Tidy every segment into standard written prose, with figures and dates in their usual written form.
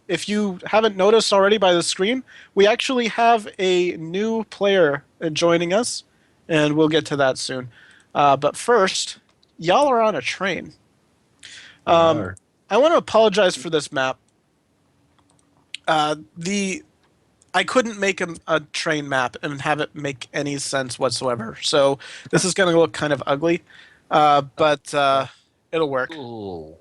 if you haven't noticed already by the screen, we actually have a new player joining us, and we'll get to that soon. But first, y'all are on a train. We Um, are. I want to apologize for this map. The I couldn't make a train map and have it make any sense whatsoever. So this is going to look kind of ugly, but it'll work. Ooh.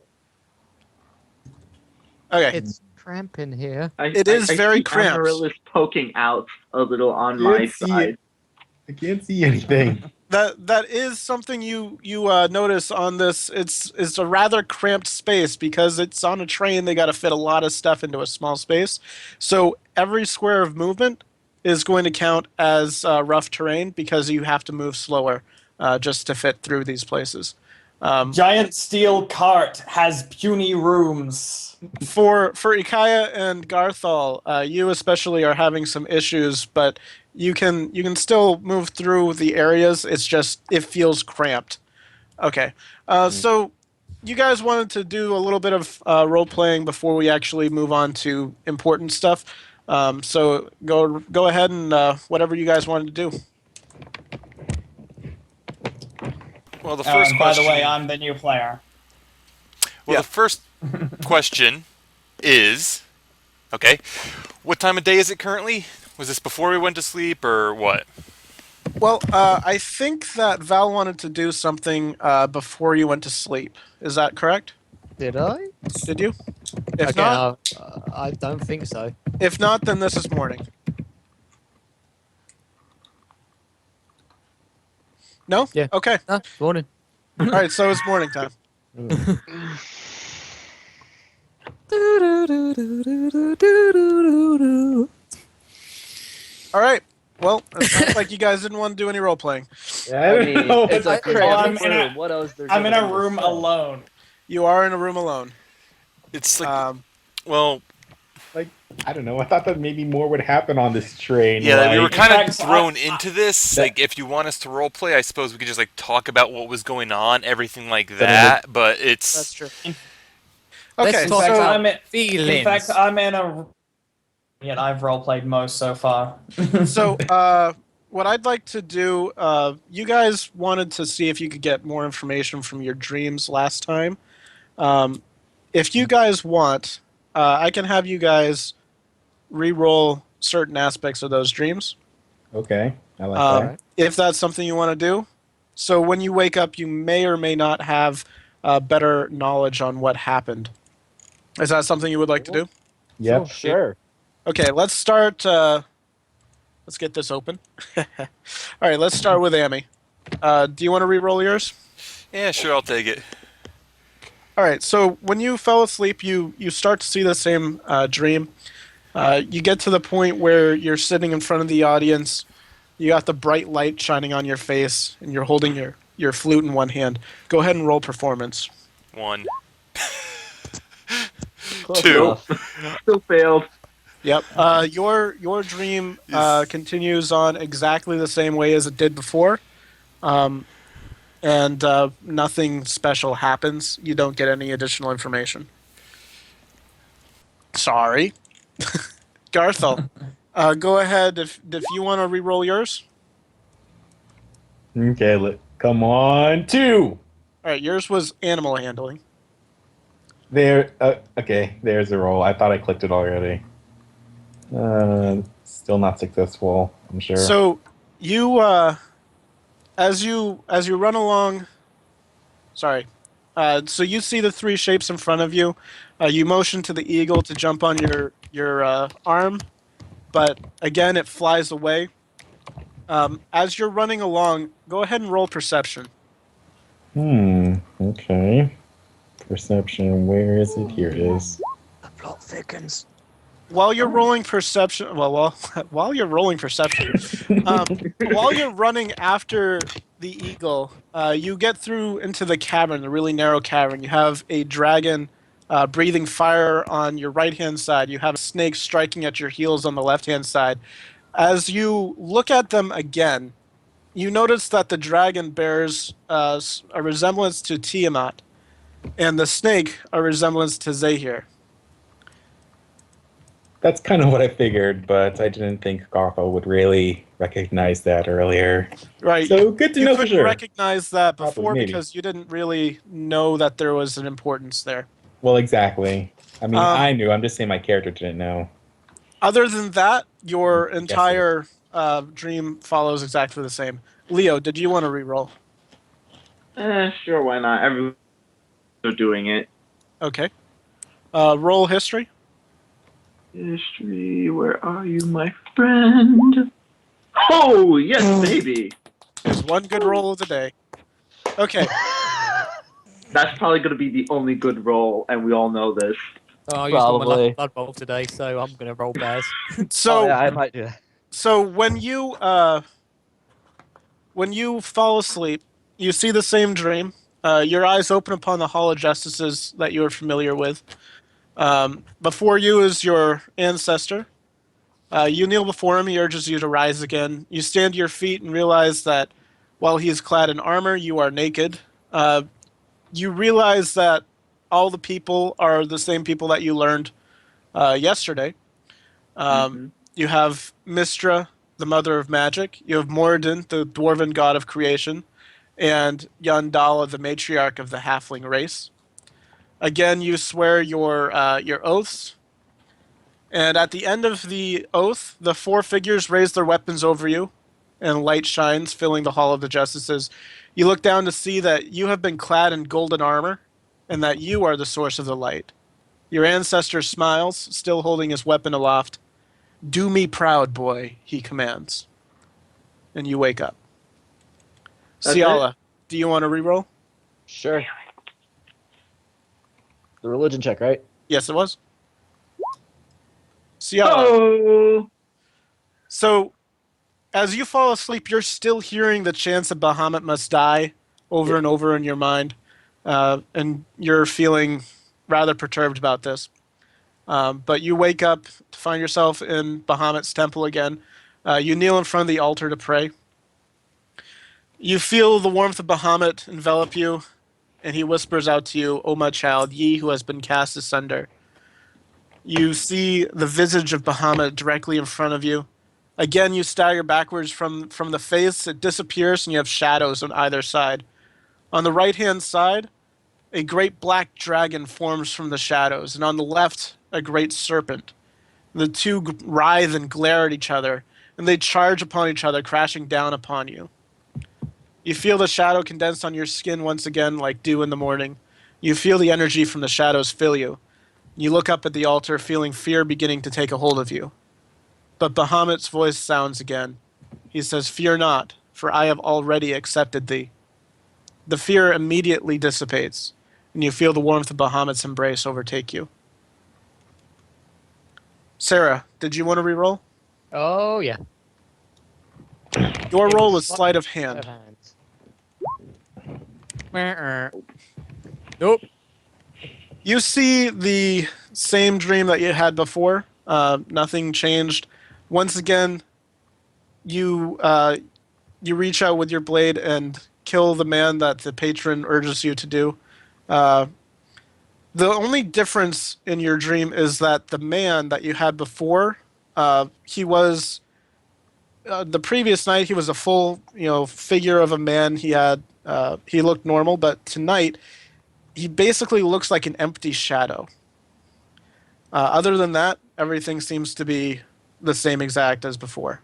Okay, It's cramping here. it is I very see cramped. Amaryllis poking out a little on Can't my see side. it. I can't see anything. That is something you notice on this. It's a rather cramped space because it's on a train. They got to fit a lot of stuff into a small space, so every square of movement is going to count as rough terrain because you have to move slower just to fit through these places. Giant steel cart has puny rooms. For Ikaia and Garthal, you especially are having some issues, but you can still move through the areas. It's just it feels cramped. Okay, so you guys wanted to do a little bit of role playing before we actually move on to important stuff. So go ahead and whatever you guys wanted to do. Well, the first By question. the way, I'm the new player. Well, Yeah. the first question is, okay, what time of day is it currently? Was this before we went to sleep or what? Well, I think that Val wanted to do something before you went to sleep. Is that correct? Did I? Did you? If Okay, not, I don't think so. if not, then this is morning. No? Yeah. Okay. Ah, morning. All right. So it's morning time. All right. Well, it sounds like you guys didn't want to do any role playing. Yeah, I don't know. it's a I- cramped I'm in a- room. What else? I'm in a room alone. You are in a room alone. It's like, well, I don't know. I thought that maybe more would happen on this train. yeah, we were like- kind In of fact, thrown into this. Like, if you want us to roleplay, I suppose we could just like talk about what was going on, everything like that. But it's That's true. Okay. Let's In talk fact, So about I'm in, feelings. in fact, I'm in a. Yet I've roleplayed most so far. what I'd like to do, you guys wanted to see if you could get more information from your dreams last time. If you guys want, I can have you guys re-roll certain aspects of those dreams. Okay, I like Um, that. if that's something you want to do. So when you wake up, you may or may not have better knowledge on what happened. Is that something you would like to do? Yep. Sure. Okay, let's start. Let's get this open. All right, let's start with Amy. Do you want to re-roll yours? yeah, sure, I'll take it. All right, so when you fell asleep, you start to see the same dream. You get to the point where you're sitting in front of the audience. You got the bright light shining on your face, and you're holding your flute in one hand. Go ahead and roll performance. 1. Close 2. enough. Still failed. Yep. Your dream Yes. continues on exactly the same way as it did before, and nothing special happens. You don't get any additional information. Sorry, Garthal. Go ahead if you want to re-roll yours. Okay, come on. 2. All right, yours was animal handling. There. Okay, there's a roll. I thought I clicked it already. Still not successful. I'm sure. So you as you run along. Sorry. So you see the three shapes in front of you. You motion to the eagle to jump on your arm, but again it flies away. As you're running along, go ahead and roll perception. Okay. Perception. Where is it? Here it is. The plot thickens. While you're rolling perception, while you're rolling perception, while you're running after the eagle, you get through into the cavern, the really narrow cavern. You have a dragon breathing fire on your right-hand side. You have a snake striking at your heels on the left-hand side. As you look at them again, you notice that the dragon bears a resemblance to Tiamat, and the snake a resemblance to Zahir. That's kind of what I figured, but I didn't think Garthal would really recognize that earlier. Right. So good to you know for couldn't sure. recognize that Probably, before maybe. because you didn't really know that there was an importance there. Well, exactly. I mean, Um, I knew. I'm just saying my character didn't know. Other than that, your Guessing. entire dream follows exactly the same. Leo, did you want to re-roll? Sure, why not? Everyone's doing it. Okay. Roll history. History, where are you, my friend? Oh, yes, baby. There's one good roll of the day. Okay. That's probably going to be the only good roll, and we all know this. Oh, I used all my lucky Probably. blood roll today, so I'm gonna roll bears. So, Oh, yeah, I might do that. so when you fall asleep, you see the same dream. Your eyes open upon the Hall of Justices that you are familiar with. Before you is your ancestor. You kneel before him. He urges you to rise again. You stand to your feet and realize that while he is clad in armor, you are naked. You realize that all the people are the same people that you learned yesterday. You have Mistra, the mother of magic. You have Moradin, the dwarven god of creation, and Yandala, the matriarch of the halfling race. Again, you swear your oaths, and at the end of the oath, the four figures raise their weapons over you, and light shines, filling the Hall of the Justices. You look down to see that you have been clad in golden armor, and that you are the source of the light. Your ancestor smiles, still holding his weapon aloft. "Do me proud, boy," he commands. And you wake up. That's Sialah, do you want to reroll? Sure. The religion check, right? Yes, it was. Sialah. Oh! So, as you fall asleep, you're still hearing the chants of Bahamut must die over and over in your mind, and you're feeling rather perturbed about this. But you wake up to find yourself in Bahamut's temple again. You kneel in front of the altar to pray. You feel the warmth of Bahamut envelop you, and he whispers out to you, "O my child, ye who has been cast asunder." You see the visage of Bahamut directly in front of you. Again, you stagger backwards from the face. It disappears, and you have shadows on either side. On the right-hand side, a great black dragon forms from the shadows, and on the left, a great serpent. The two writhe and glare at each other, and they charge upon each other, crashing down upon you. You feel the shadow condense on your skin once again like dew in the morning. You feel the energy from the shadows fill you. You look up at the altar, feeling fear beginning to take a hold of you. But Bahamut's voice sounds again. He says, "Fear not, for I have already accepted thee." The fear immediately dissipates, and you feel the warmth of Bahamut's embrace overtake you. Sera, did you want to reroll? Oh yeah. Your It roll was was sleight of hand. Nope. You see the same dream that you had before. Nothing changed. Once again, you reach out with your blade and kill the man that the patron urges you to do. The only difference in your dream is that the man that you had before, he was the previous night he was a full figure of a man. He looked normal, but tonight he basically looks like an empty shadow. Other than that, everything seems to be the same exact as before.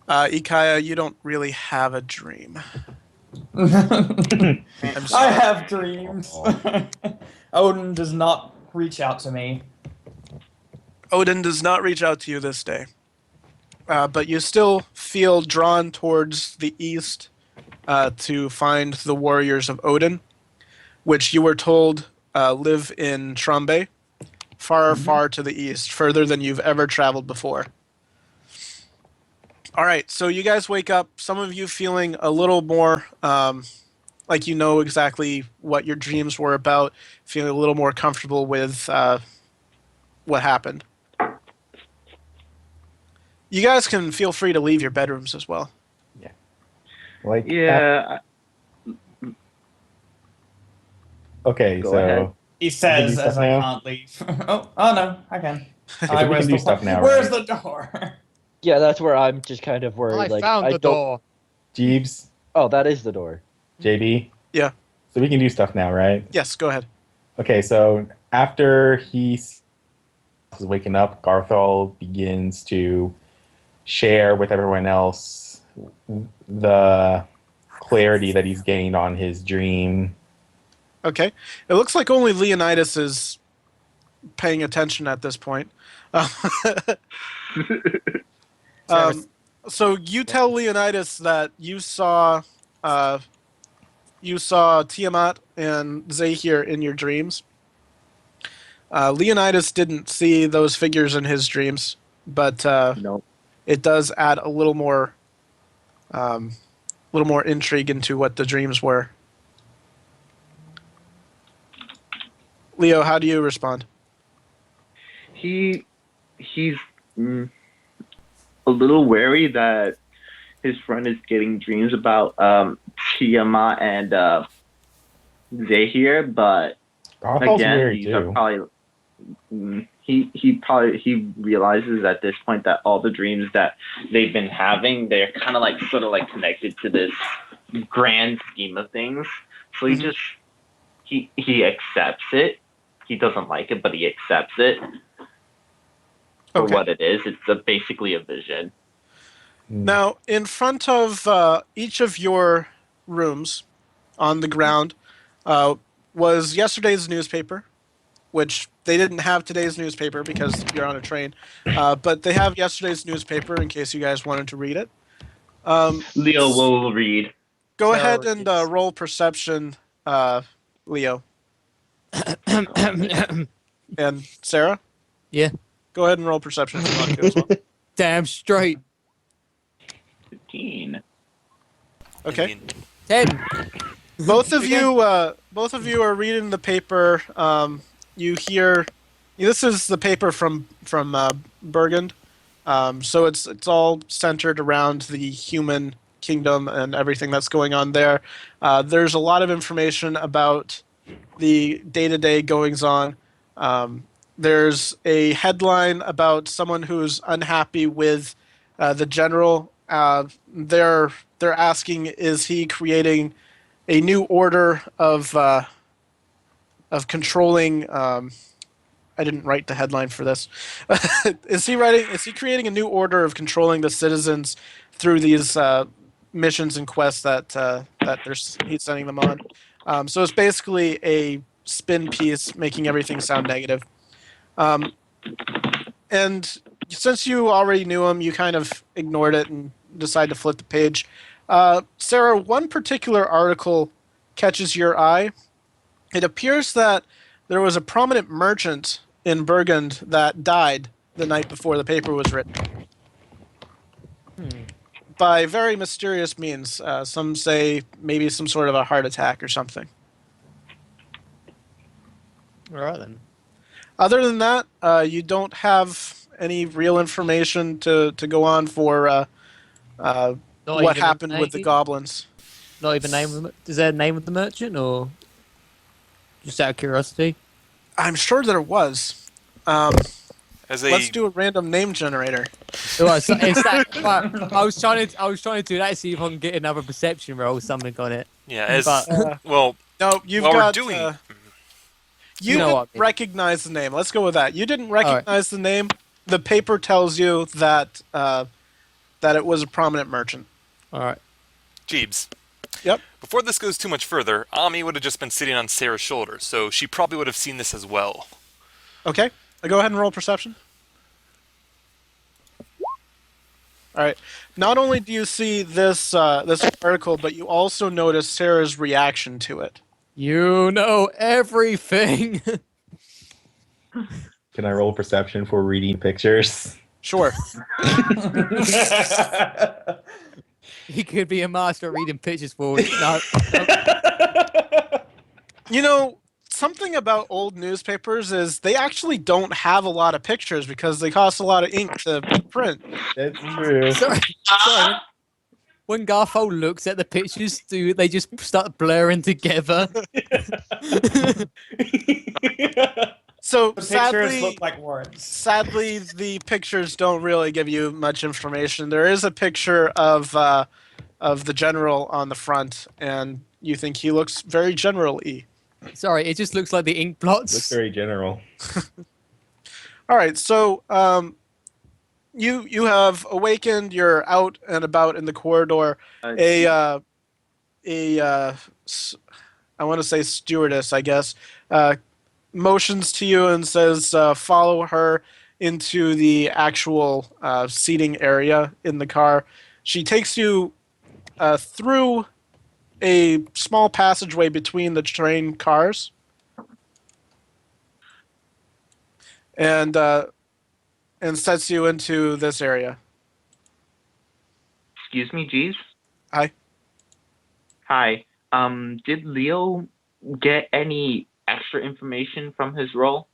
Ikaia, you don't really have a dream. I sorry. have dreams. Odin does not reach out to me. Odin does not reach out to you this day. But you still feel drawn towards the east to find the warriors of Odin, which you were told live in Trombe, far, far to the east, further than you've ever traveled before. All right, so you guys wake up, some of you feeling a little more like you know exactly what your dreams were about, feeling a little more comfortable with what happened. You guys can feel free to leave your bedrooms as well. Like, Yeah. okay, Go so ahead. He says stuff as I now? can't leave. oh no, I can. we can do stuff now, Where's right? the door? Yeah, that's where I'm just kind of I worried. Like, found I the don't. door. Jeebs, Oh, that is the door. JB. Yeah. So we can do stuff now, right? Yes, go ahead. Okay, so after he's waking up, Garthal begins to share with everyone else the clarity that he's gained on his dream. Okay. It looks like only Leonidas is paying attention at this point. So you tell Leonidas that you saw Tiamat and Zahir in your dreams. Leonidas didn't see those figures in his dreams, but No. it does add a little more intrigue into what the dreams were. Leo, how do you respond? He's a little wary that his friend is getting dreams about Tiamat and Zahir, but Garthal's again, weird these too. are probably he realizes at this point that all the dreams that they've been having, they're kind of like sort of like connected to this grand scheme of things. So he just he accepts it. He doesn't like it, but he accepts it for Okay. what it is. It's basically a vision. Now, in front of each of your rooms on the ground was yesterday's newspaper, which they didn't have today's newspaper because you're on a train, but they have yesterday's newspaper in case you guys wanted to read it. Leo will read. Go So ahead and it's- roll perception, Leo. And Sarah? Yeah. Go ahead and roll perception for Monica as well. Damn straight. 15. I Okay. mean, 10. Both of you are reading the paper. You hear, this is the paper from Burgund. So it's all centered around the human kingdom and everything that's going on there. There's a lot of information about the day-to-day goings-on. There's a headline about someone who's unhappy with the general. They're asking, is he creating a new order of controlling? I didn't write the headline for this. Is he creating a new order of controlling the citizens through these missions and quests that he's sending them on? So it's basically a spin piece, making everything sound negative. And since you already knew him, you kind of ignored it and decided to flip the page. Sarah, one particular article catches your eye. It appears that there was a prominent merchant in Burgund that died the night before the paper was written. By very mysterious means. Some say maybe some sort of a heart attack or something. All right then. Other than that, you don't have any real information to go on for Not what even a happened with the name? goblins. Not even name of the, is there a name of the merchant or just out of curiosity? I'm sure there was. as a Let's do a random name generator. Well, it's that, well, I was trying to do that, see if I can get another perception roll or something on it. yeah, as But- well, No, you've while we're got. doing You You know didn't what I mean. recognize the name. Let's go with that. You didn't recognize the name. The paper tells you that that it was a prominent merchant. All right. Jeebs. Yep. Before this goes too much further, Ami would have just been sitting on Sarah's shoulder, so she probably would have seen this as well. Okay. Go ahead and roll perception. All right. Not only do you see this this article, but you also notice Sarah's reaction to it. You know everything. Can I roll perception for reading pictures? Sure. He could be a master at reading pictures for you. No. You know, something about old newspapers is they actually don't have a lot of pictures because they cost a lot of ink to print. That's true. Sorry. when Garthal looks at the pictures, do they just start blurring together? So The pictures sadly, look like words. sadly, the pictures don't really give you much information. There is a picture of the general on the front, and you think he looks very general-y. Sorry, it just looks like the ink Looks blots. very general. All right, so you have awakened. You're out and about in the corridor. I want to say stewardess, I guess, motions to you and says, follow her into the actual seating area in the car. She takes you through a small passageway between the train cars. And sets you into this area. Excuse me, Jeeves? Hi. Hi. Did Leo get any extra information from his role?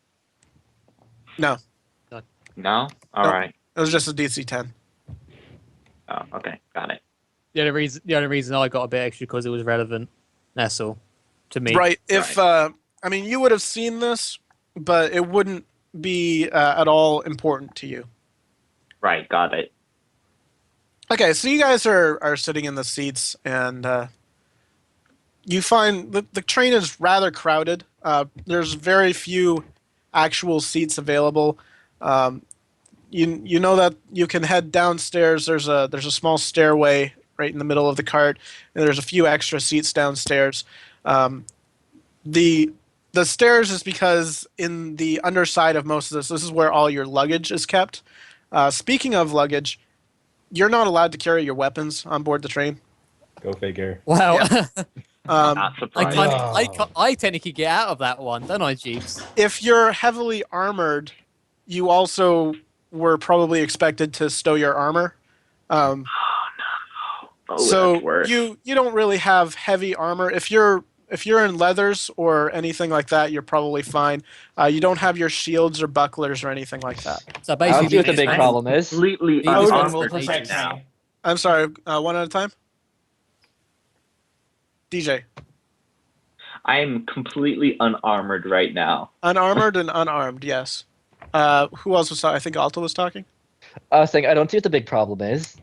No, No? All Nope. right. it was just a DC 10. Oh, okay. Got it. The only reason I got a bit extra because it was relevant. That's all. To me. Right. If I mean, you would have seen this, but it wouldn't be at all important to you. Right. Got it. Okay, so you guys are sitting in the seats, and you find the train is rather crowded. There's very few actual seats available. You know that you can head downstairs. There's a small stairway right in the middle of the cart, and there's a few extra seats downstairs. The stairs is because in the underside of most of this is where all your luggage is kept. Speaking of luggage, you're not allowed to carry your weapons on board the train. Go figure. Wow. Not surprised. I technically get out of that one, don't I, Jeeves? If you're heavily armored, you also were probably expected to stow your armor. Oh, So that's worse. you don't really have heavy armor. If you're in leathers or anything like that, you're probably fine. You don't have your shields or bucklers or anything like that. So I don't see what the basically, big problem is. Completely Odin Odin will unarmored right protect now. me. I'm sorry, one at a time. DJ, I am completely unarmored right now. unarmored and unarmed, yes. Who else was talking? I think Alto was talking. I was saying I don't see what the big problem is.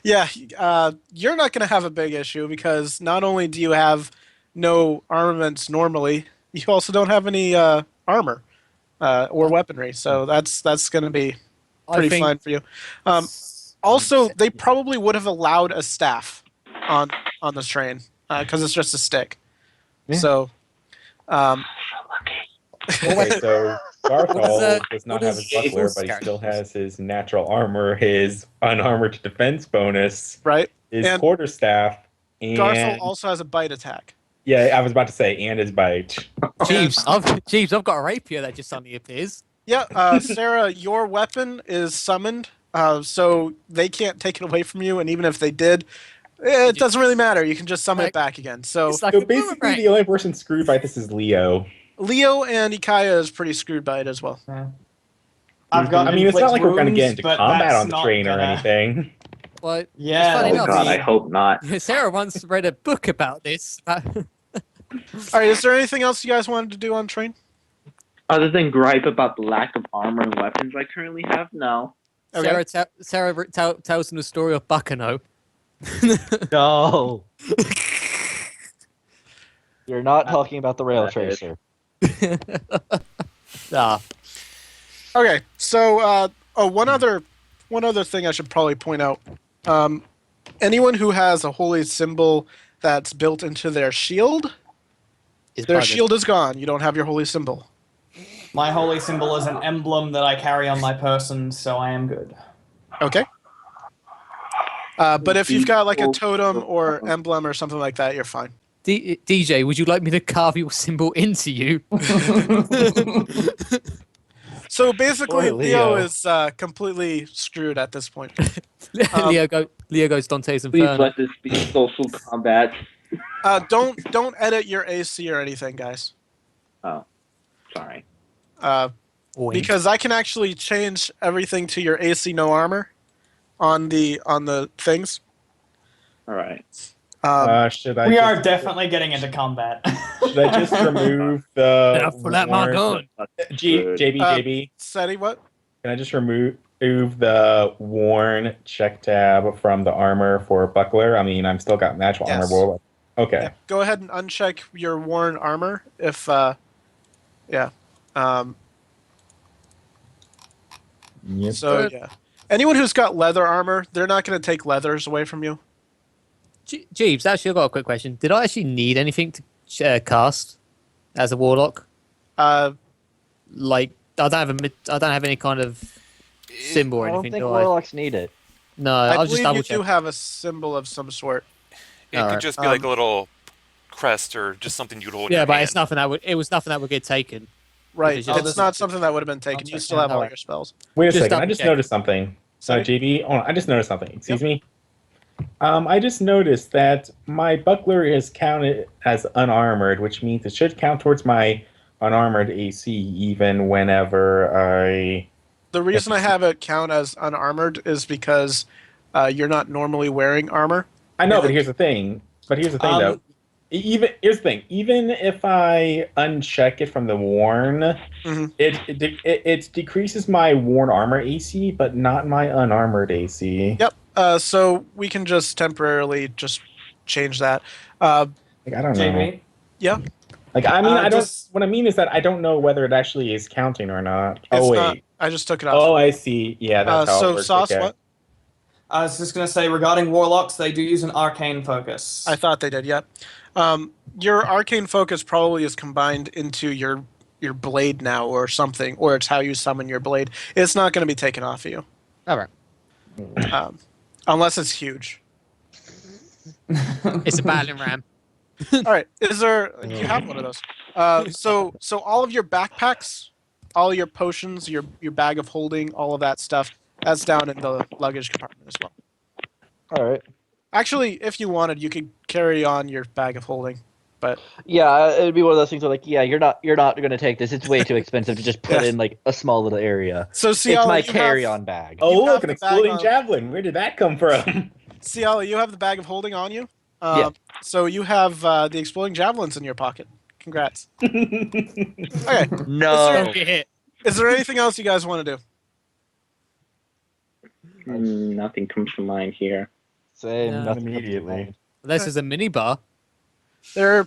Yeah, you're not going to have a big issue because not only do you have no armaments normally, you also don't have any armor or weaponry. So that's going to be pretty fine for you. Also, they probably would have allowed a staff on this train because it's just a stick. Yeah. So, Okay, so Garthal does not what have is his buckler, but he still has his natural armor, his unarmored defense bonus, right? his And quarterstaff, and Garthal also has a bite attack. yeah, I was about to say, and his bite. Jeeves, I've got a rapier that just suddenly appears. Yeah, Sera, your weapon is summoned, so they can't take it away from you, and even if they did, it doesn't really matter. You can just summon it back again. So It's like So a basically, boomerang. the only person screwed by this is Leo. Leo and Ikaia is pretty screwed by it as well. Yeah. I've got. I mean, it's not like we're going to get inflict into wounds, but combat that's on the not train or gonna- anything. Well, Yeah. funny Oh enough, god, I hope not. Sarah once read a book about this. All right, is there anything else you guys wanted to do on train? Other than gripe about the lack of armor and weapons I currently have, no. Okay. Sarah tells them the story of Buccano. No. You're not talking about the rail That is- tracer. Ah, Okay, so one other thing I should probably point out. Anyone who has a holy symbol that's built into their shield, their shield is gone. You don't have your holy symbol. My holy symbol is an emblem that I carry on my person, so I am good. Okay. But if you've got like a totem or emblem or something like that, you're fine. DJ, would you like me to carve your symbol into you? So basically, Poor Leo Leo. is completely screwed at this point. Leo goes Dante's Please Inferno. let this be social combat. Don't edit your AC or anything, guys. Oh, sorry. Wink. Because I can actually change everything to your AC no armor on the things. All right. Should I? We just, are definitely getting into combat. Should I just remove the? Pull out my gun. JB. Cedi, what? Can I just remove the worn check tab from the armor for buckler? I mean, I'm still got natural Yes. armor roll. Okay. Yeah. Go ahead and uncheck your worn armor if, yeah. Yep. So, yeah. Anyone who's got leather armor, they're not going to take leathers away from you. Jeebs, actually, I've got a quick question. Did I actually need anything to cast as a warlock? Like, I don't have any kind of symbol or I don't anything, think do I? warlocks need it. No, I I'll just believe double you check. do have a symbol of some sort. It Alright. could just be like a little crest or just something you'd hold in Yeah, your but hand. it's nothing that would. It was nothing that would get taken. Right. It's It's just- not something that would have been taken. You check still it. have all Alright. your spells. Wait a Just second. I double just check. noticed something. Sorry? JB, hold on. I just noticed something. Excuse me. I just noticed that my buckler is counted as unarmored, which means it should count towards my unarmored AC even whenever I. The reason I have it count as unarmored is because you're not normally wearing armor. I know, Yeah. but here's the thing. Though. Here's the thing. Even if I uncheck it from the worn, Mhm. it decreases my worn armor AC, but not my unarmored AC. Yep. So we can just temporarily just change that. Like, I don't know. JB? Yeah. Like, I mean, I don't. just- What I mean is that I don't know whether it actually is counting or not. It's Oh wait. not. I just took it off. Oh, I see. Yeah, that's how it So works. Sauce, okay. what? I was just going to say, regarding warlocks, they do use an arcane focus. I thought they did. Yep. Your arcane focus probably is combined into your blade now, or something, or it's how you summon your blade. It's not going to be taken off of you, All right. unless it's huge. It's a battling ram. All right. Is there? You have one of those. So all of your backpacks, all your potions, your bag of holding, all of that stuff, that's down in the luggage compartment as well. All right. Actually, if you wanted, you could carry on your bag of holding, but Yeah, it'd be one of those things where, like, yeah, you're not gonna take this. It's way too expensive to just put Yeah. in like a small little area. so It's Sialah, my you have- carry-on bag. Oh, You have look, an the bag exploding on- javelin. Where did that come from? Sialah, you have the bag of holding on you. Yeah. So you have the exploding javelins in your pocket. Congrats. Okay. No. Don't get hit. Is there anything else you guys want to do? Nothing comes to mind here. Same. No. Nothing Immediately. This is a mini bar. There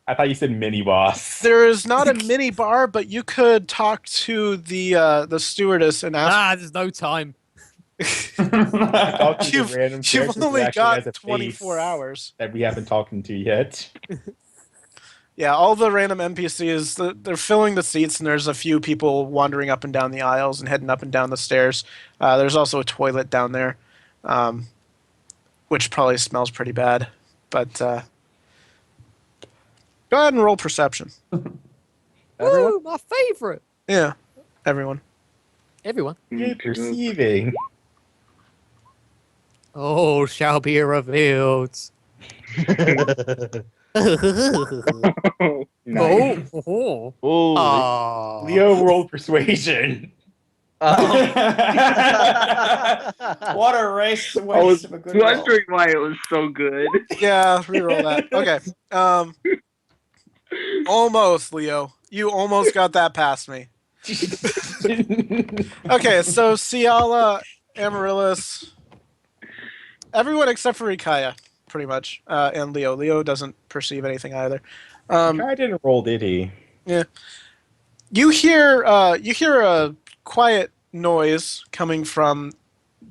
I thought you said mini boss. There is not a mini bar, but you could talk to the stewardess and ask. There's no time. Talk to the You've- random You've character who only actually has got a 24 face hours. that we haven't talked to yet. Yeah, all the random NPCs, they're filling the seats, and there's a few people wandering up and down the aisles and heading up and down the stairs. There's also a toilet down there, which probably smells pretty bad. But go ahead and roll perception. Woo, my favorite. Yeah, everyone. Everyone. Good perceiving. Oh, shall be revealed. Nice. Oh. Ooh. Aw. Leo rolled persuasion. What a race to I was waste of a good roll. wondering why it was so good. Yeah, reroll that. Okay. Almost, Leo. You almost got that past me. Okay, so Sialah, Amaryllis, everyone except for Ikaia, pretty much, and Leo. Leo doesn't perceive anything either. I didn't roll, did he? You hear a quiet noise coming from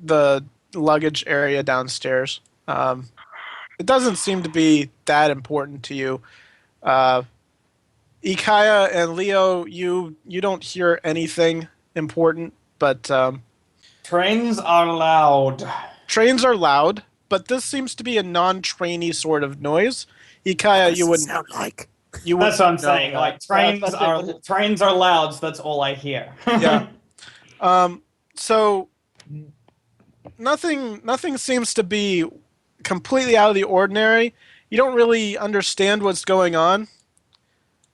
the luggage area downstairs. It doesn't seem to be that important to you. Ikaia and Leo, you don't hear anything important, but Trains are loud. trains are loud. But this seems to be a non-trainy sort of noise. Ikaia, you wouldn't. sound like. You That's what I'm wouldn't know saying. that. Like trains are loud, so that's all I hear. Yeah. So nothing seems to be completely out of the ordinary. You don't really understand what's going on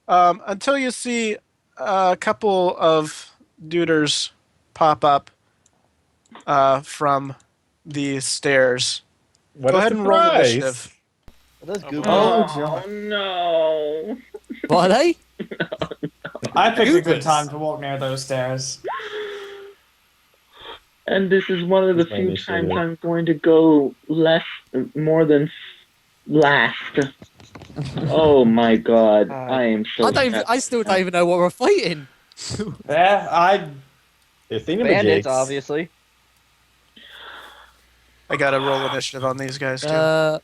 until you see a couple of duders pop up from the stairs. What Go a ahead and roll surprise. initiative. Those Oh, goop boy. Oh no! What are they? I picked a good Goobers. time to walk near those stairs. And this is one of the That's my few initiative. times I'm going to go more than last. Oh my god, I am so sad. I still don't even know what we're fighting. Yeah, It's bandits, DnJeebs. obviously. I gotta roll initiative on these guys too.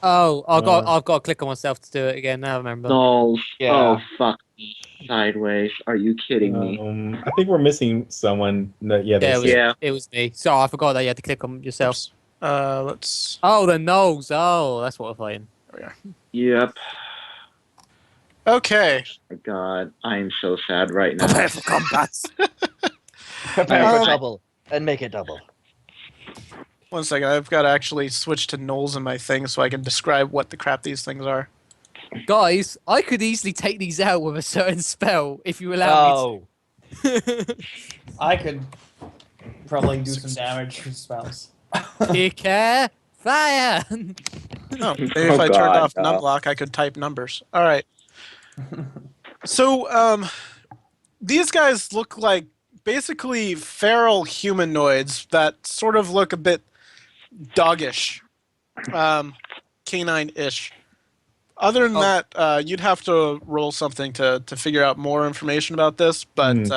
I've got to click on myself to do it again. Now I remember. Gnolls. Yeah. Oh fuck me. Sideways. Are you kidding me? I think we're missing someone. No, yeah, Yeah, there's Yeah. it was me. Sorry, I forgot that you had to click on yourself. Oops. Let's. Oh, the Gnolls. Oh, that's what we're fighting. There we are. Yep. Okay. My god, I am so sad right now. Prepare for combat. Prepare Um, for double and make it double. One second. I've got to actually switch to Gnolls in my thing so I can describe what the crap these things are. Guys, I could easily take these out with a certain spell if you allow Oh, me to. I could probably do some damage with spells. Take care. Fire. Oh, maybe if I turned God, off no. numblock, I could type numbers. All right. So, these guys look like basically feral humanoids that sort of look a bit doggish, canine-ish. Other than that, you'd have to roll something to figure out more information about this, but Can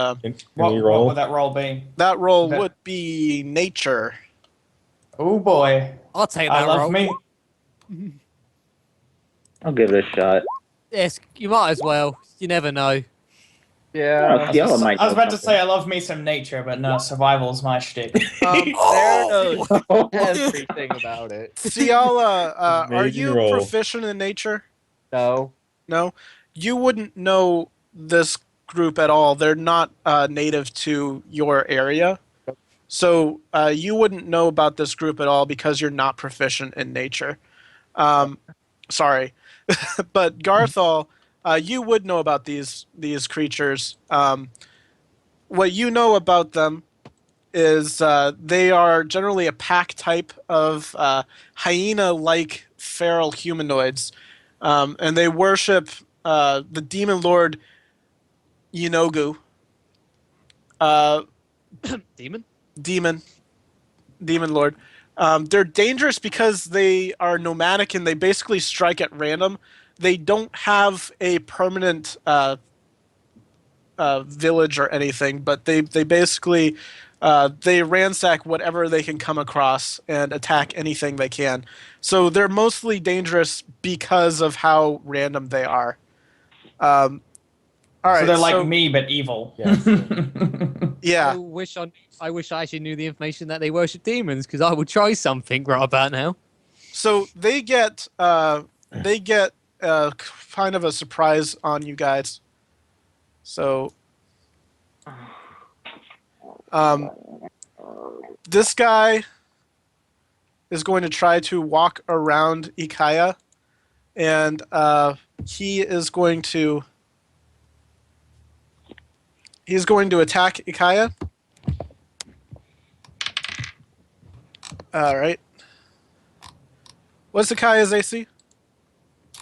What, we what roll? would that roll be? that roll Okay. would be nature. Oh boy. I'll take I that love roll. me. I'll give it a shot. Yes, you might as well. You never know. yeah. Sialah might I was know about to something. say I love me some nature, but no, survival's my shtick. Sarah knows Oh, everything about it. Sialah, are Amazing you roll. proficient in nature? No. No? You wouldn't know this group at all. They're not native to your area. So you wouldn't know about this group at all because you're not proficient in nature. Sorry. But Garthal, you would know about these creatures. What you know about them is they are generally a pack type of hyena-like feral humanoids. And they worship the demon lord Yenogu. Demon? Demon lord. They're dangerous because they are nomadic and they basically strike at random. They don't have a permanent village or anything, but they basically they ransack whatever they can come across and attack anything they can. So they're mostly dangerous because of how random they are. All right, So they're like me, but evil. Yes. Yeah. I wish I actually knew the information that they worship demons, because I would try something right about now. So they get kind of a surprise on you guys. So this guy is going to try to walk around Ikaia, and he is going to attack Ikaia. All right. What's Ikaia's AC?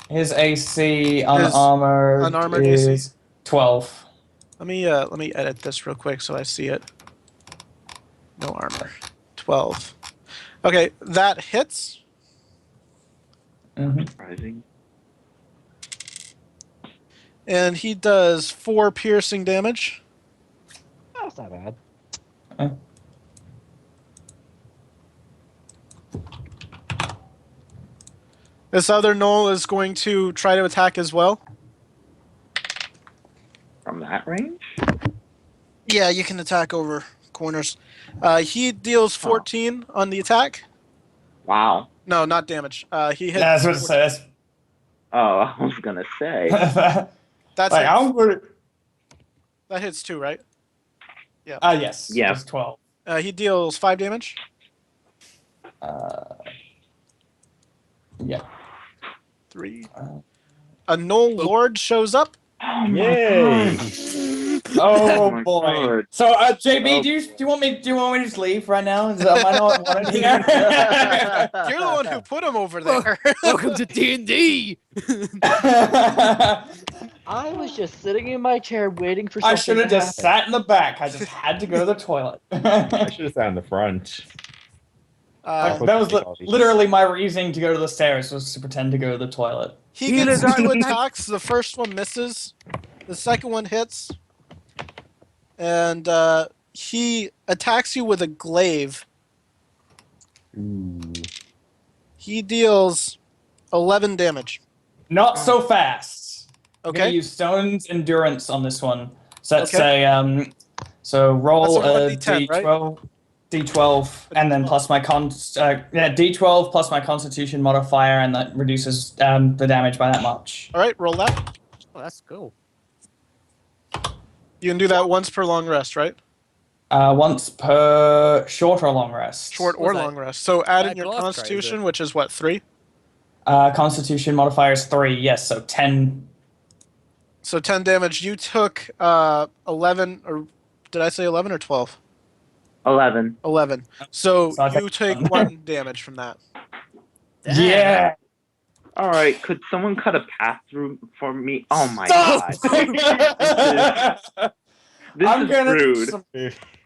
His AC unarmored, unarmored is AC. 12. Let me edit this real quick so I see it. No armor. 12. Okay, that hits. Mm-hmm. surprising. And he does 4 piercing damage. That's not bad. This other Gnoll is going to try to attack as well. From that range? Yeah, you can attack over corners. He deals 14 on the attack. Wow. No, not damage. He hits. That's what it says. Oh, I was gonna say. That's like, it. I'm good. That hits 2, right? Yeah. Yes. Yeah. Just 12. He deals 5 damage. Yeah. 3. A Gnoll Lord shows up. Oh my Yay! God. Oh my boy. God. So, JB, Oh, do you want me to just leave right now? Am I not wanted here? You're the one who put him over there. Welcome to D&D. I was just sitting in my chair waiting for I something should have to just happen. sat in the back. I just had to go to the toilet. I should have sat in the front. Uh, That was literally my reasoning to go to the stairs, was to pretend to go to the toilet. he gets 2 attacks. The first one misses. The second one hits. And he attacks you with a glaive. Ooh. He deals 11 damage. Not so fast. I'm gonna Okay. use Stone's Endurance on this one. So let's Okay. say, so roll That's a a 1d10, right? D12, and then D12. plus my D12 plus my Constitution modifier, and that reduces the damage by that much. All right, roll that. Oh, that's cool. You can do that once per long rest, right? Once per short or long rest. Short or Was that- long rest. So add in that your glass tray, is Constitution, it? which is what, 3? Constitution modifier is 3. Yes, so 10. So 10 damage. You took 11, or did I say 11 or 12? 11. 11. So So I you take take 1 damage from that. Yeah. All right, could someone cut a path through for me? Oh my Stop! god. This I'm is gonna do rude. some-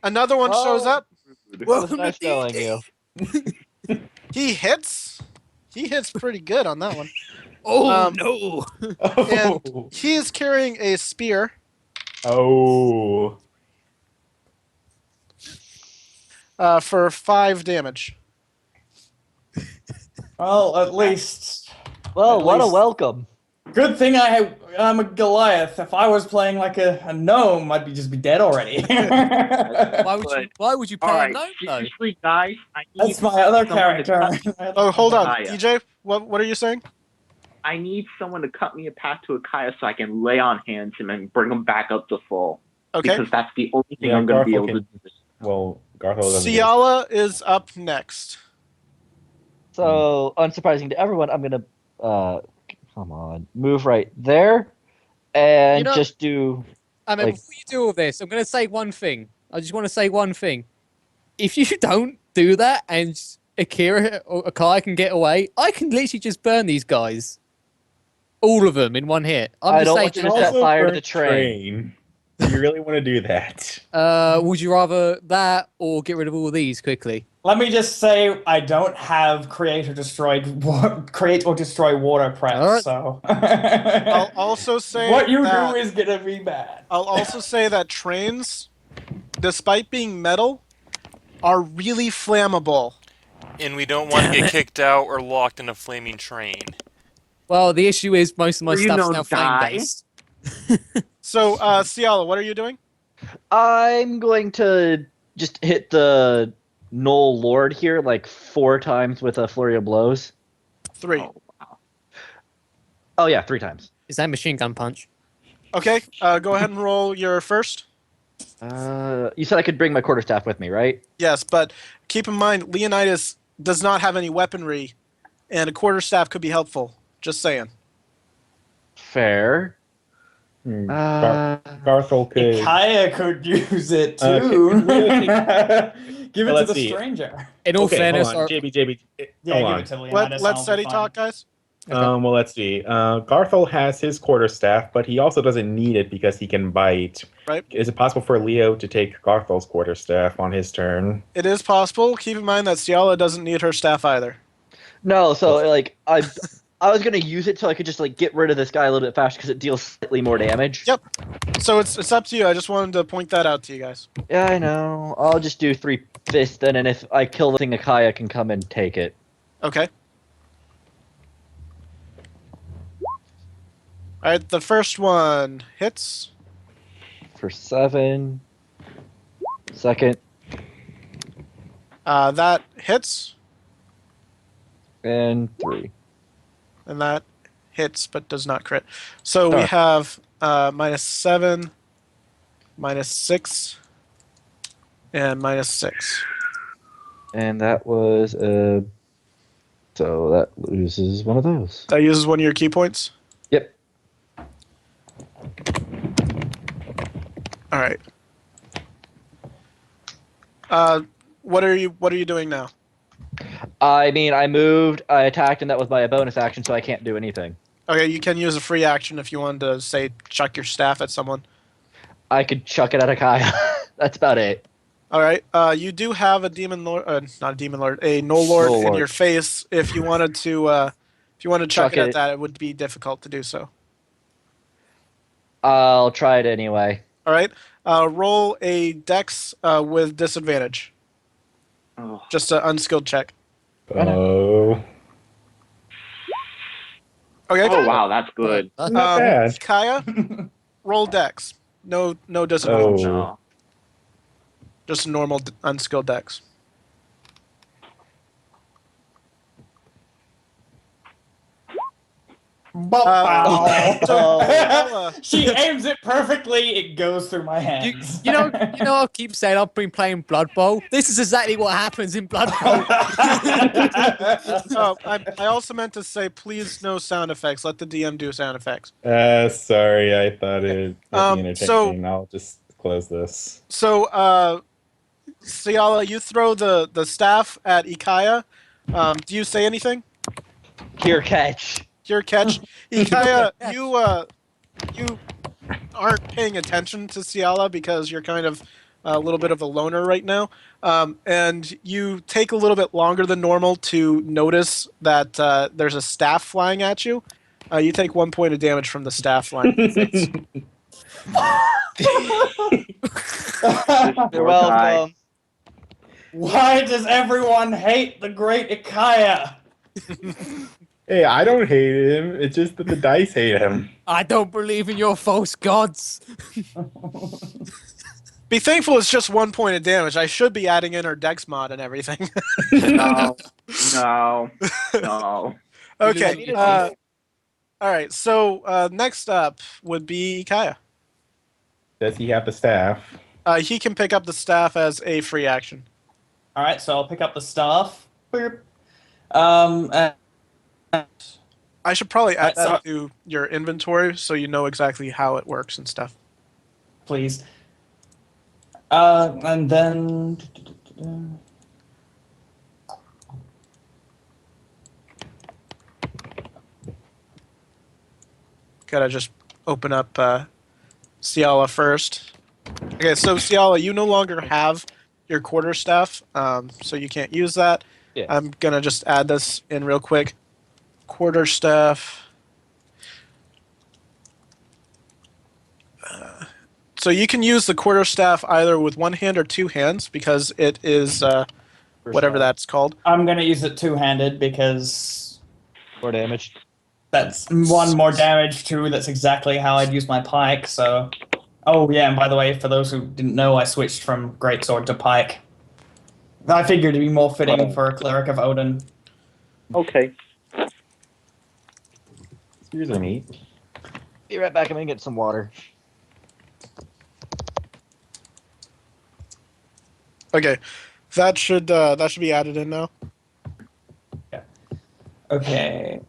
Another one shows up. It was nice knowing you. He hits. He hits pretty good on that one. Oh no! And he is carrying a spear. Oh. For 5 damage. Well, at least. Well, At what a least- welcome. Good thing I'm a Goliath. If I was playing like a gnome, I'd just be dead already. Why would you play All a right, gnome though? seriously, guys, I need That's my other someone to character. Oh, hold on. Ikaia. DJ, what are you saying? I need someone to cut me a path to Ikaia so I can lay on hands him and bring him back up to full. Okay. Because that's the only thing Yeah, I'm going to be Garthal able to can- do. Well, Garthal doesn't. Sialah is up next. So, unsurprising to everyone, I'm gonna come on, move right there, and You know- just do. I mean, Like- before you do all this, I'm going to say one thing. I just want to say one thing. If you don't do that and Akira or Ikaia can get away, I can literally just burn these guys. All of them in one hit. I'm I just don't saying. want you to set Also fire to burn the train. Do you really want to do that? Would you rather that or get rid of all these quickly? Let me just say, I don't have create or destroy water prep. Alright. So I'll also say what you that, do is gonna be bad. I'll also say that trains, despite being metal, are really flammable. And we don't want to get kicked out or locked in a flaming train. Well, the issue is most of my Or, you stuff's know, now flame die. based. So, Sialah, what are you doing? I'm going to just hit the Gnoll Lord here like 4 times with a flurry of blows. 3. Oh yeah, 3 times. Is that machine gun punch? Okay, go ahead and roll your first. You said I could bring my quarterstaff with me, right? Yes, but keep in mind, Leonidas does not have any weaponry, and a quarterstaff could be helpful. Just saying. Fair. Garthal could. Ikaia could use it Uh, too. can- Give it to let's the see. stranger. In all Okay, fairness, hold on. JB. Yeah, Hold give on. it to Leonidas. Let's I'll steady be fine. talk, guys. Well, let's see. Garthal has his quarterstaff, but he also doesn't need it because he can bite. Right. Is it possible for Leo to take Garthal's quarterstaff on his turn? It is possible. Keep in mind that Sialah doesn't need her staff either. No, so like I was gonna use it so I could just like get rid of this guy a little bit faster because it deals slightly more damage. Yep. So it's up to you. I just wanted to point that out to you guys. Yeah, I know. I'll just do 3 fists then, and if I kill the thing, Ikaia can come and take it. Okay. All right, the first one hits. For 7. Second, That hits, and 3. and that hits but does not crit. So we Sure. have -7, -6, and -6. And that was so that loses one of those. That uses one of your key points. Yep. All right. What are you doing now? I mean, I moved, I attacked, and that was by a bonus action, so I can't do anything. Okay, you can use a free action if you wanted to, say, chuck your staff at someone. I could chuck it at Ikaia. That's about it. All right. You do have a demon lord, not a demon lord, a Gnoll lord Gnoll in lord. your face. If you wanted to, chuck Chuck it at it. that, it would be difficult to do so. I'll try it anyway. All right. Roll a dex with disadvantage. Oh. Just an unskilled check. Oh, Okay. Oh wow, that's good. not bad. Kaya, roll dex. No disadvantage. Oh. No. Just a normal unskilled dex. So, she aims it perfectly. It goes through my hands. You know, I keep saying I've been playing Blood Bowl. This is exactly what happens in Blood Bowl. I also meant to say, please no sound effects. Let the DM do sound effects. Sorry, I thought it'd be entertaining. so- I'll just close this. So, Sialah, you throw the staff at Ikaia. Do you say anything? Here, catch. Your catch, Ikaia, you aren't paying attention to Sialah because you're kind of a little bit of a loner right now, and you take a little bit longer than normal to notice that there's a staff flying at you. You take 1 point of damage from the staff flying at your face. You're welcome. Why does everyone hate the great Ikaia? Hey, I don't hate him. It's just that the dice hate him. I don't believe in your false gods. Be thankful it's just 1 point of damage. I should be adding in her dex mod and everything. No. Okay. All right. So next up would be Ikaia. Does he have the staff? He can pick up the staff as a free action. All right, so I'll pick up the staff. Boop. And I should probably add Alright, that to your inventory so you know exactly how it works and stuff. please. And then. Gotta just open up Sialah first. Okay, so Sialah, you no longer have your quarterstaff, so you can't use that. Yeah. I'm gonna just add this in real quick. Quarterstaff. So you can use the quarterstaff either with one hand or two hands because it is whatever that's called. I'm going to use it two-handed because More damage. that's one more damage too. That's exactly how I'd use my pike. So, oh yeah, and by the way, for those who didn't know, I switched from greatsword to pike. I figured it'd be more fitting for a cleric of Odin. Okay. Spears are neat. Be right back. I'm gonna get some water. Okay, that should be added in now. Okay,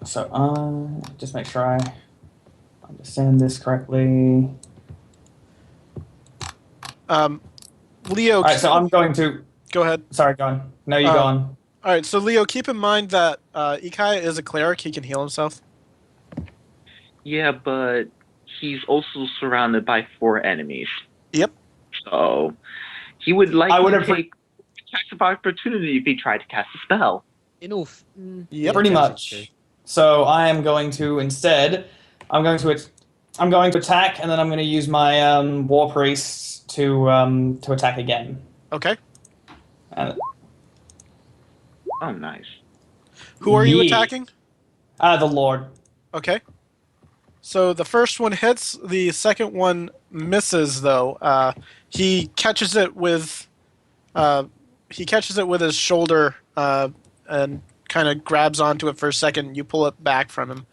so just make sure I understand this correctly. Leo. All right, so I'm going to. Go ahead. Sorry, go on. No, you go on. All right, so Leo, keep in mind that Ikaia is a cleric. He can heal himself. Yeah, but he's also surrounded by 4 enemies. Yep. So he would likely I would have take attacks of opportunity if he tried to cast a spell. Enough. Yep. Pretty much. So I am going to instead. I'm going to attack, and then I'm going to use my war priest to attack again. Okay. And, Oh, nice. Who are you Yeah. attacking? the Lord. Okay. So the first one hits. The second one misses, though. He catches it with his shoulder and kind of grabs onto it for a second. You pull it back from him.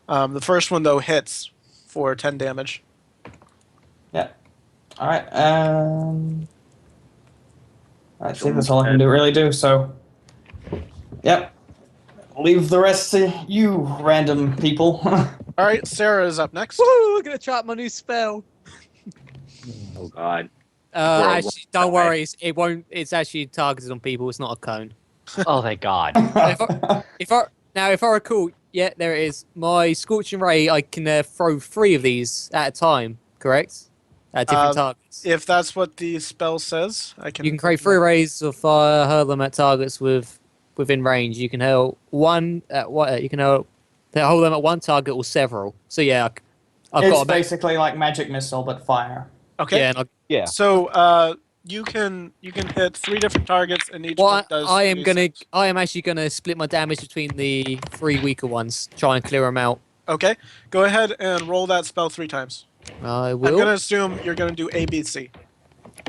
The first one, though, hits for 10 damage. Yeah. All right. I think that's all I can really do. So, yep. Leave the rest to you, random people. All right, Sera is up next. Woo! I'm gonna try out my new spell. Oh God. Actually, don't die. worry. It won't. It's actually targeted on people. It's not a cone. Oh, thank God. If I recall, yeah, there it is. My scorching ray. I can throw 3 of these at a time. Correct? At different targets. If that's what the spell says, I can. You can create 3 rays of fire, hurl them at targets within range. You can hurl one at what? You can hurl them at one target or several. So yeah, I've It's got a basically like magic missile, but fire. Okay. yeah. And Yeah. So you can hit 3 different targets, and each one does. I 3d6. am actually gonna split my damage between the 3 weaker ones. Try and clear them out. Okay. Go ahead and roll that spell 3 times. I will. I'm gonna assume you're gonna do A, B, C.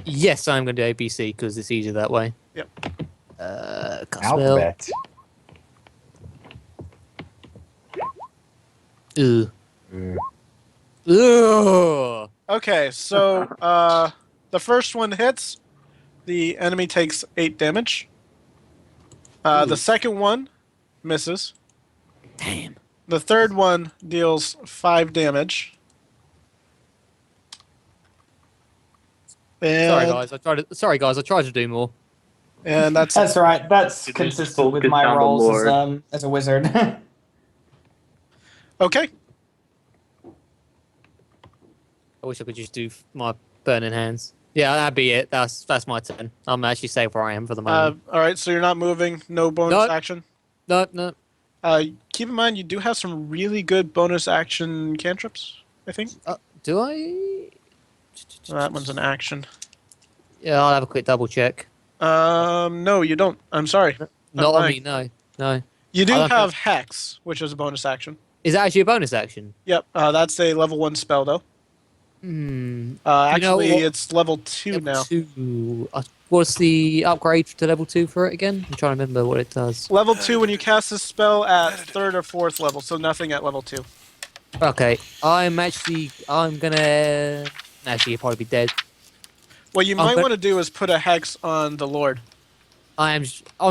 Yes, I'm gonna do ABC because it's easier that way. Yep. Cast spell. Alphabet. Ugh. Mm. Ugh. Okay, so the first one hits. The enemy takes 8 damage. The second one misses. Damn. The third one deals 5 damage. And, Sorry guys, I tried to do more. And that's That's right. That's Just consistent with focus my on the roles Lord. as a wizard. okay. I wish I could just do my burning hands. Yeah, that'd be it. That's my turn. I'm actually safe where I am for the moment. All right, so you're not moving. No bonus Nope. action. No. Keep in mind, you do have some really good bonus action cantrips, I think. Do I? That one's an action. Yeah, I'll have a quick double check. No, you don't. I'm sorry. Not on lying. me, no. You do I don't have Hex, which is a bonus action. Is that actually a bonus action? Yep, that's a level 1 spell, though. Hmm. Actually, what? it's level 2 now. Level 2. What's the upgrade to level 2 for it again? I'm trying to remember what it does. Level 2 when you cast this spell at 3rd or 4th level, so nothing at level 2. Okay, I'm gonna... Actually, you'll probably be dead. What you might want to do is put a Hex on the Lord. I'm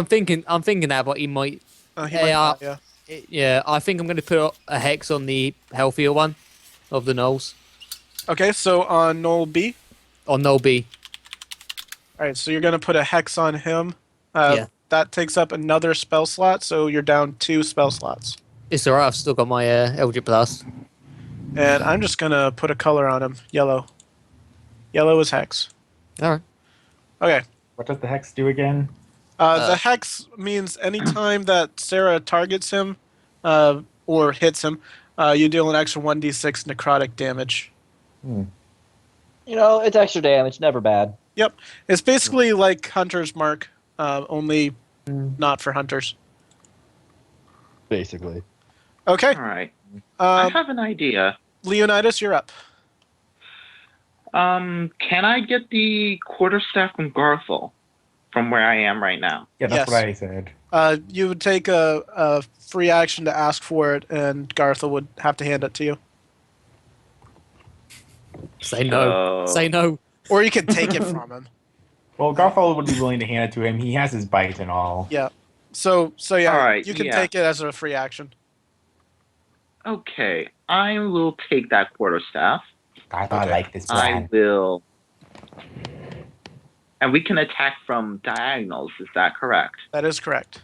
thinking that, but he might... He might not, yeah. Yeah, I think I'm going to put a hex on the healthier one of the Gnolls. Okay, so on Gnoll B. On Gnoll B. Alright, so you're going to put a Hex on him. Yeah. That takes up another spell slot, so you're down 2 spell slots. It's alright, I've still got my Eldritch Blast. And I'm just going to put a color on him. Yellow. Yellow is Hex. Alright. Okay. What does the hex do again? The Hex means anytime that Sera targets him or hits him, you deal an extra 1d6 necrotic damage. You know, it's extra damage, never bad. Yep. It's basically like Hunter's Mark, only not for hunters. Basically. Okay. All right. I have an idea. Leonidas, you're up. Can I get the quarterstaff from Garthal from where I am right now? Yeah, that's Yes. what I said. You would take a free action to ask for it, and Garthal would have to hand it to you. Say no. So- Say no. Or you could take it from him. Well, Garthal would be willing to hand it to him. He has his bite and all. Yeah. So yeah, Alright, you can yeah. take it as a free action. Okay, I will take that quarterstaff. Garthal, I like this I plan. will. And we can attack from diagonals, is that correct? That is correct.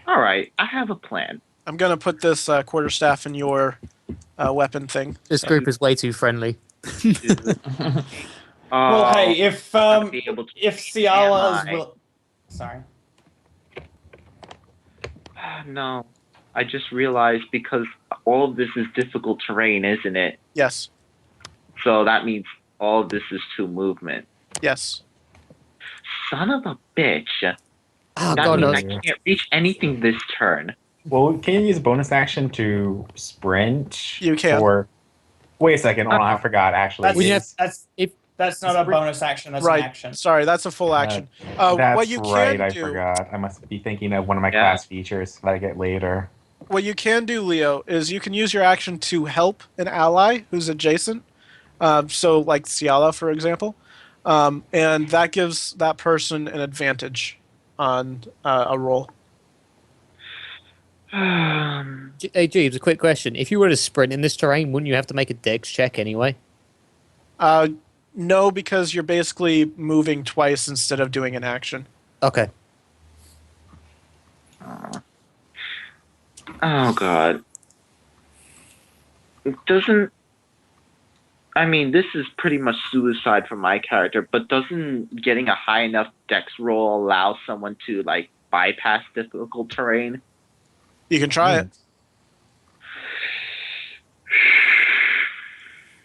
All right, I have a plan. I'm going to put this quarterstaff in your weapon thing. This group is way too friendly. Well, hey, if be able to Sialah Am I? will, sorry. No, I just realized because all of this is difficult terrain, isn't it? Yes. So that means all of this is 2 movement. Yes. Son of a bitch. Oh, That God, means no. I can't reach anything this turn. Well, can you use a bonus action to sprint? You can. Or wait a second. Hold on, I forgot. Actually, That's, We have- that's not a bonus action. That's an Right. action. Sorry, that's a full action. that's What you can right. I do, forgot. I must be thinking of one of my Yeah. class features that I get later. what you can do, Leo, is you can use your action to help an ally who's adjacent. So like Sialah, for example, and that gives that person an advantage on a roll. Hey, Jeebs, a quick question. If you were to sprint in this terrain, wouldn't you have to make a dex check anyway? No, because you're basically moving twice instead of doing an action. Okay. Oh god. Doesn't. I mean, this is pretty much suicide for my character, but doesn't getting a high enough dex roll allow someone to, like, bypass difficult terrain? You can try it.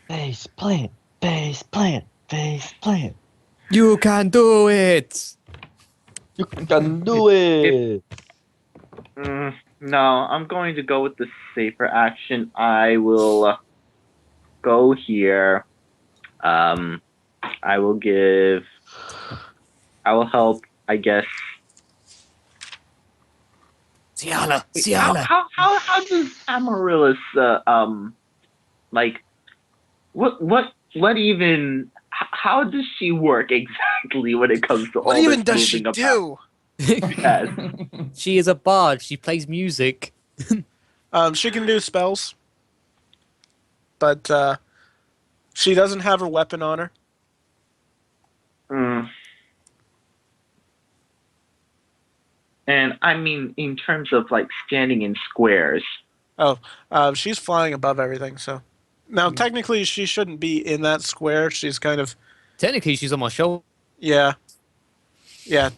Face plant, face plant, face plant. You can do it. You can do it. No, I'm going to go with the safer action. I will go here. I will help, I guess. Sialah, Wait, Sialah. how does Amaryllis like what even how does she work exactly when it comes to What all even this does she moving do? Yes. She is a bard. She plays music. She can do spells, but she doesn't have her weapon on her. And I mean, in terms of like standing in squares. She's flying above everything. So now, technically, she shouldn't be in that square. She's kind of Technically, she's on my shoulder. yeah.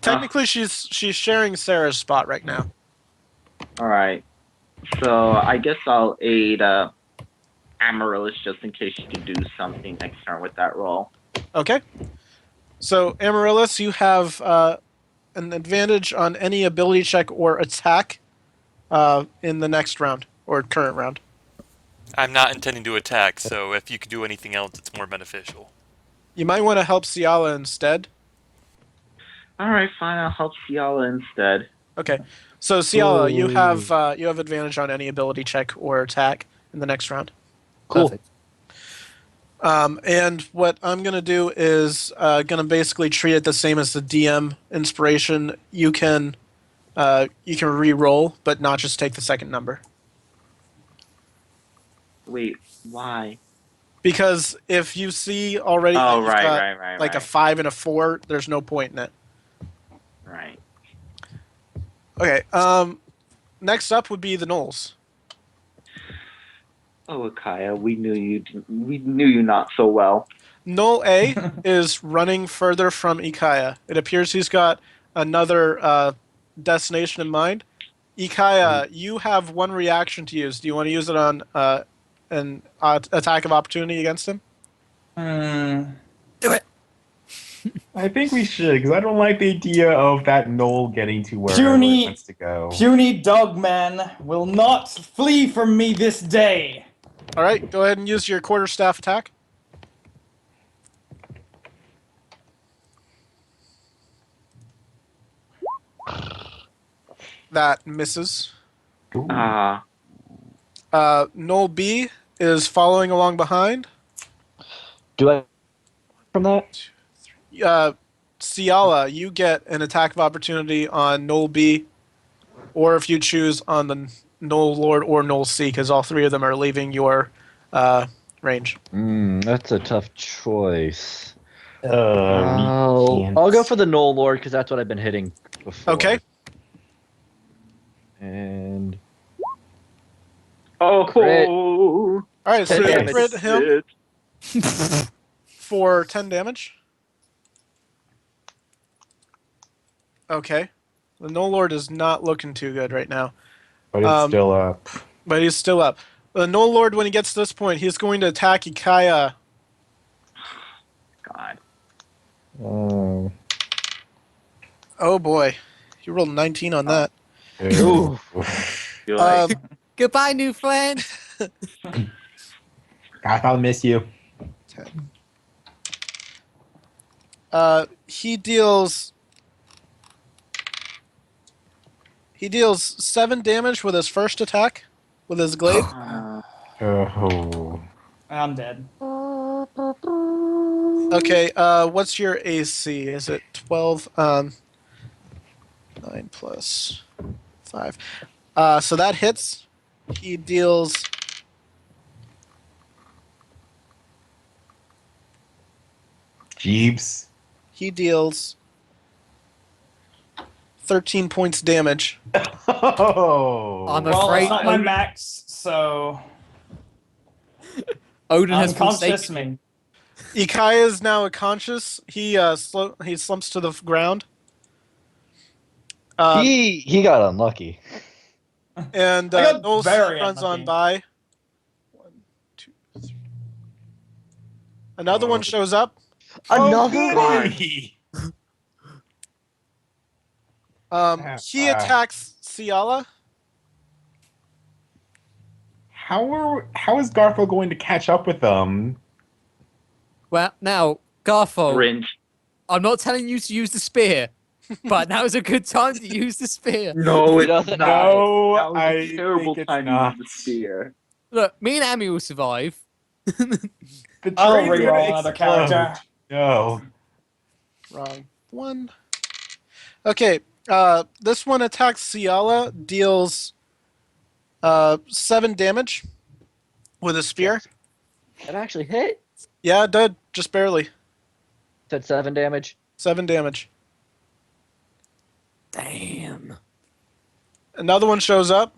Technically, she's sharing Sarah's spot right now. All right. So I guess I'll aid Amaryllis just in case she can do something next turn with that roll. Okay. So Amaryllis, you have an advantage on any ability check or attack in the next round or current round. I'm not intending to attack, so if you could do anything else, it's more beneficial. You might want to help Sialah instead. All right, fine. I'll help Sialah instead. Okay. So Sialah, you have advantage on any ability check or attack in the next round. Cool. Perfect. And what I'm gonna do is gonna basically treat it the same as the DM inspiration. You can re-roll, but not just take the second number. Wait, why? Because if you see already that you've got right. a 5 and a 4, there's no point in it. Right. Okay. Next up would be the Gnolls. Oh, Ikaia, we knew you not so well. Gnoll A is running further from Ikaia. It appears he's got another destination in mind. Ikaia, you have one reaction to use. Do you want to use it on an attack of opportunity against him? Do it. I think we should, because I don't like the idea of that Gnoll getting to where he wants to go. Puny dogman will not flee from me this day. All right, go ahead and use your quarterstaff attack. That misses. Gnoll B is following along behind. Do I from that? Sialah, you get an attack of opportunity on Gnoll B, or if you choose on the Gnoll Lord or Gnoll C, because all three of them are leaving your range. That's a tough choice. We I'll go for the Gnoll Lord because that's what I've been hitting before. Okay. And Crit. All right, so 10 you damage. crit him for 10 damage. Okay. The Gnoll Lord is not looking too good right now. But it's still up. But he's still up. The Gnoll Lord, when he gets to this point, he's going to attack Ikaia. God. Oh. Oh boy. You rolled a 19 on that. Ooh. You're like, Goodbye, new friend. I'll miss you. 10. He deals 7 damage with his first attack with his glaive. Oh. I'm dead. Okay, what's your AC? Is it 12? 9 plus 5. So that hits. He deals... Jeebs. He deals 13 points damage. Oh. I'm Well, afraid it's not my max, so Odin has unconscious forsaken. me. Ikaia is now unconscious. He slumps to the ground. He got unlucky. And I got Gnolls very runs on unlucky. by. 1, 2, 3. Another one shows up. Another one. goody! He attacks Sialah. How is Garthal going to catch up with them? Well, now, Garthal, Cringe. I'm not telling you to use the spear, but now is a good time to use the spear. No, He it's doesn't not. know. That was I a terrible think it's time not. to use the spear. Look, me and Amy will survive. The I'll train's gonna reroll another explode. character. No. Wrong one. Okay, this one attacks Sialah, deals 7 damage with a spear. It actually hit. Yeah, it did, just barely. Said 7 damage. 7 damage. Damn. Another one shows up,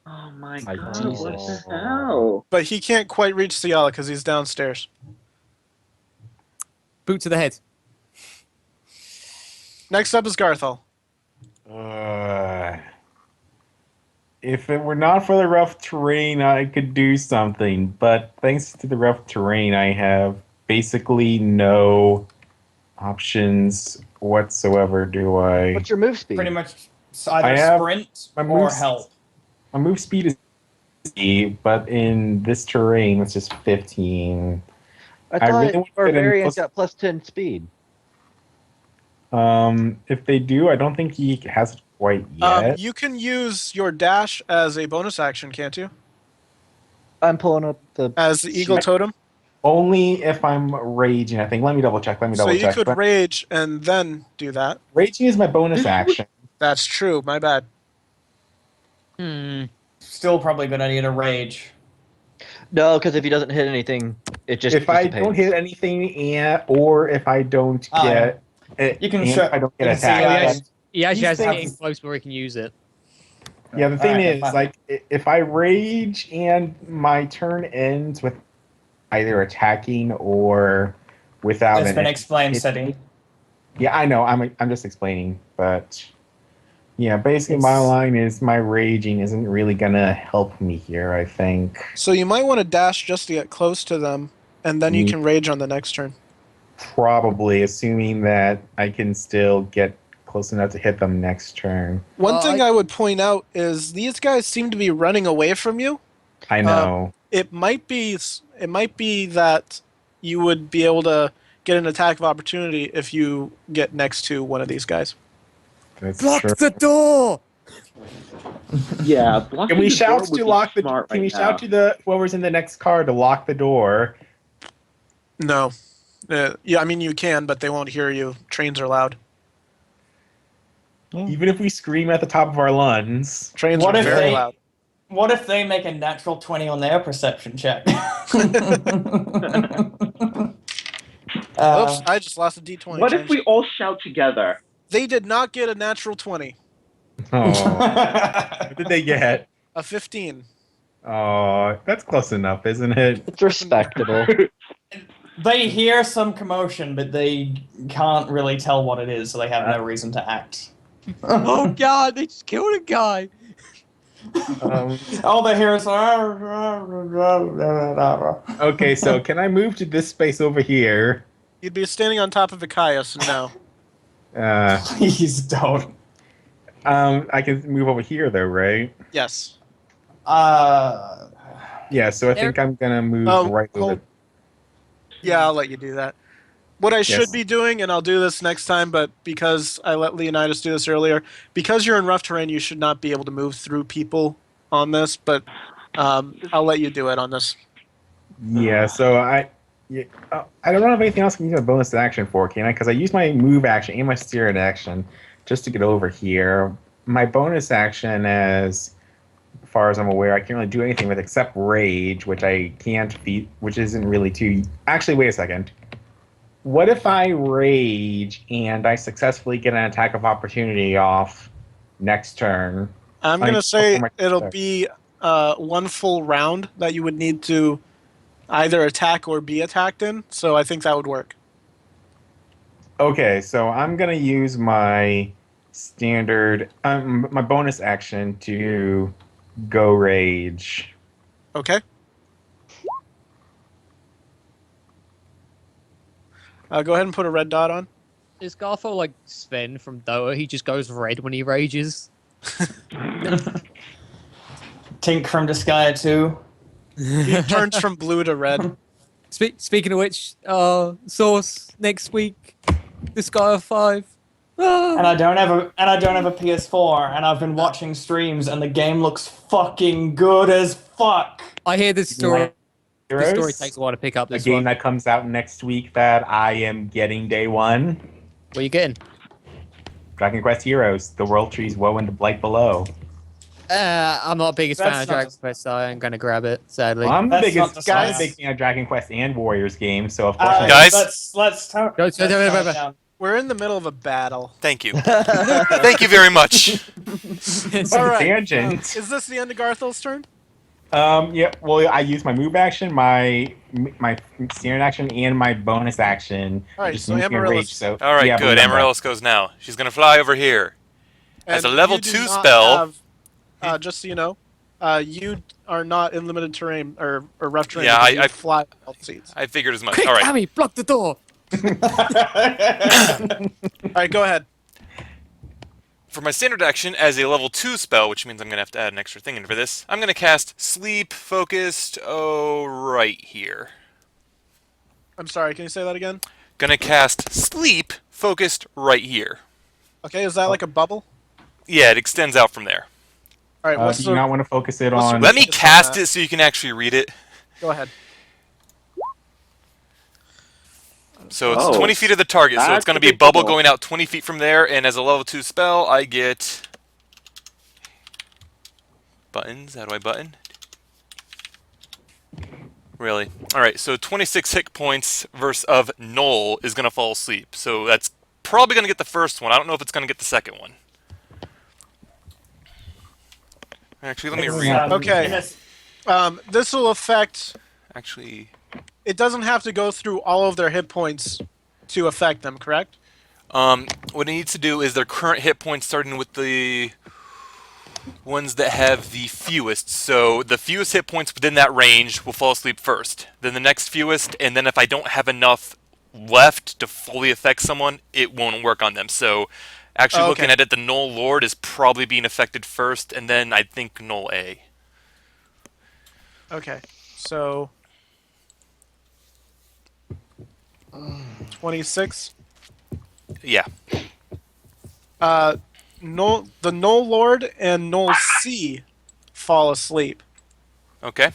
Oh my My god, Jesus. what the hell? but he can't quite reach Sialah because he's downstairs. Boot to the head. Next up is Garthal. If it were not for the rough terrain, I could do something. But thanks to the rough terrain, I have basically no options whatsoever. Do I? What's your move speed? Pretty much I either have sprint my or moves- help. My move speed is 50, but in this terrain, it's just 15. I I thought really want to get in Barbarian's close- got plus 10 speed. If they do, I don't think he has it quite yet. You can use your dash as a bonus action, can't you? I'm pulling up the. As the Eagle Totem. Only if I'm raging, I think. Let me double check. So you could rage and then do that. Raging is my bonus action. That's true, my bad. Still probably a good idea to rage. No, because if he doesn't hit anything, it just. If I dissipates. don't hit anything, or if I don't Oh, get, You can and show. if I don't you get can see attacked. that. He actually These has to get things- in close where he can use it. Yeah, the thing Alright, is, fine. like, if I rage and my turn ends with either attacking or without It's an been explained, it- Cedi. Yeah, I know. I'm just explaining, but yeah, basically my It's- line is my raging isn't really gonna help me here. I think So you might want to dash just to get close to them, and then you Mm. can rage on the next turn. probably, assuming that I can still get close enough to hit them next turn. One Well, thing I would point out is these guys seem to be running away from you. I know. It might be that you would be able to get an attack of opportunity if you get next to one of these guys. That's Block true. the door! Yeah, Can we shout to lock the? Can we shout to the whoever's in the next car to lock the door? No. Yeah, I mean you can, but they won't hear you. Trains are loud. Even if we scream at the top of our lungs. Trains What are if very they? loud. What if they make a natural 20 on their perception check? Oops, I just lost a D20. What if James. we all shout together? They did not get a natural 20. Oh, what did they get? A 15. Oh, that's close enough, isn't it? It's respectable. They hear some commotion, but they can't really tell what it is, so they have no reason to act. Oh god, they just killed a guy! All they hear is. Okay, so can I move to this space over here? You'd be standing on top of Ikaia, so no. Please don't. I can move over here though, right? Yes. Yeah, so I think I'm gonna move right over. Yeah, I'll let you do that. What I should Yes. be doing, and I'll do this next time, but because I let Leonidas do this earlier, because you're in rough terrain, you should not be able to move through people on this, but I'll let you do it on this. Yeah, so I don't have anything else I can use a bonus action for, can I? Because I use my move action and my steer action just to get over here. My bonus action, as far as I'm aware, I can't really do anything with except rage, which I can't feat, which isn't really too. Actually, wait a second. what if I rage and I successfully get an attack of opportunity off next turn? I'm going to say it'll be one full round that you would need to either attack or be attacked in, so I think that would work. Okay, so I'm going to use my standard, my bonus action to go rage. Okay. Go ahead and put a red dot on. Is Garthal like Sven from Dota? He just goes red when he rages. Tink from Disgaea 2. He turns from blue to red. Speaking of which, Source next week, Disgaea 5. And I don't have a PS4, and I've been watching streams, and the game looks fucking good as fuck. I hear this story. The story takes a while to pick up. A This game one. that comes out next week that I am getting day one. What are you getting? Dragon Quest Heroes, The World Trees Woe and the Blight Below. I'm not the biggest fan of Dragon Quest, so I'm gonna grab it. Sadly. Well, I'm the That's biggest not the guy. science. Big fan of Dragon Quest and Warriors games, so of course. Guys? let's tone Go, it down. We're in the middle of a battle. Thank you. Thank you very much. All right. Tangent. Is this the end of Garthal's turn? Yeah. Well, I use my move action, my standard action, and my bonus action. All right, Just so moving and Amaryllis. rage, so All right, yeah, good. remember. Amaryllis goes now. She's going to fly over here. As a And level you do 2 not spell. have, just so you know, you are not in limited terrain or rough terrain. Yeah, because you I fly all the seats. I figured as much. Quick, All right. Amy, block the door. All right, go ahead. For my standard action, as a level 2 spell, which means I'm going to have to add an extra thing in for this, I'm going to cast Sleep Focused, right here. I'm sorry, can you say that again? Going to cast Sleep Focused right here. Okay, is that like a bubble? Yeah, it extends out from there. All right, what's Do the... you not want to focus it what's the on? Let me Focus on cast that. it so you can actually read it. Go ahead. So it's Oh, 20 feet of the target, so it's that's going to a be a big bubble bubble. going out 20 feet from there, and as a level 2 spell, I get... Buttons? How do I button? Really? Alright, so 26 hit points versus of Gnoll is going to fall asleep. So that's probably going to get the first one. I don't know if it's going to get the second one. Actually, let me read. Okay. This will affect... Actually, It doesn't have to go through all of their hit points to affect them, correct? what it needs to do is their current hit points starting with the ones that have the fewest. So the fewest hit points within that range will fall asleep first. Then the next fewest, and then if I don't have enough left to fully affect someone, it won't work on them. So actually looking at it, the Gnoll Lord is probably being affected first, and then I think Gnoll A. Okay, so... 26. Yeah. The Gnoll Lord and Gnoll C fall asleep. Okay.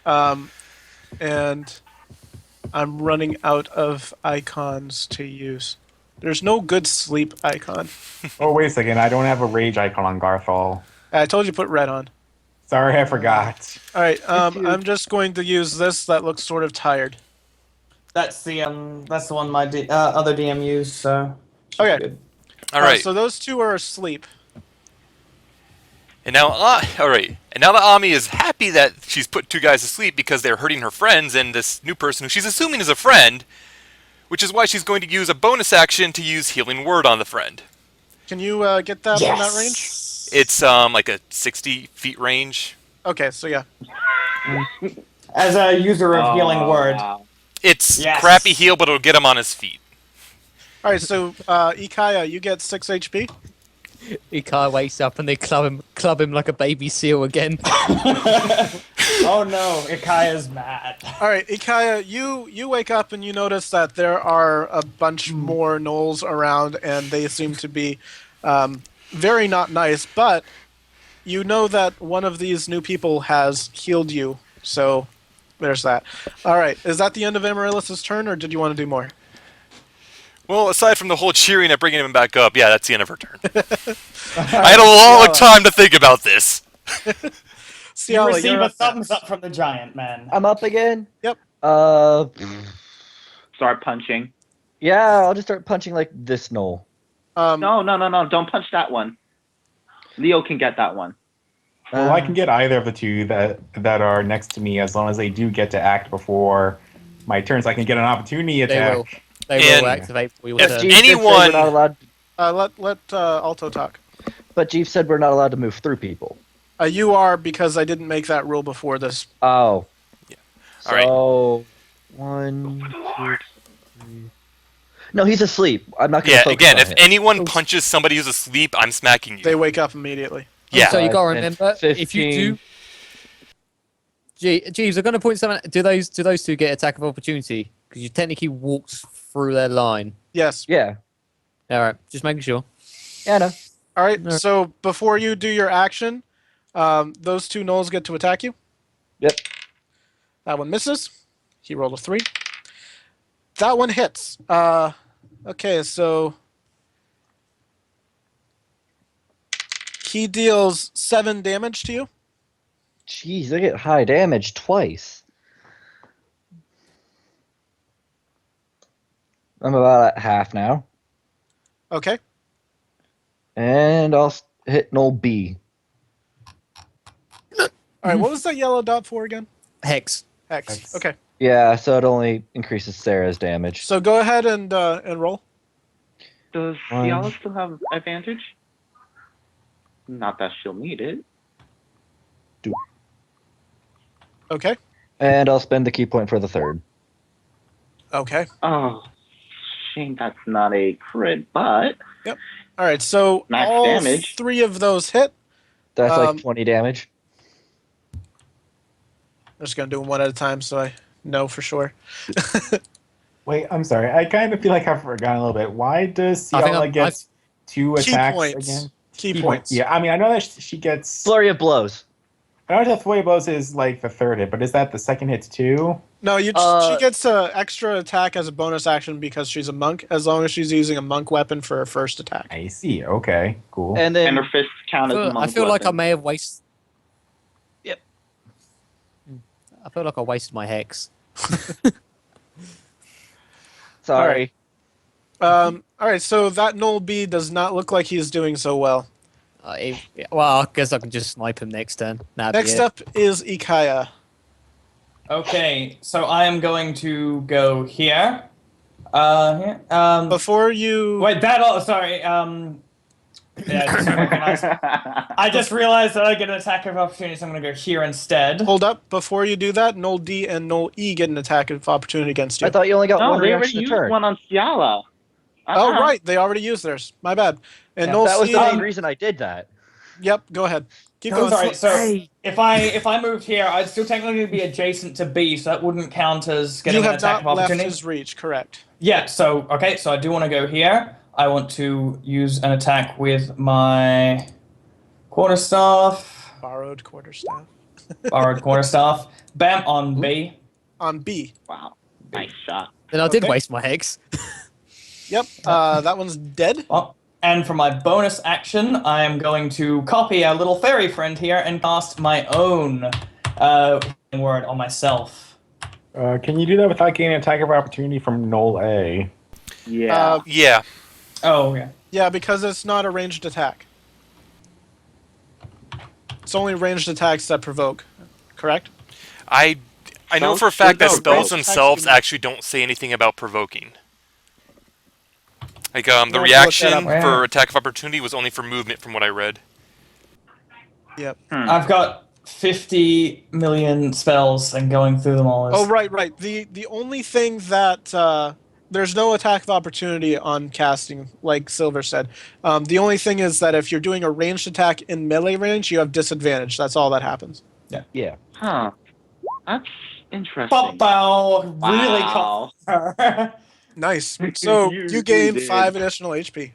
And I'm running out of icons to use. There's no good sleep icon. Oh, wait a second. I don't have a rage icon on Garthal. I told you to put red on. Sorry, I forgot. All right, I'm just going to use this that looks sort of tired. That's the one my other DM used. So Okay. good. All right. So those two are asleep. And now, all right. And now that Ami is happy that she's put two guys to sleep because they're hurting her friends and this new person who she's assuming is a friend, which is why she's going to use a bonus action to use Healing Word on the friend. Can you get that from that range? It's like a 60 feet range. Okay, so yeah. As a user of Healing Word, It's Yes. crappy heal, but it'll get him on his feet. All right, so Ikaia, you get 6 HP. Ikaia wakes up and they club him like a baby seal again. oh no, Ikaia's mad. All right, Ikaia, you wake up and you notice that there are a bunch more gnolls around, and they seem to be very not nice. But you know that one of these new people has healed you, so there's that. All right, is that the end of Amaryllis' turn, or did you want to do more? Well, aside from the whole cheering at bringing him back up, yeah, that's the end of her turn. I had a long time to think about this. You Sialah, receive you're a up thumbs next. up from the giant man. I'm up again. Yep. start punching. Yeah, I'll just start punching like this Gnoll. No, don't punch that one. Leo can get that one. Well, I can get either of the two that are next to me as long as they do get to act before my turn, so I can get an opportunity attack. They And will activate for your if turn. Jeeves did say anyone- we're not allowed. Let Alto talk. But Jeeves said we're not allowed to move through people. You are, because I didn't make that rule before this. Oh. Yeah. So, All 1, 2, 3. No, he's asleep. I'm not going to Yeah, focus again, on if him. anyone punches somebody who's asleep, I'm smacking you. They wake up immediately. Yeah. So you got to 5 and remember, if you 15. do, Jeeves, I'm going to point something. Do those two get attack of opportunity? Because you technically walked through their line. Yes. Yeah. All right, just making sure. Yeah, no. All right. No. So before you do your action, those two Gnolls get to attack you. Yep. That one misses. He rolled a 3. That one hits. Okay, so he deals 7 damage to you. Jeez, I get high damage twice. I'm about at half now. Okay. And I'll hit Gnoll B. All right. What was that yellow dot for again? Hex. X. X. Okay. Yeah, so it only increases Sera's damage. So go ahead and roll. Does One. Sialah still have advantage? Not that she'll need it. Okay. And I'll spend the key point for the third. Okay. Oh, shame that's not a crit, but All right. So Max all damage. 3 of those hit. That's Um, like 20 damage. I'm just gonna do them one at a time, so I know for sure. Wait, I'm sorry. I kind of feel like I've forgotten a little bit. Why does I think Sialah get 2 Key attacks points. again? Key points. Yeah, I mean, I know that she gets. Flurry of blows. I know that Flurry of Blows is like the third hit, but is that the second hit too? No, she Uh, gets an extra attack as a bonus action because she's a monk, as long as she's using a monk weapon for her first attack. I see. Okay, cool. And then and her fists count as a I monk feel like I weapon. may have wasted. Yep. I feel like I wasted my hex. sorry. All right, so that Gnoll B does not look like he's doing so well. Well, I guess I can just snipe him next turn. Next up is Ikaia. Okay, so I am going to go here. Here. Before you... Wait, that. Oh, sorry. Yeah, just recognize. I just realized that I get an attack of opportunity, so I'm going to go here instead. Hold up. Before you do that, Gnoll D and Gnoll E get an attack of opportunity against you. I thought you only got No, one they already reaction a used turn. one on Sialah. Oh, right. They already used theirs. My bad. And Yeah, Gnoll That was C... the main reason I did that. Yep, go ahead. Keep Oh, going. sorry. So if I moved here, I'd still technically be adjacent to B, so that wouldn't count as getting You an have attack not of left opportunity. his reach, correct. Yeah. So okay. So I do want to go here. I want to use an attack with my quarterstaff, Borrowed quarterstaff. borrowed quarterstaff. Bam on B. On B. Wow, nice shot. Then I did Okay. waste my hex. Yep, that one's dead. Oh, and for my bonus action, I am going to copy our little fairy friend here and cast my own word on myself. Can you do that without getting an attack of opportunity from Gnoll A? Yeah. Yeah. Oh yeah. Yeah, because it's not a ranged attack. It's only ranged attacks that provoke, correct? I know Spells? for a fact that No, spells ranged themselves attacks do- actually don't say anything about provoking. Like the We'll have to look reaction that up. for attack of opportunity was only for movement, from what I read. Yep. I've got 50 million spells and going through them all is... Oh, right. The only thing that there's no attack of opportunity on casting, like Silver said. The only thing is that if you're doing a ranged attack in melee range, you have disadvantage. That's all that happens. Yeah. Huh. That's interesting. Bow, really Wow. caught her. Nice. So You you gain did. 5 additional HP.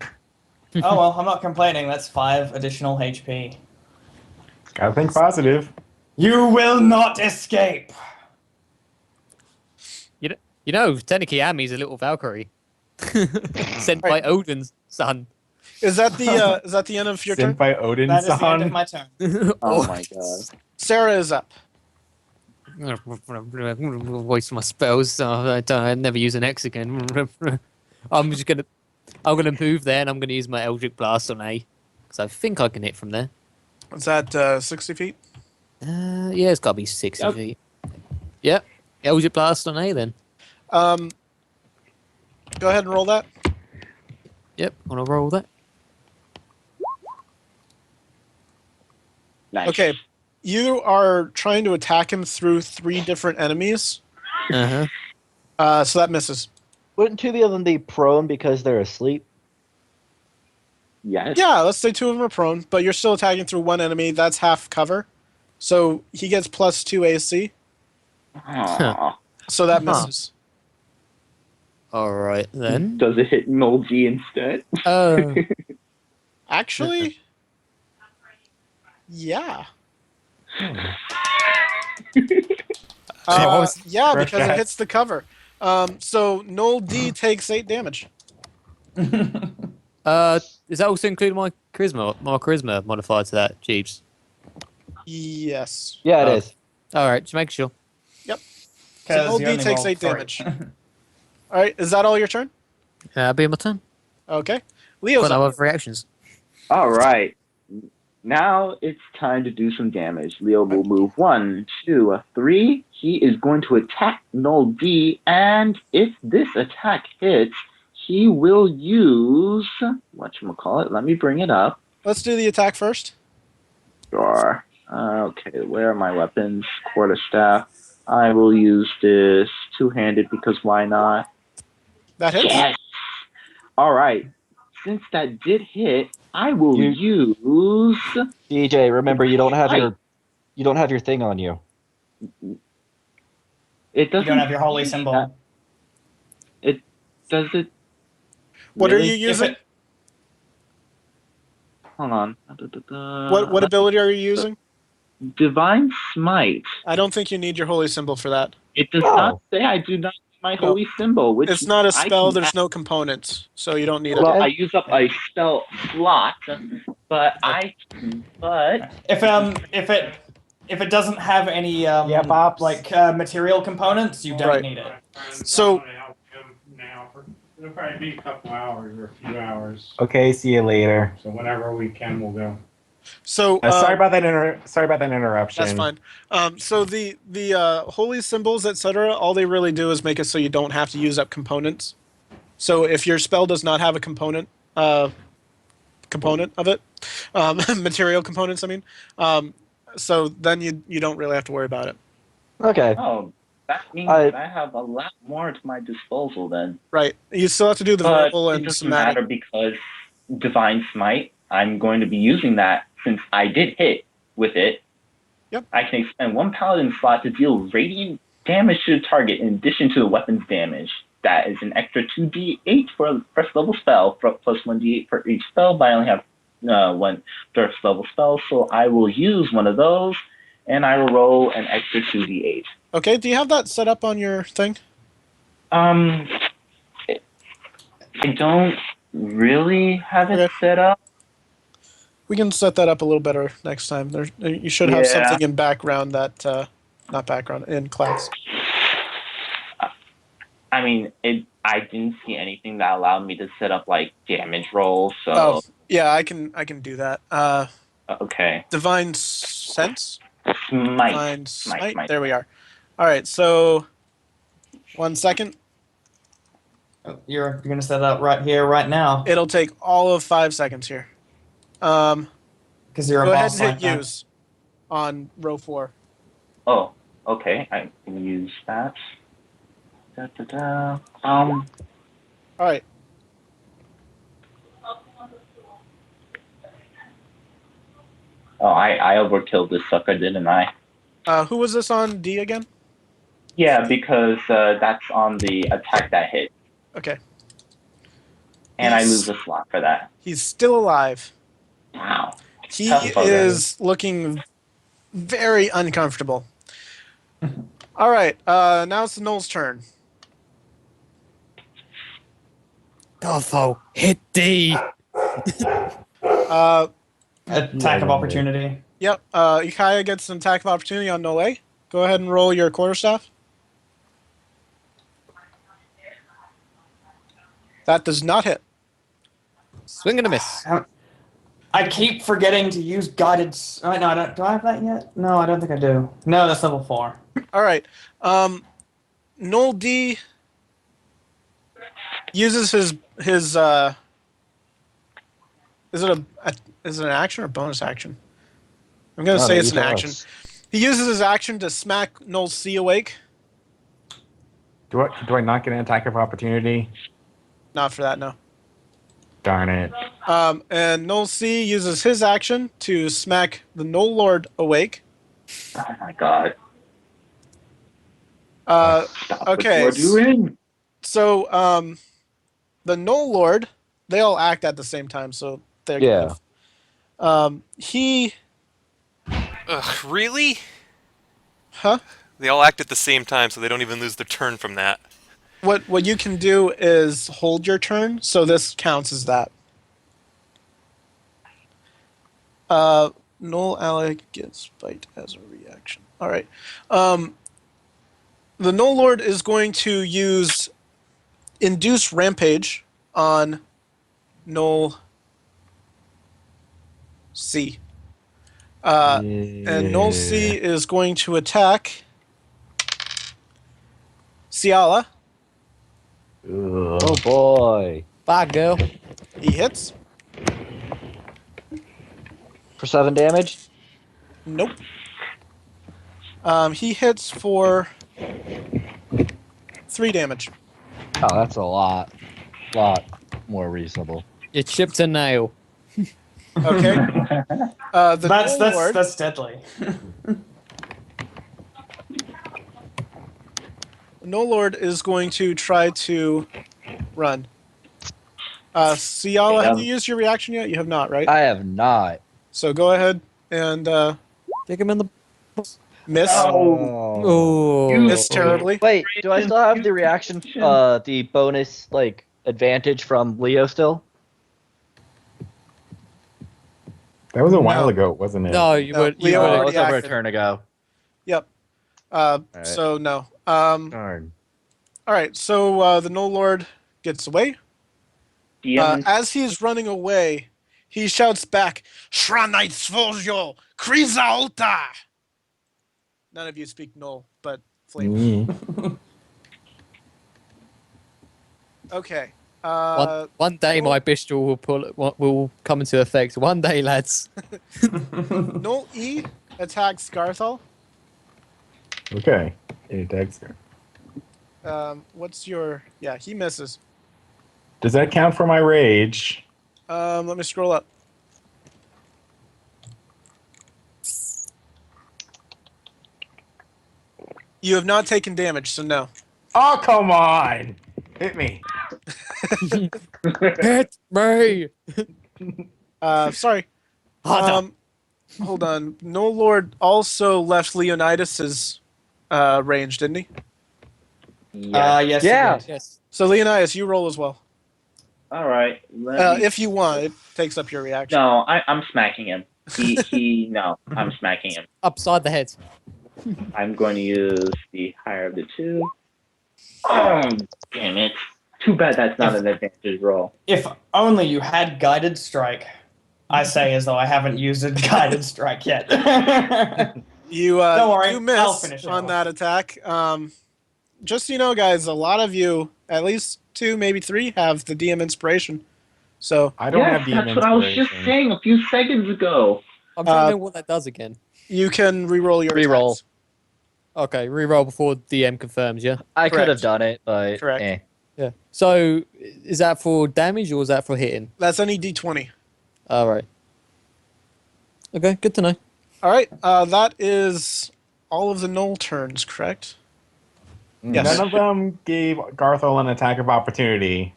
Oh well, I'm not complaining. That's 5 additional HP. Gotta think positive. You will not escape. You know, technically Ami's a little Valkyrie. Sent by Right. Odin's son. Is that the end of your Sent turn? by Odin's That is the end son. of my turn. Oh my god. Sera is up. waste my spells. So I never use an X again. I'm gonna move there, and I'm gonna use my Eldritch Blast on A, because I think I can hit from there. Is that 60 feet? Yeah, it's gotta be 60 Yep. feet. Yep. Eldritch Blast on A then. Go ahead and roll that. Yep, wanna roll that? Nice. Okay. You are trying to attack him through 3 different enemies. Uh-huh. So that misses. Wouldn't 2 of them be prone because they're asleep? Yes. Yeah, let's say 2 of them are prone, but you're still attacking through 1 enemy. That's half cover. So he gets +2 AC. Aw. So that Huh. misses. Alright then. Does it hit Gnolls instead? Oh. Actually, yeah. Yeah, because it hits the cover. So Gnoll D takes 8 damage. Is that also including my charisma modifier to that, Jeebs? Yes. Yeah, it Oh. is. Alright, just make sure. So 'Cause Gnoll you D only takes rolled 8 three. damage. All right, is that all your turn? That'll be my turn. Okay. Leo's Got no up. other reactions. All right. Now it's time to do some damage. Leo will move 1, 2, 3. He is going to attack Gnoll D, and if this attack hits, he will use whatchamacallit. Let me bring it up. Let's do the attack first. Sure. Okay, where are my weapons? Quarterstaff. I will use this two-handed because why not? That hits. Yes. All right. Since that did hit, I will You- use. DJ, remember you don't have Right. your thing on you. It You doesn't. don't have your holy symbol. Does it? What really? are you using? Hold on. What ability are you using? Divine Smite. I don't think you need your holy symbol for that. It does Oh. not say I do not use my holy symbol, which It's not a I spell. can There's no components, so you don't need Well, it. I use up a spell slot, but If it doesn't have any Pops. material components, you don't Right. need it. So- It'll probably be a couple hours or a few hours. Okay, see you later. So whenever we can, we'll go. So Sorry about that interruption. that's fine. So the holy symbols, etc., all they really do is make it so you don't have to use up components. So if your spell does not have a component of it, material components, I mean, so then you don't really have to worry about it. Okay. oh, that means I- I have a lot more at my disposal then. Right. You still have to do the But verbal it and doesn't somatic. matter because Divine Smite, I'm going to be using that since I did hit with it. Yep. I can expend 1 Paladin slot to deal radiant damage to the target in addition to the weapon's damage. That is an extra 2d8 for a first level spell, plus 1d8 for each spell, but I only have 1 first level spell, so I will use one of those, and I will roll an extra 2d8. Okay. Do you have that set up on your thing? I don't really have it Okay. set up. We can set that up a little better next time. You should have Yeah. something in background that, not background, in class. I mean, I didn't see anything that allowed me to set up like damage rolls. So Oh, yeah, I can do that. okay, Divine Sense? Smite. Divine Smite. Smite. There we are. All right, so 1 second. You're gonna set it up right here, right now, It'll take all of 5 seconds here. Go because you're a ahead boss and like hit that. use on row 4. Oh, okay. I can use that. All right. Oh, I overkilled this sucker, didn't I? Who was this on D again? Yeah, because that's on the attack that hit, Okay. and I Yes. lose a slot for that. He's still alive. Wow. He Tough bugger. is looking very uncomfortable. All right. Now it's the Gnoll's turn. Garthal, hit D. Uh, Attack of opportunity. Yep. Ikaia gets an attack of opportunity on Gnoll A. Go ahead and roll your quarterstaff. That does not hit. Swing and a miss. I keep forgetting to use guided. No, I don't. Do I have that yet? No, I don't think I do. No, that's level 4. All right. Gnoll D uses his is it an action or bonus action? I'm gonna say it's an action. He uses his action to smack Gnoll C awake. Do I not get an attack of opportunity? Not for that, no. Darn it. And Gnoll C uses his action to smack the Gnoll Lord awake. Oh my god. Stop Okay. What you're doing? So, the Gnoll Lord, they all act at the same time, so they're he. Ugh, really? Huh? They all act at the same time, so they don't even lose their turn from that. What you can do is hold your turn, so this counts as that. Gnoll ally gets bite as a reaction. All right. The Gnoll Lord is going to use Induce Rampage on Gnoll C. And Gnoll C is going to attack Sialah. Oh boy. Bye, girl. He hits. For 7 damage? Nope. He hits for 3 damage. Oh, that's a lot. Lot more reasonable. You chipped a nail. Okay. The Gnoll Lord, That's deadly. Gnoll Lord is going to try to run. Sialah, have you used your reaction yet? You have not, right? I have not. So go ahead and Kick him in the. miss. Oh. Miss terribly. Wait, do I still have the reaction, the bonus, like, advantage from Leo still? That was a while No. ago, wasn't it? No, you No, would. Leo You Oh, it already was over a acted. turn ago. Yep. So no. Darn. All right. So the Gnoll Lord gets away. As he's running away, he shouts back, "Shranite Svojo, Kriza Alta!" None of you speak Gnoll, but Flame. Okay. One day my bestial will come into effect. One day, lads. Gnoll E attacks Garthal. Okay. It attacks her. What's your... Yeah, he misses. Does that count for my rage? Let me scroll up. You have not taken damage, so no. Oh, come on! Hit me. Hit me. Sorry. Hold on. Gnoll Lord also left Leonidas's range, didn't he? Yes. Yeah. it did. Yes. So Leonidas, you roll as well. All right. Let me- If you want, it takes up your reaction. No, I'm smacking him. No, I'm smacking him. Upside the head. I'm going to use the higher of the two. Oh, damn it. Too bad that's not an advantage roll. If only you had guided strike. I say as though I haven't used a guided strike yet. You Don't worry, do I'll miss finish it on off. that attack. Just so you know, guys, a lot of you, at least 2, maybe 3, have the DM inspiration. So I don't Yes, have DM that's what I was just inspiration. saying a few seconds ago. I'm trying to know what that does again. you can re-roll your Reroll. attacks. Okay, reroll before DM confirms. Yeah. I could Correct. have done it, but Correct. eh. Yeah. So, is that for damage or is that for hitting? That's any D20. All right. Okay, good to know. All right, that is all of the Gnoll turns, correct? Yes. None of them gave Garthal an attack of opportunity.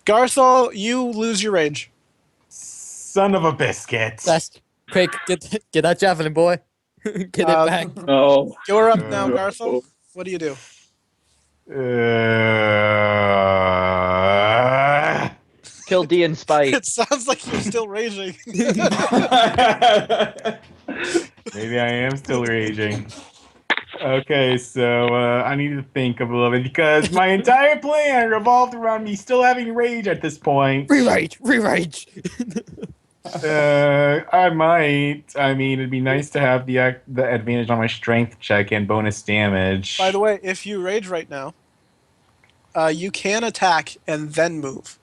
Garthal, you lose your rage. Son of a biscuit. That's quick. Get that javelin, boy. Get it back. Oh. You're up now, Garthal. What do you do? Kill D in spite. It sounds like you're still raging. Maybe I am still raging. Okay, so I need to think of a little bit because my entire plan revolved around me still having rage at this point. Re-rage! I might. I mean, it'd be nice to have the advantage on my strength check and bonus damage. By the way, if you rage right now, you can attack and then move.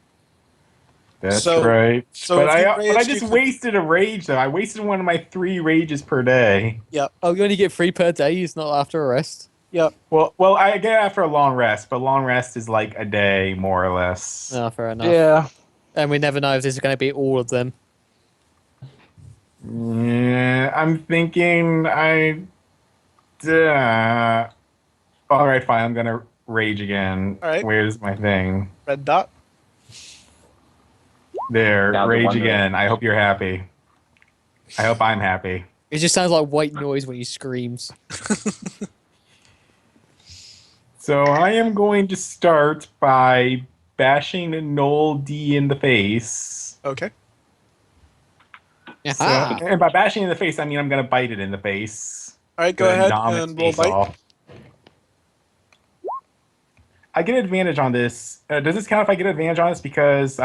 That's so- right. so but if I you but I raged, just you could- wasted a rage though. I wasted one of my 3 rages per day. Oh, you only get 3 per day. It's not after a rest. Yep. Well, I get it after a long rest, but long rest is like a day more or less. Oh, fair enough. Yeah. And we never know if this is going to be all of them. Yeah, I'm thinking all right, fine. I'm gonna rage again. All right. Where's my thing? Red dot. There, Now the rage one that- again. I hope you're happy. I hope I'm happy. It just sounds like white noise when he screams. So I am going to start by bashing Gnoll D in the face. Okay. So, Aha. and by bashing in the face, I mean I'm gonna bite it in the face. All right, go Gonna ahead nom its and roll face bite. off. I get advantage on this. Does this count if I get advantage on this because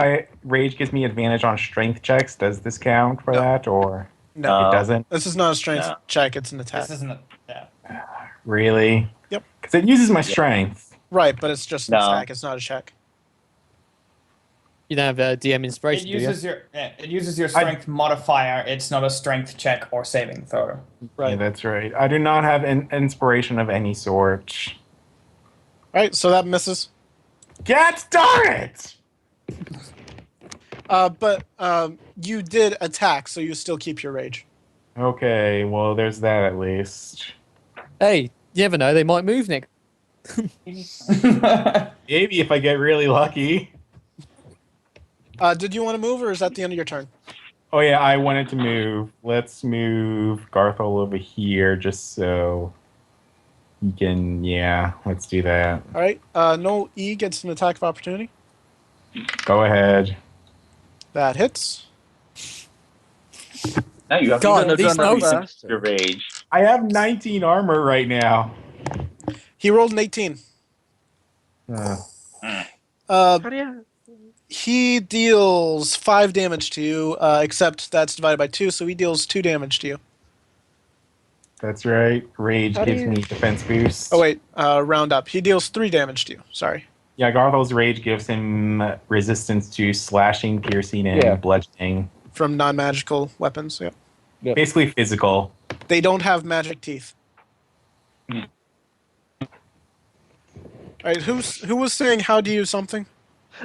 rage gives me advantage on strength checks? Does this count for No. that or No, it doesn't? this is not a strength No. check. It's an attack. This isn't a. Yeah. Really? Yep. Because it uses my strength. Right, but it's just an No. attack. It's not a check. You don't have DM inspiration, It do you? uses your strength modifier. It's not a strength check or saving throw. Right. Yeah, that's right. I do not have an inspiration of any sort. All right, so that misses. Get darn it! But you did attack, so you still keep your rage. Okay, well, there's that at least. Hey, you never know. They might move next. Maybe if I get really lucky. Did you want to move, or is that the end of your turn? Oh yeah, I wanted to move. Let's move Garthal over here just so he can. Yeah, let's do that. All right. No E gets an attack of opportunity. Go ahead. That hits. Now you have God, to these notes- faster. your rage. I have 19 armor right now. He rolled an 18. Uh, Uh, How do you? he deals 5 damage to you, except that's divided by 2, so he deals 2 damage to you. that's right. Rage How do gives you- me defense boost. Oh wait, round up. He deals 3 damage to you. Sorry. Yeah, Garthal's rage gives him resistance to slashing, piercing, and Yeah. bludgeoning. From non-magical weapons. Yeah. Basically physical. They don't have magic teeth. Hmm. All right. Who was saying how do you something?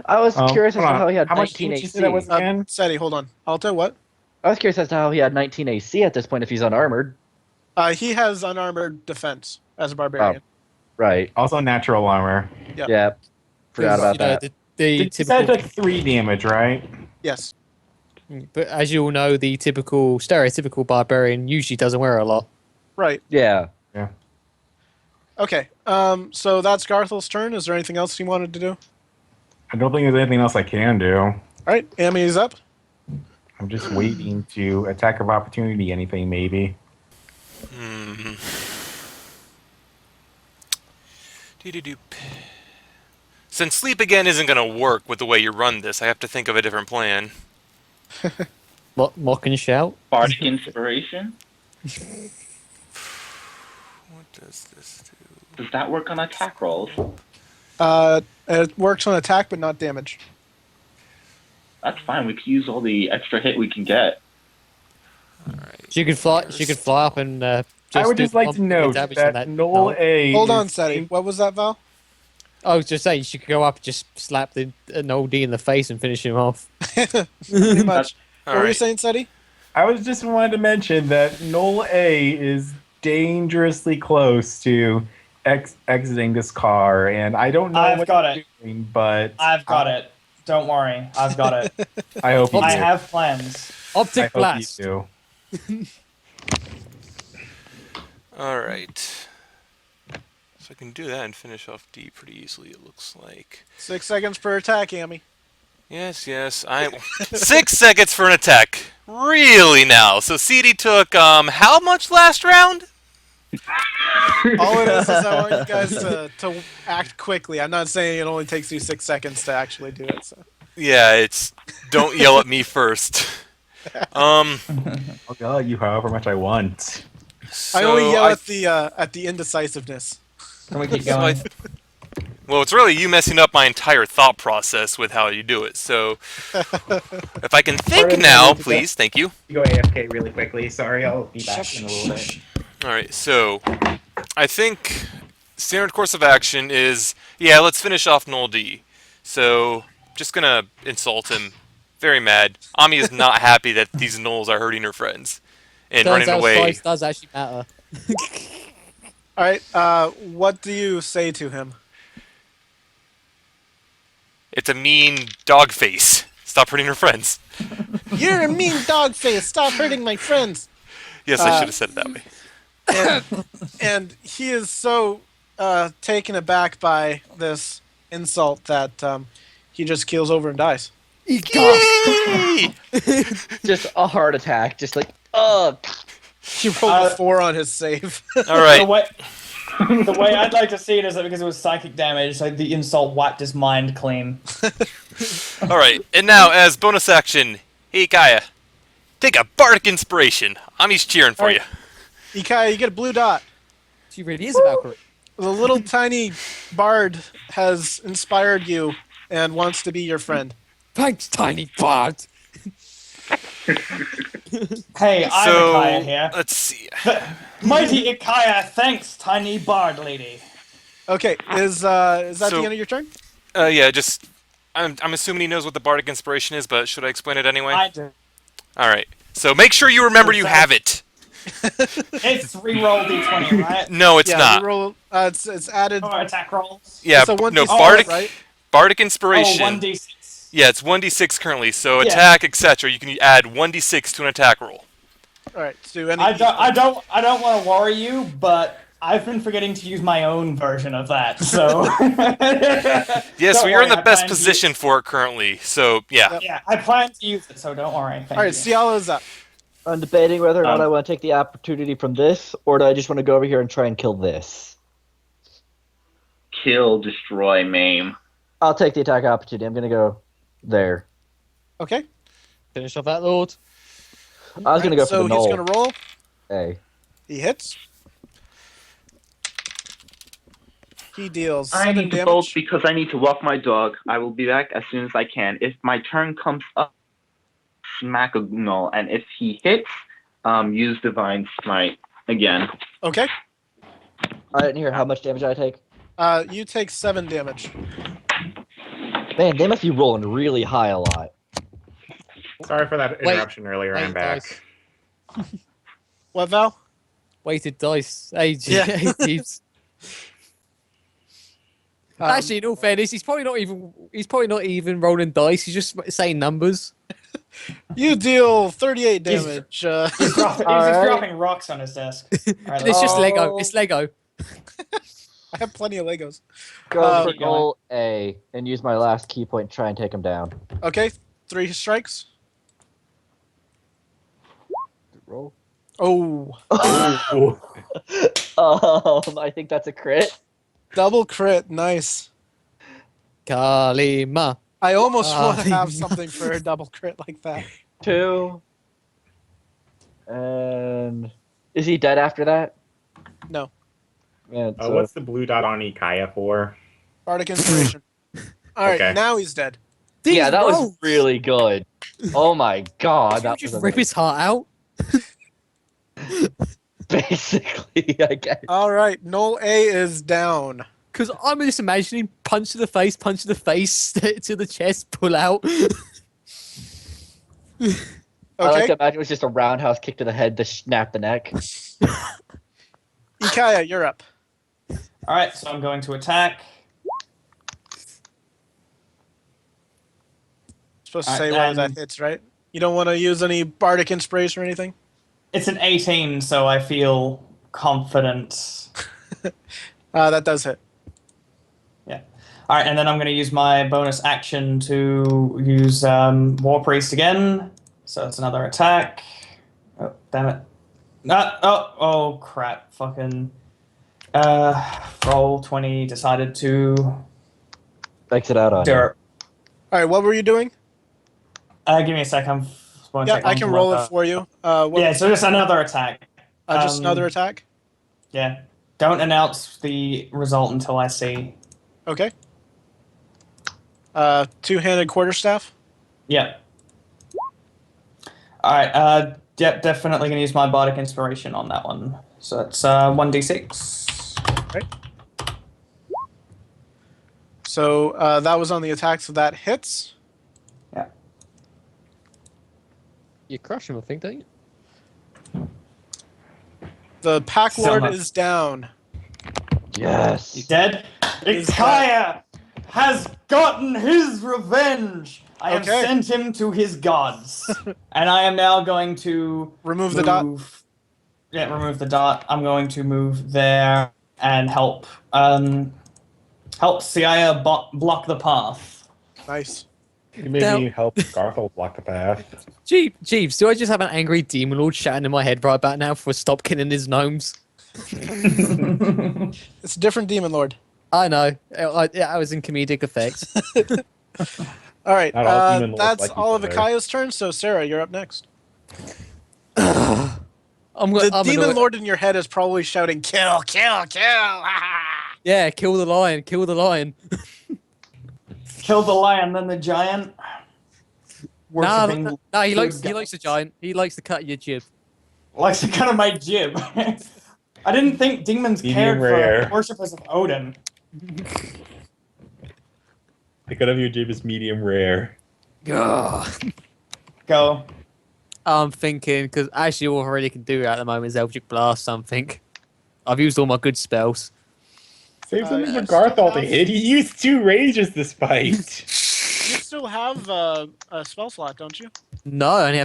I was curious as hold to on. how he had How much 19 damage you AC. said that was again? Cedi, hold on. Alto, what? I was curious as to how he had 19 AC at this point if he's unarmored. He has unarmored defense as a barbarian. Right. Also natural armor. Yeah. Forgot about You know, that. the You said typical, like 3 damage, right? Yes. but as you all know, the typical, stereotypical barbarian usually doesn't wear a lot. Right. Yeah. Okay. So that's Garthal's turn. Is there anything else you wanted to do? I don't think there's anything else I can do. All right. Ami's up. I'm just waiting to attack of opportunity, anything maybe. Doo-doo-doop. Since sleep again isn't going to work with the way you run this, I have to think of a different plan. Mock and shout. Bardic inspiration. What does this do? Does that work on attack rolls? It works on attack, but not damage. That's fine. We can use all the extra hit we can get. She could fly. She could fly up and. I would do just like to one note damage that on Gnoll A. Hold on, is- Cedi. What was that, Val? I was just saying she could go up and just slap an old D in the face and finish him off. Pretty much. All What were you right. saying, Cedi? I was just wanted to mention that Gnoll A is dangerously close to exiting this car, and I don't know I've what got he's it. doing, but I've got it. Don't worry. I've got it. I hope you I do. have plans. I Optic hope blast. you do. All right. So I can do that and finish off D pretty easily, it looks like. 6 seconds per attack, Ami. Yes, I 6 seconds for an attack. Really now. So Cedi took how much last round? All it is I want you guys to act quickly. I'm not saying it only takes you 6 seconds to actually do it. So. Yeah, it's don't yell at me first. I'll yell at you however much I want. So I only yell at the indecisiveness. Can we keep so going? well, it's really you messing up my entire thought process with how you do it. So, if I can think Pardon, now, I need to please, thank you. Go AFK really quickly. Sorry, I'll be back in a little bit. All right, so I think standard course of action is let's finish off Gnoll D. So, just gonna insult him. Very mad. Ami is not happy that these gnolls are hurting her friends and running away. Size does actually matter. All right. What do you say to him? It's a mean dog face. Stop hurting her friends. You're a mean dog face. Stop hurting my friends. Yes, I should have said it that way. And he is so taken aback by this insult that he just keels over and dies. Just a heart attack. Just like, ugh. He rolled a 4 on his save. All right. The way I'd like to see it is that because it was psychic damage, like the insult wiped his mind clean. All right. And now, as bonus action, hey, Ikaia, take a bardic inspiration. Ami's cheering for you. Ikaia, you get a blue dot. She really is a Valkyrie. The little tiny bard has inspired you and wants to be your friend. Thanks, tiny bard. Hey, I'm Ikaia here. Let's see. Mighty Ikaia, thanks, tiny bard lady. Okay, is that the end of your turn? Yeah, just I'm assuming he knows what the bardic inspiration is, but should I explain it anyway? I do. All right. So make sure you remember you have it. It's reroll d20, right? No, it's not. Roll, it's added. Or attack rolls. Yeah, It's a 1d6, no bardic. right? Bardic Oh, inspiration. 1d6. Yeah, it's 1d6 currently. So Yeah. attack, etc. You can add 1d6 to an attack roll. All right. So any. I don't want to worry you, but I've been forgetting to use my own version of that. So Yeah, so Don't you're in worry, the I best plan to position for it currently. So yeah. yeah, I plan to use it, so don't worry. All Thank right, you. Siala's up. I'm debating whether or not I want to take the opportunity from this, or do I just want to go over here and try and kill this? Kill, destroy, maim. I'll take the attack opportunity. I'm going to go there. Okay. Finish off that lord. I was going to go for So the he's null. gonna roll. Hey. He hits. He deals I 7 need to damage. bolt because I need to walk my dog. I will be back as soon as I can. If my turn comes up, smack a gnoll, and if he hits, use Divine Smite again. Okay. I didn't hear how much damage I take. You take 7 damage. Man, they must be rolling really high a lot. Sorry for that interruption earlier. I'm back. What, Val? Weighted dice. Hey, Yeah. Jeebs. Actually, in all fairness, he's probably not even rolling dice. He's just saying numbers. You deal 38 damage. He's just dropping rocks on his desk. Alright, It's just Oh. Lego. It's Lego. I have plenty of Legos. Go for keep goal A and use my last key point to try and take him down. Okay, 3 strikes. Roll. Oh, I think that's a crit. double crit. Nice. Kalima. I almost want to have something for a double crit like that. 2. And is he dead after that? No. Man, so What's the blue dot on Ikaia for? Bardic Inspiration. Alright, Okay. now he's dead. yeah, that rolls. was really good. Oh my god, Did you that just was rip his heart out? basically, I guess. Alright, Gnoll A is down. Because I'm just imagining punch to the face, to the chest, pull out. I like Okay, to imagine it was just a roundhouse kick to the head to snap the neck. Ikaia, you're up. Alright, so I'm going to attack. Supposed to Alright, say whether then- that hits, right? You don't want to use any Bardic Inspiration or anything? It's an 18, so I feel confident. That does hit. Yeah. Alright, and then I'm going to use my bonus action to use War Priest again. So it's another attack. Oh, damn it. Oh crap! Fucking. Roll 20. Decided to. Exit out on you. Derp. All right, what were you doing? Give me a sec. Yeah, I can roll it for you. Yeah, so just another attack. Just another attack? Yeah. Don't announce the result until I see. Okay. Two-handed quarterstaff? Yep. Alright, yep, definitely gonna use my Bardic Inspiration on that one. So it's 1d6. Right. So that was on the attack, so that hits. Yeah. You crush him, I think, don't you? The Pack Still Lord not- is down. Yes. He's dead. Ikaia has gotten his revenge. I have Okay. sent him to his gods. And I am now going to Remove the dot. Yeah, remove the dot. I'm going to move there and help Sialah block the path. Nice. You maybe help Garthal block the path. Jeeves, do I just have an angry demon lord shouting in my head right about now for stop killing his gnomes? It's a different demon lord. I know. I was in comedic effect. All right, Not all demon lords that's like all of each other. Ikaia's turn, so Sera, you're up next. I'm Demon lord in your head is probably shouting, kill, kill, kill! Yeah, kill the lion, kill the lion. Kill the lion, then the giant. Worshipping No, he likes gods. the giant. He likes to cut your jib. Likes to cut my jib. I didn't think demons Medium cared rare. for worshippers of Odin. The cut of your jib is medium rare. Go. I'm thinking, because actually all I really can do at the moment is Eldritch Blast something. I've used all my good spells. Save something you for still Garthal to have- hit. He used 2 rages this fight. You still have a spell slot, don't you? No, I only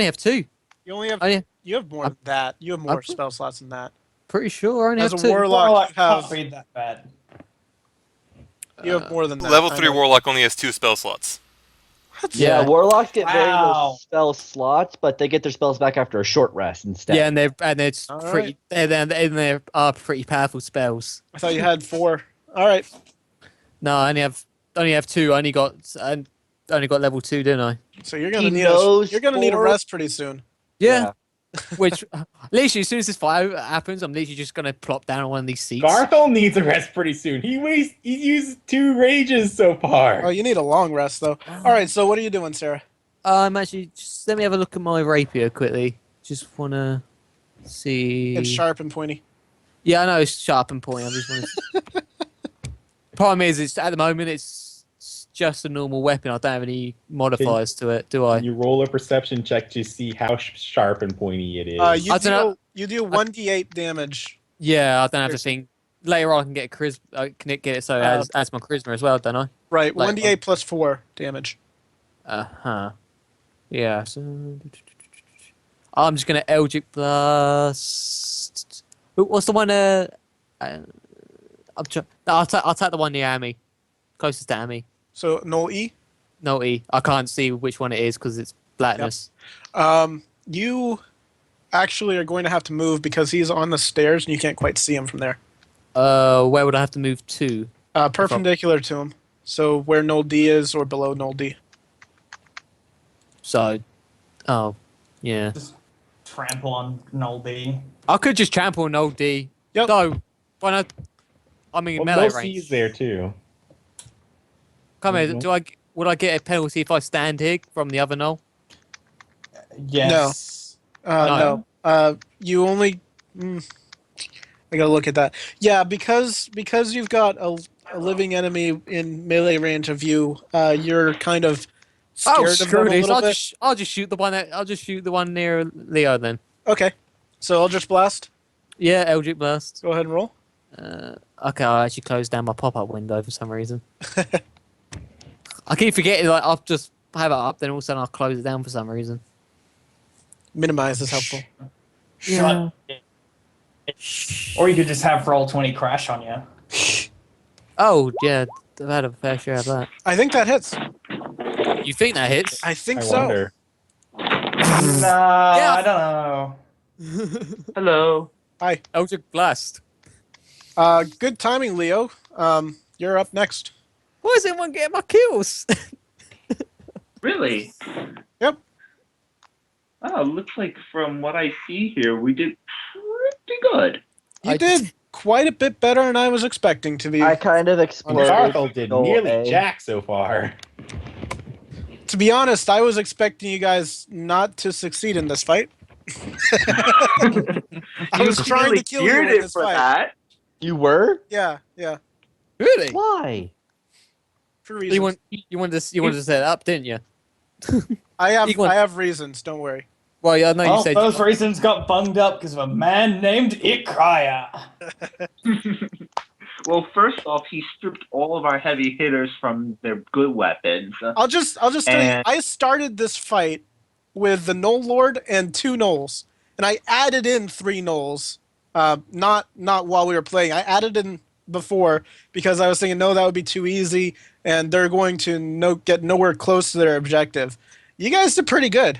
have 2. You only have. Oh, yeah. You have more than that. You have more I'm- spell slots than that. Pretty sure I only As have a 2. warlock, you can't have read that bad. more than that. Level I 3 know. Warlock only has 2 spell slots. Yeah, warlocks get very Wow. little spell slots, but they get their spells back after a short rest instead. Yeah, and they're All pretty they are pretty powerful spells. I thought you had 4. All right. No, I only have 2. I only got level 2, didn't I? So you're gonna He need knows you're gonna need a for- rest pretty soon. Yeah. Which literally, as soon as this fire happens, I'm literally just gonna plop down on one of these seats. Garthal needs a rest pretty soon. He used 2 rages so far. Oh, you need a long rest though. All right. So what are you doing, Sarah? I'm actually just let me have a look at my rapier quickly. Just wanna see. It's sharp and pointy. Yeah, I know it's sharp and pointy. I just want to. Problem is, it's at the moment it's just a normal weapon. I don't have any modifiers to it, do I? You roll a perception check to see how sharp and pointy it is. You I don't know. you do 1d8 damage. Yeah, I don't have to think. Later on, I can get charisma. I can get it so it adds my charisma as well, don't I? Right. Like, 1d8 plus 4 damage. Yeah. So I'm just gonna Eldritch Blast. What's the one? I'll take the one near Amy, closest to Amy. So Null E. No E. I can't see which one it is because it's blackness. You actually are going to have to move because he's on the stairs and you can't quite see him from there. Where would I have to move to? Perpendicular to him. So where Null D is or below Null D. So, yeah. Trample on Null D. I could just trample an old D. Yep. No, why not? I mean, well, melee no range. C's there too. Come here. Would I get a penalty if I stand here from the other null? Yes. No. You only. I gotta look at that. Yeah, because you've got a living enemy in melee range of you. You're kind of scared of them screw a this! little bit. I'll just shoot the one. I'll just shoot the one near Leo then. Okay. So I'll just blast. Yeah, Eldritch Blast. Go ahead and roll. Okay, I actually closed down my pop-up window for some reason. I keep forgetting. Like I'll just have it up, then all of a sudden I'll close it down for some reason. Minimize is helpful. Shut. Or you could just have roll 20 crash on you. Oh yeah, I've had a fair share of that. I think that hits. You think that hits? I think I so. wonder. Nah, Yeah. I don't know. Hello. Hi. Eldritch Blast. Good timing, Leo. You're up next. Why is everyone getting my kills? Really? Yep. Oh, looks like from what I see here, we did pretty good. You did quite a bit better than I was expecting to be. I kind of exploded. Garthal did Goal nearly A. jack so far. To be honest, I was expecting you guys not to succeed in this fight. I was trying to kill you in this for fight. that. You were? Yeah. Really? Why? For reasons. You wanted to set it up, didn't you? I you want- have reasons. Don't worry. Well, yeah, I know you Well, said. those reasons got bunged up because of a man named Ikaia. Well, first off, he stripped all of our heavy hitters from their good weapons. I'll just tell you. And- I started this fight with the Gnoll Lord and 2 Gnolls, and I added in 3 Gnolls. Not while we were playing. I added in before because I was thinking, no, that would be too easy, and they're going to get nowhere close to their objective. You guys did pretty good.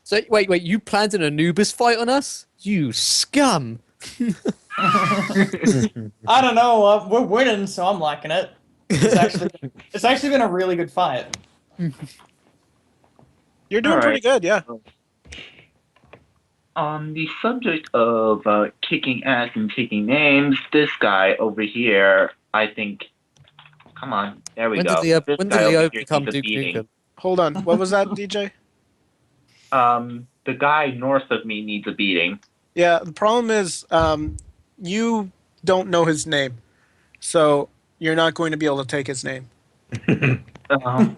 So wait, you planned an Anubis fight on us? You scum! I don't know. We're winning, so I'm liking it. It's actually been a really good fight. You're doing pretty good, yeah. On the subject of kicking ass and taking names, this guy over here, I think. Come on, there we When go. did This when guy did Leo over here become needs a Duke beating. Nukem? Hold on. What was that, DJ? The guy north of me needs a beating. Yeah, the problem is you don't know his name, so you're not going to be able to take his name. Let's Hello.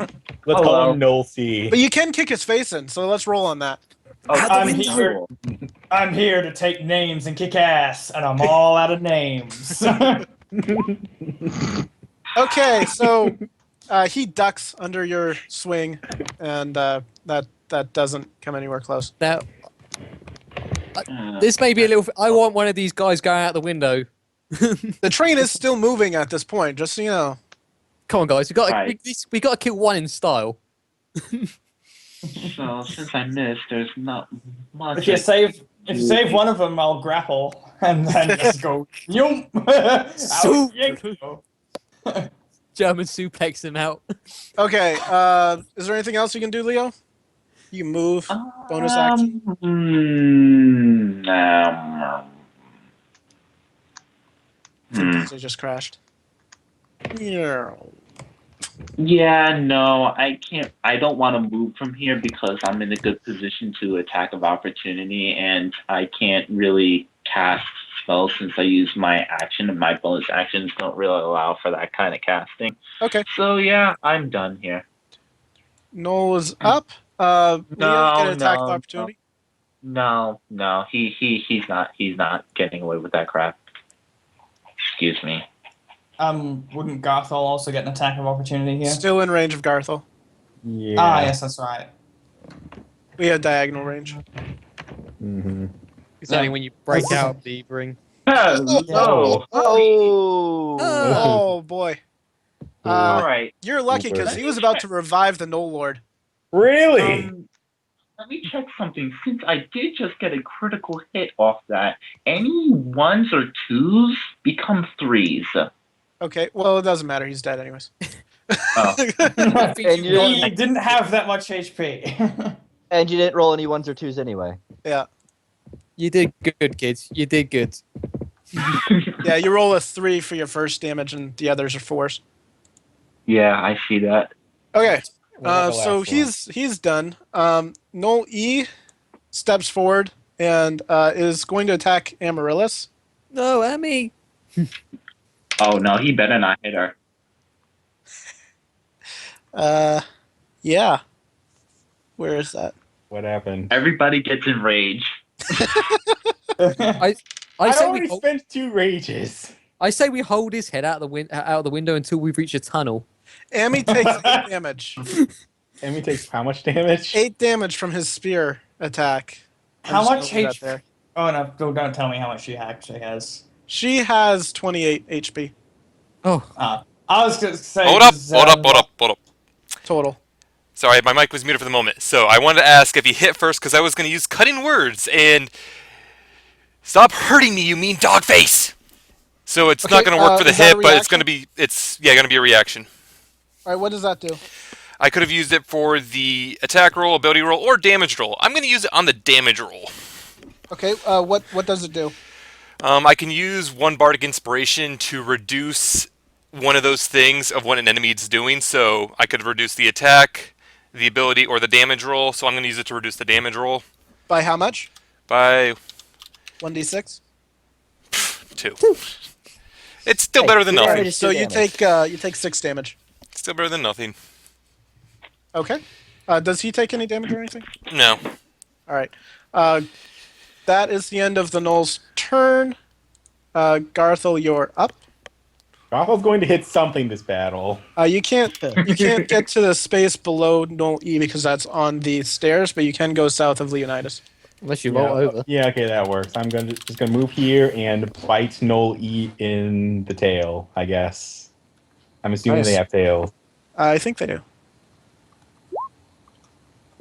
call him Noel C. But you can kick his face in, so let's roll on that. I'm here to take names and kick ass, and I'm all out of names. Okay, so he ducks under your swing, and that doesn't come anywhere close. Now, this may be a little. I want one of these guys going out the window. The train is still moving at this point, just so you know. Come on, guys. We got Right. we got to kill one in style. So since I missed, there's not much. if you save one of them, I'll grapple and then just go. Yum. So- Out. German suplex him out. Okay, is there anything else you can do, Leo? You can move, bonus action. They just crashed. Yeah. Yeah, no, I can't. I don't want to move from here because I'm in a good position to attack of opportunity, and I can't really cast spells since I use my action, and my bonus actions don't really allow for that kind of casting. Okay. So yeah, I'm done here. Noel is up. Leo, get an attack of no, opportunity. No, he's not getting away with that crap. Excuse me. Wouldn't Garthal also get an attack of opportunity here? Still in range of Garthal. Yeah. Ah, yes, that's right. We have diagonal range. Mm-hmm. It's only when you break out the ring. No. Oh boy. All right. You're lucky because he was about to revive the Gnoll Lord. Really? Let me check something. Since I did just get a critical hit off that, any ones or twos become threes. Okay, well it doesn't matter. He's dead anyways. Oh. And you He didn't have that much HP. And you didn't roll any 1s or 2s anyway. Yeah. You did good, kids. You did good. Yeah, you roll a 3 for your first damage, and the others are 4s. Yeah, I see that. Okay. What about the So last one? he's done. Noel E steps forward and is going to attack Amaryllis. No, Amy. Oh no, he better not hit her. Yeah. Where is that? What happened? Everybody gets enraged. I I say already we spent 2 rages. I say we hold his head out of the window until we reach a tunnel. Amy takes 8 damage. Emmy takes how much damage? 8 damage from his spear attack. How I'm just much gonna leave that HP? there. Oh no! Don't tell me how much she actually has. She has 28 HP Oh, I was gonna say. Hold up. total. Sorry, my mic was muted for the moment. So I wanted to ask if he hit first because I was going to use cutting words, and Stop hurting me, you mean dog face! So it's not Okay, going to work for the is that a hit, but it's going reaction? to be going to be a reaction. All right, what does that do? I could have used it for the attack roll, ability roll, or damage roll. I'm going to use it on the damage roll. Okay, what does it do? I can use one Bardic Inspiration to reduce one of those things of what an enemy is doing. So I could reduce the attack, the ability, or the damage roll. So I'm going to use it to reduce the damage roll. By how much? By 1d6. 2. It's still better than you already nothing. just So do you damage. take 6 damage. Still better than nothing. Okay. Does he take any damage or anything? No. All right. That is the end of the Gnolls' turn. Garthal, you're up. Garthal's going to hit something this battle. You can't get to the space below Gnoll E because that's on the stairs, but you can go south of Leonidas. Unless you roll over. Yeah, okay, that works. I'm just gonna move here and bite Gnoll E in the tail, I guess. I'm assuming Nice. they have tails. I think they do.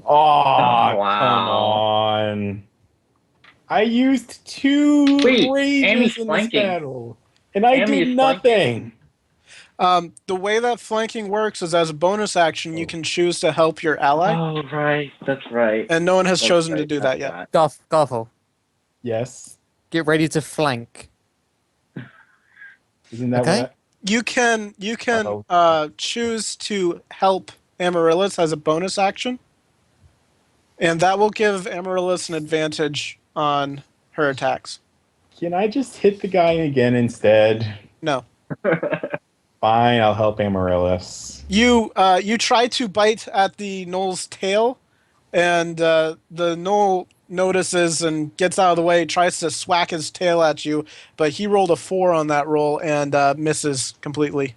Oh, wow. come on. I used 2 Wait, rages Amy's in this flanking. battle. And I Amy did is nothing. The way that flanking works is as a bonus action, you can choose to help your ally, Oh, right. That's right. and no one has That's chosen to right, do that's that yet. Garthal, Yes. get ready to flank. Isn't that Okay. what? You can Uh-oh. choose to help Amaryllis as a bonus action, and that will give Amaryllis an advantage on her attacks. Can I just hit the guy again instead? No. Fine, I'll help Amaryllis. You try to bite at the Gnoll's tail, and the Gnoll notices and gets out of the way, tries to swack his tail at you, but he rolled a 4 on that roll and misses completely.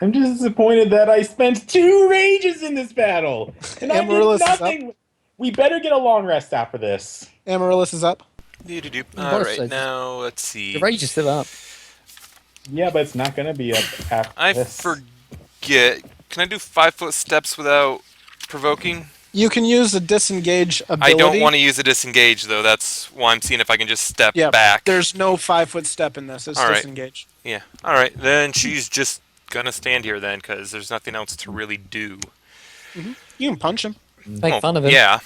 I'm just disappointed that I spent 2 rages in this battle. And I Amaryllis did is nothing. We better get a long rest after this. Amaryllis is up. Alright, now let's see. The rage is still up. Yeah, but it's not going to be up after I this. forget. Can I do 5-foot steps without provoking? You can use the disengage ability. I don't want to use a disengage, though. That's why I'm seeing if I can just step back. There's no 5-foot step in this. It's All right. disengage. Yeah. Alright, then she's just going to stand here then, because there's nothing else to really do. You can punch him. Make fun of him. Yeah.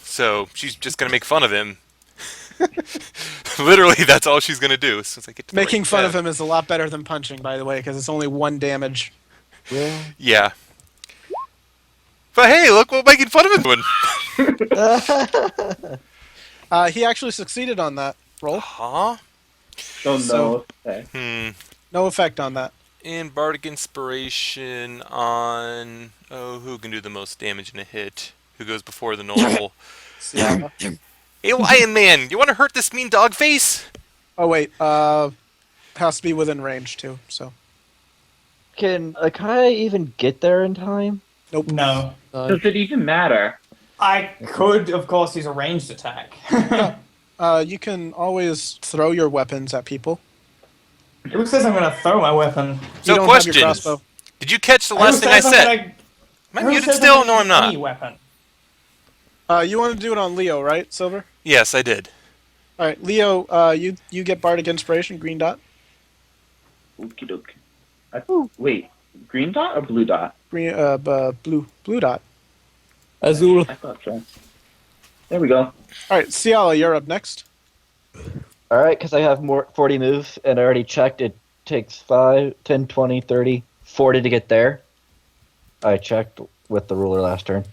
So she's just going to make fun of him. Literally, that's all she's going to do. Since I get to the Making right fun tab. of him is a lot better than punching, by the way, because it's only 1 damage. Yeah. But hey, look what making fun of him doing. He actually succeeded on that roll. Huh? Oh, So- no. Okay. No effect on that. And Bardic Inspiration on... Oh, who can do the most damage in a hit? Who goes before the Gnoll? Sialah. Hey, Lion Man, you want to hurt this mean dog face? Oh wait, has to be within range too. So Can Ikaia even get there in time? nope. No. Does it even matter? I could, of course, use a ranged attack. You can always throw your weapons at people. Who says I'm going to throw my weapon? So, you don't question. have your crossbow. Did you catch the Who last thing I says I'm said? gonna- Am I who muted says still? I'm No, I'm gonna use not. any weapon? You want to do it on Leo, right, Silver? Yes, I did. All right, Leo. You get Bardic Inspiration, green dot. Okie doke. Wait, green dot or blue dot? Green, blue dot. Azul. I thought so. There we go. All right, Sialah, you're up next. All right, because I have more 40 moves, and I already checked. It takes 5, 10, 20, 30, 40 to get there. I checked with the ruler last turn.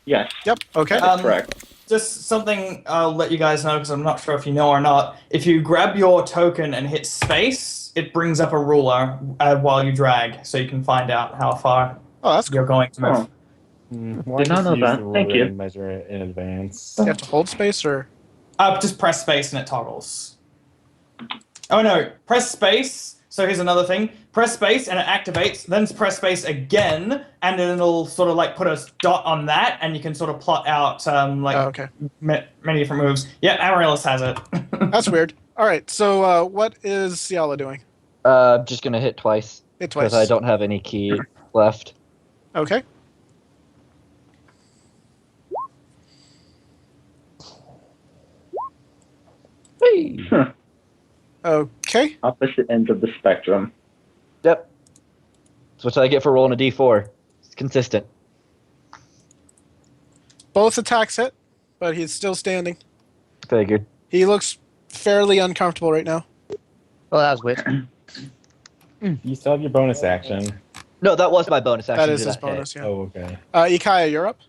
Yes, Yep. Okay. Um, correct. Just something I'll let you guys know, because I'm not sure if you know or not. If you grab your token and hit space, it brings up a ruler while you drag, so you can find out how far Oh, that's cool. you're going to move. Why Did not just know use that. the Thank ruler you. and measure it in advance. You have to hold space, or Just press space and it toggles. Oh no, press space. So here's another thing. Press space and it activates, then press space again, and then it'll sort of like put a dot on that, and you can sort of plot out oh, okay. many different moves. Yeah, Amaryllis has it. That's weird. All right. So what is Sialah doing? I'm just going to hit twice, Hit twice. because I don't have any key left. Okay. Hey. Okay. Opposite ends of the spectrum. Yep. That's what I get for rolling a d4. It's consistent. Both attacks hit, but he's still standing. Figured. He looks fairly uncomfortable right now. Oh, that was weird. You still have your bonus action. No, that was my bonus action. That is to his that hit. bonus, yeah. Oh, okay. Ikaia, you're up.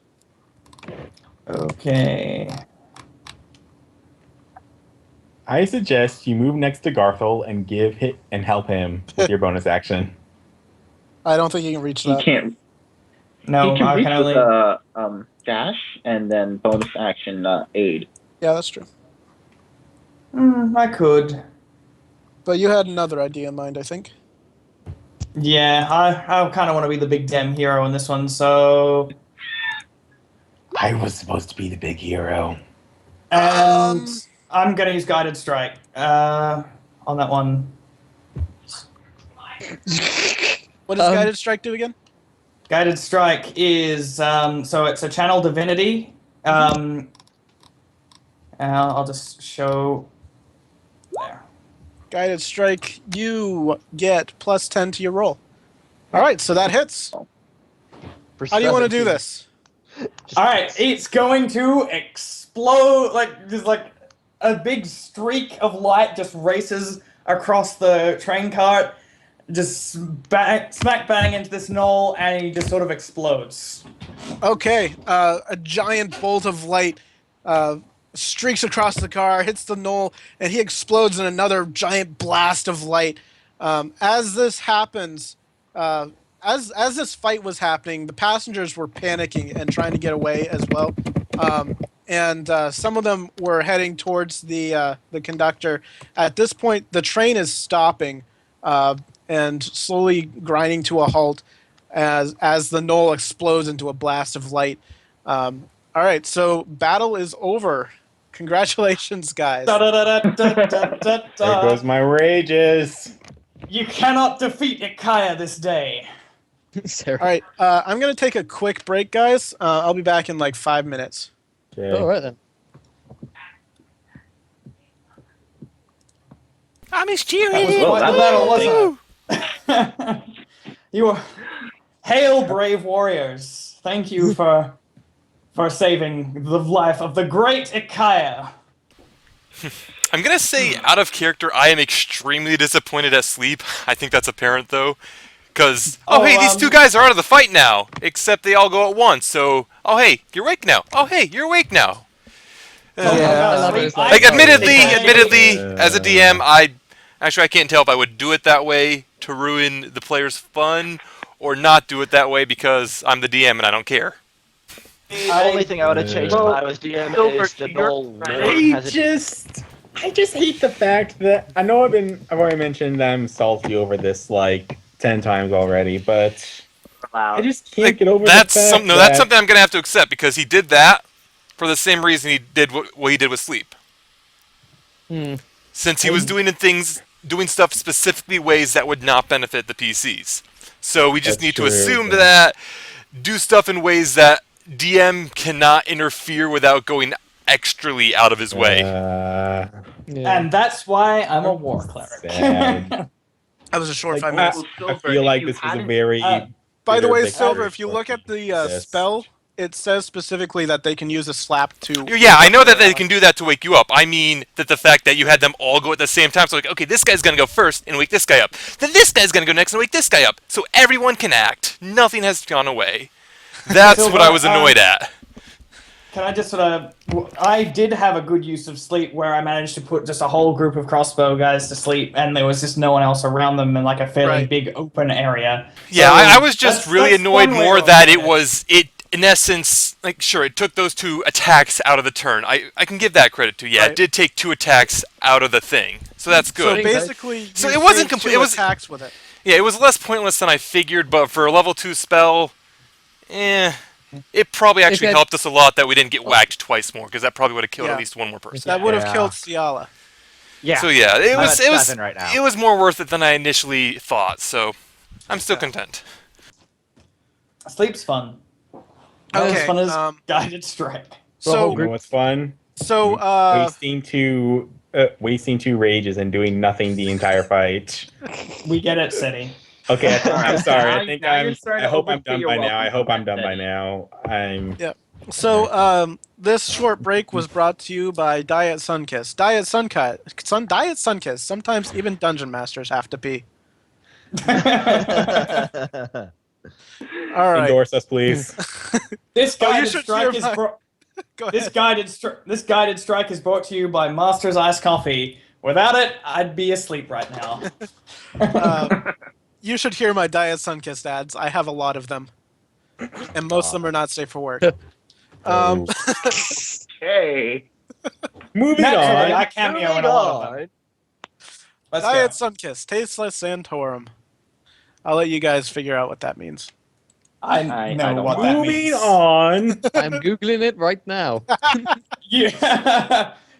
Okay. I suggest you move next to Garthal and help him with your bonus action. I don't think he can reach He that. can't. No, he can I reach can only. with dash and then bonus action aid. Yeah, that's true. I could. But you had another idea in mind, I think. Yeah, I kind of want to be the big damn hero in this one, so. I was supposed to be the big hero. And I'm gonna use guided strike on that one. What does Guided Strike do again? Guided strike is so it's a channel divinity. I'll just show there. Guided Strike, you get +10 to your roll. Alright, so that hits. How do you want to do this? All right, it's going to explode. Like there's like a big streak of light just races across the train cart, just smack bang into this gnoll, and he just sort of explodes. Okay, a giant bolt of light streaks across the car, hits the gnoll, and he explodes in another giant blast of light. As this happens, as this fight was happening, the passengers were panicking and trying to get away as well. And some of them were heading towards the conductor. At this point, the train is stopping and slowly grinding to a halt as the gnoll explodes into a blast of light. All right, so battle is over. Congratulations, guys. There goes my rages. You cannot defeat Ikaia this day. Sera. All right, I'm going to take a quick break, guys. I'll be back in like 5 minutes. Okay. All right then. I'm his cheering. That wasn't. You were hail, brave warriors! Thank you for saving the life of the great Ikaia. I'm gonna say, out of character, I am extremely disappointed at Sleep. I think that's apparent, though. Because, hey, these two guys are out of the fight now. Except they all go at once, so, hey, you're awake now. Hey, you're awake now. Yeah. Admittedly, as a DM, I can't tell if I would do it that way to ruin the player's fun, or not do it that way because I'm the DM and I don't care. The only thing I would have changed if I was DM is the gnoll I just hate the fact that I've already mentioned that I'm salty over this like 10 times already, but I just can't get over that's the fact that's something I'm gonna have to accept because he did that for the same reason he did what he did with Sleep. Since he was doing stuff specifically ways that would not benefit the PCs. So we just That's need to true, assume but- that do stuff in ways that DM cannot interfere without going extrally out of his way. Yeah. And that's why I'm a war cleric. Sad. That was a short Like, 5 minutes. I feel like this was a very. By the way, bitter Silver, victory if you for look at the this. spell, it says specifically that they can use a slap to... Yeah, I know that they can do that to wake you up. I mean that the fact that you had them all go at the same time, so like, okay, this guy's gonna go first and wake this guy up. Then this guy's gonna go next and wake this guy up. So everyone can act. Nothing has gone away. That's Silver, what I was annoyed at. Can I just I did have a good use of sleep where I managed to put just a whole group of crossbow guys to sleep, and there was just no one else around them in like a fairly big open area. Yeah, So I was just really that's annoyed one way more of that looking at it in essence, like, sure, it took those 2 attacks out of the turn. I can give that credit to. Yeah, Right. it did take 2 attacks out of the thing. So that's So good. basically, So you it wasn't saved complete- 2 it was- attacks with it. Yeah, it was less pointless than I figured, but for a level 2 spell, it probably actually helped us a lot that we didn't get whacked twice more, because that probably would have killed at least one more person. That would have Yeah. killed Sialah. Yeah. So yeah, I'm at 7 right now. it was more worth it than I initially thought. So I'm still content. Sleep's fun. Not as fun as guided strike. So, You know what's fun? so Wasting 2 wasting 2 rages and doing nothing the entire fight. We get it, Cedi. Okay, I'm sorry. Now- I think now you're starting I to hope I'm overstay done your by now. I welcome hope I'm from done by Cedi. now. I'm. Yeah. So this short break was brought to you by Diet Sunkiss. Diet Sunkiss. Sometimes even dungeon masters have to pee. All right. Endorse us, please. This Oh, you guided should strike hear is my- brought. Go This ahead. guided strike is brought to you by Master's Iced Coffee. Without it, I'd be asleep right now. You should hear my Diet Sunkiss ads. I have a lot of them, and most of them are not safe for work. Okay. Moving Naturally, on. I cameo in a lot of them. Let's Diet go. Sunkiss, tasteless Santorum. I'll let you guys figure out what that means. I I know don't what know. that Moving means. on. I'm googling it right now.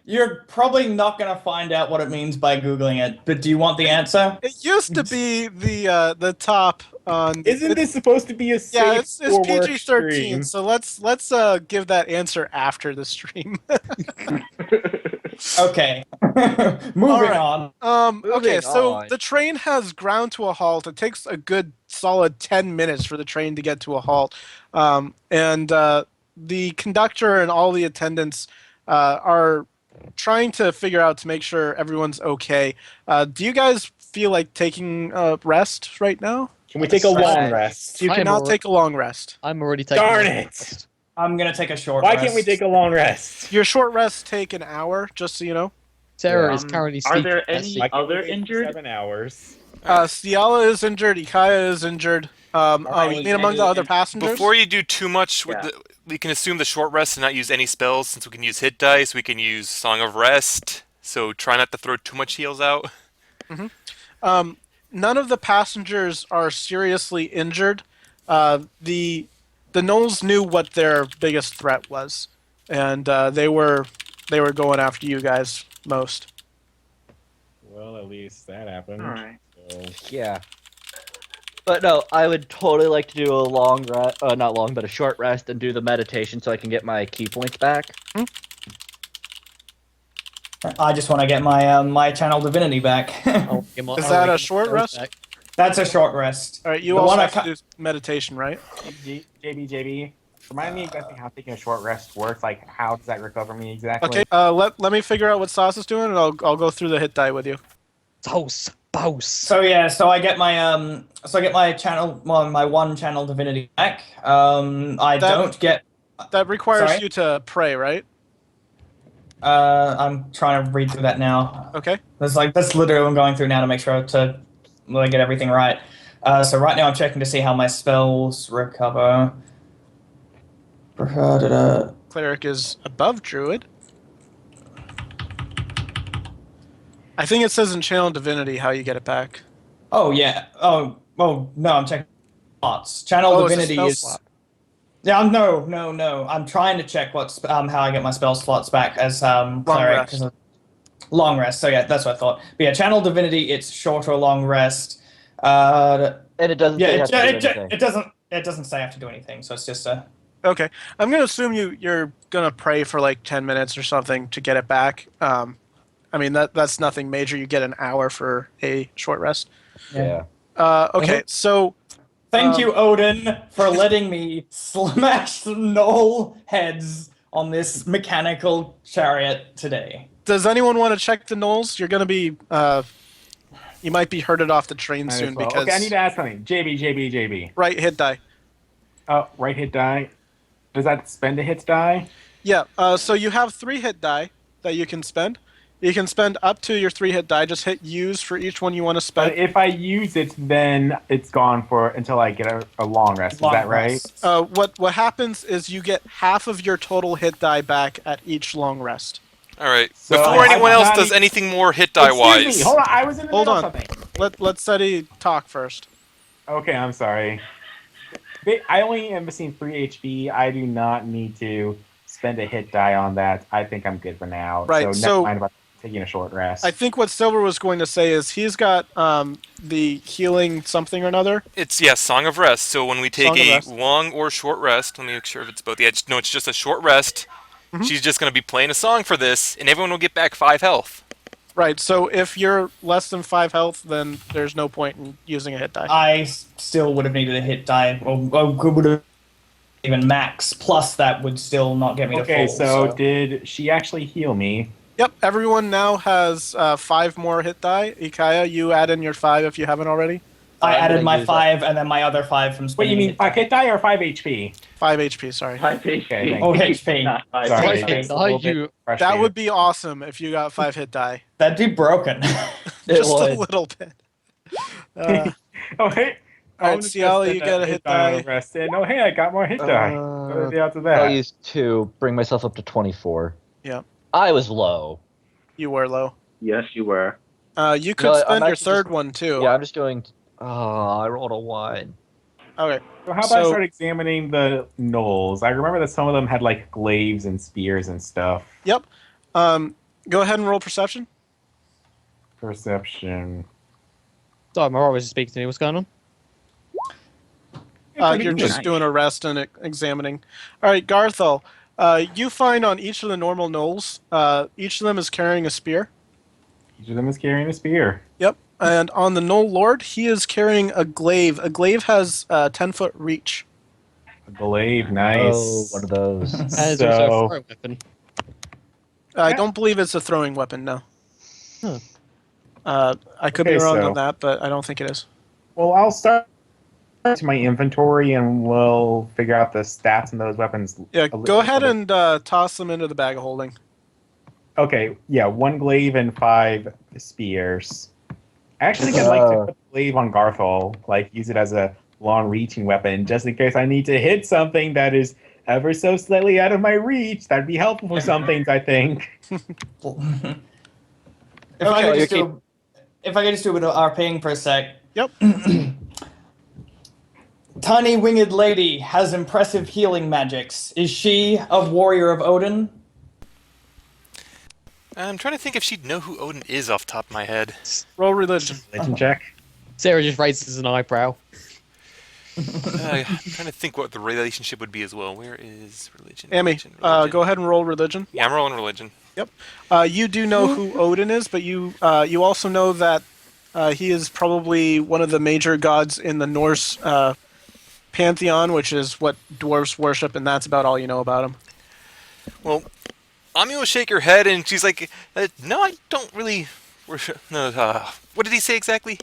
You're probably not going to find out what it means by googling it, but do you want the answer? It used to be the top on. Isn't this supposed to be a safe Yeah, it's for work PG-13. stream? So let's give that answer after the stream. Okay. Moving right. on. Okay, Moving so on. the train has ground to a halt. It takes a good solid 10 minutes for the train to get to a halt. And the conductor and all the attendants are trying to figure out to make sure everyone's okay. Do you guys feel like taking a rest right now? Can we take a long rest? You I am cannot alre- take a long rest. I'm already taking. Darn a it. rest. I'm going to take a short Why rest. can't we take a long rest? Your short rests take an hour, just so you know. Sarah Yeah. is currently Are sleeping. there That's any- the- Why can't Other we take injured? 7 hours. Sialah is injured. Ikaia is injured. You mean among the other passengers? Before you do too much, with Yeah. we can assume the short rest and not use any spells, since we can use hit dice, we can use Song of Rest, so try not to throw too much heals out. None of the passengers are seriously injured. The Gnolls knew what their biggest threat was, and they were going after you guys most. Well, at least that happened. Alright. So, Yeah. But no, I would totally like to do a long rest, not long, but a short rest and do the meditation so I can get my key points back. I just want to get my my channel divinity back. I'll get my- Is I'll that get a my short spells rest? back. That's a short rest. All right, you The also one I have to ca- do meditation, right? JB, remind me exactly how taking a short rest works. Like, how does that recover me exactly? Okay. Let me figure out what Sauce is doing, and I'll go through the hit die with you. Toast, bouse. So yeah, so I get my channel, well, my one channel divinity back. I don't get. That requires Sorry? you to pray, right? I'm trying to read through that now. Okay. That's literally what I'm going through now to make sure to get everything right. So right now I'm checking to see how my spells recover. Cleric is above Druid. I think it says in Channel Divinity how you get it back. Oh yeah. Oh no, I'm checking slots. Channel Oh, it's a divinity spell is. slot. Yeah, no. I'm trying to check how I get my spell slots back as cleric. rest. 'Cause long rest. So yeah, that's what I thought. But yeah, channel divinity, it's short or long rest. And it doesn't Yeah, say you have to do anything. it doesn't say I have to do anything. So it's just a. Okay. I'm going to assume you're going to pray for like 10 minutes or something to get it back. I mean, that's nothing major. You get an hour for a short rest. Yeah. Okay, so Thank you, Odin, for letting me smash some Gnoll heads on this mechanical chariot today. does anyone want to check the Gnolls? You're going to be... you might be herded off the train Might as soon well. because... Okay, I need to ask something. JB. Right, hit die. Oh, right hit die. Does that spend a hit die? Yeah, so you have 3 hit die that you can spend. You can spend up to your 3 hit die. Just hit use for each one you want to spend. But if I use it, then it's gone for until I get a long rest. Long Is that right? rest. What happens is you get half of your total hit die back at each long rest. All right. So Before I'm anyone else not does e- anything more hit die Excuse wise, me. Hold on. I was in the Hold middle on. of something. Let Cedi talk first. Okay, I'm sorry. I only am missing 3 HP. I do not need to spend a hit die on that. I think I'm good for now. Right, So so- never mind about taking a short rest. I think what Silver was going to say is he's got the healing something or another. it's Song of Rest. So when we take Song of a Rest. long or short rest, let me make sure if it's both. Yeah, no, it's just a short rest. Mm-hmm. She's just going to be playing a song for this, and everyone will get back 5 health. Right, so if you're less than 5 health, then there's no point in using a hit die. I still would have needed a hit die, or would have even max. Plus, that would still not get me Okay, to full. so did she actually heal me? Yep, everyone now has 5 more hit die. Ikaia, you add in your 5 if you haven't already. I I'm added gonna my use 5 and then my other 5 from Wait, spinning. you mean 5 hit die or 5 HP? 5 HP, sorry. 5 HP. Okay, thank Oh, HP. Not 5 Sorry. HP. It's a little bit you. That frustrated. would be awesome if you got 5 hit die. That'd be broken. Just a would. little bit. Oh, hey. Alright, Sialah, you get a hit die. Rested. Oh, hey, I got more hit die. What are the odds of that? I'll use 2, bring myself up to 24. Yeah. I was low. You were low. Yes, you were. You could No, I'm spend your actually third just- one too. Yeah, I'm just going. Oh, I rolled a 1. Okay. So how about I start examining the gnolls? I remember that some of them had like glaives and spears and stuff. Yep. Go ahead and roll perception. Perception. Sorry, my was speaking to me. What's going on? You're just doing a rest and examining. All right, Garthal. You find on each of the normal gnolls, each of them is carrying a spear. Each of them is carrying a spear. Yep. And on the Gnoll Lord, he is carrying a glaive. A glaive has 10-foot reach. A glaive, nice. Oh, one of those. And it's also a So- throwing weapon. I don't believe it's a throwing weapon, no. Huh. I could be Okay, wrong so- on that, but I don't think it is. Well, I'll start to my inventory and we'll figure out the stats on those weapons. Yeah, a go little ahead bit. and toss them into the bag of holding. Okay, yeah, 1 glaive and 5 spears. I actually think I'd like to put the glaive on Garthal, like use it as a long-reaching weapon, just in case I need to hit something that is ever so slightly out of my reach. That'd be helpful for some things, I think. If I could just do a bit of RPing for a sec. Yep. Tiny winged lady has impressive healing magics. Is she a warrior of Odin? I'm trying to think if she'd know who Odin is off the top of my head. Roll religion. Religion check. Sarah just raises an eyebrow. I'm trying to think what the relationship would be as well. Where is religion? Amy, Religion, religion. go ahead and roll religion. Yeah, I'm rolling religion. You do know who Odin is, but you also know that he is probably one of the major gods in the Norse pantheon, which is what dwarves worship, and that's about all you know about him. Well, Ami will shake her head, and she's like, "No, I don't really worship." No, what did he say exactly?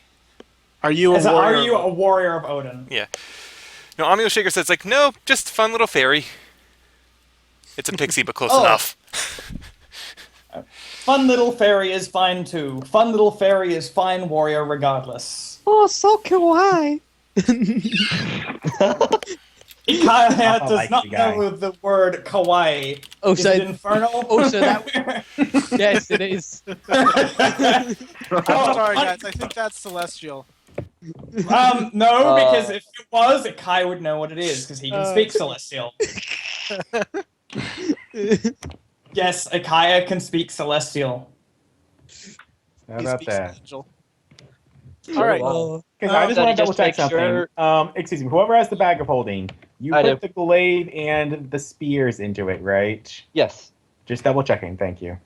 Are you a warrior? Are you a warrior of Odin? Yeah. No, Ami will shake her head. It's like, "No, just a fun little fairy. It's a pixie, but close Oh. enough." Fun little fairy is fine too. Fun little fairy is fine warrior regardless. Oh, so kawaii. Ikaia does likely not guy. know the word kawaii. Oh, Is so it infernal? also yes, it is. I'm sorry, guys. I think that's celestial. No, because if it was, Ikaia would know what it is because he can speak Celestial. Yes, Ikaia can speak Celestial. How He about speaks that? angel. All right. Okay, I just Then want to just double check make something. sure- Excuse me, whoever has the bag of holding, you I put do. the glaive and the spears into it, right? Yes. Just double checking, thank you.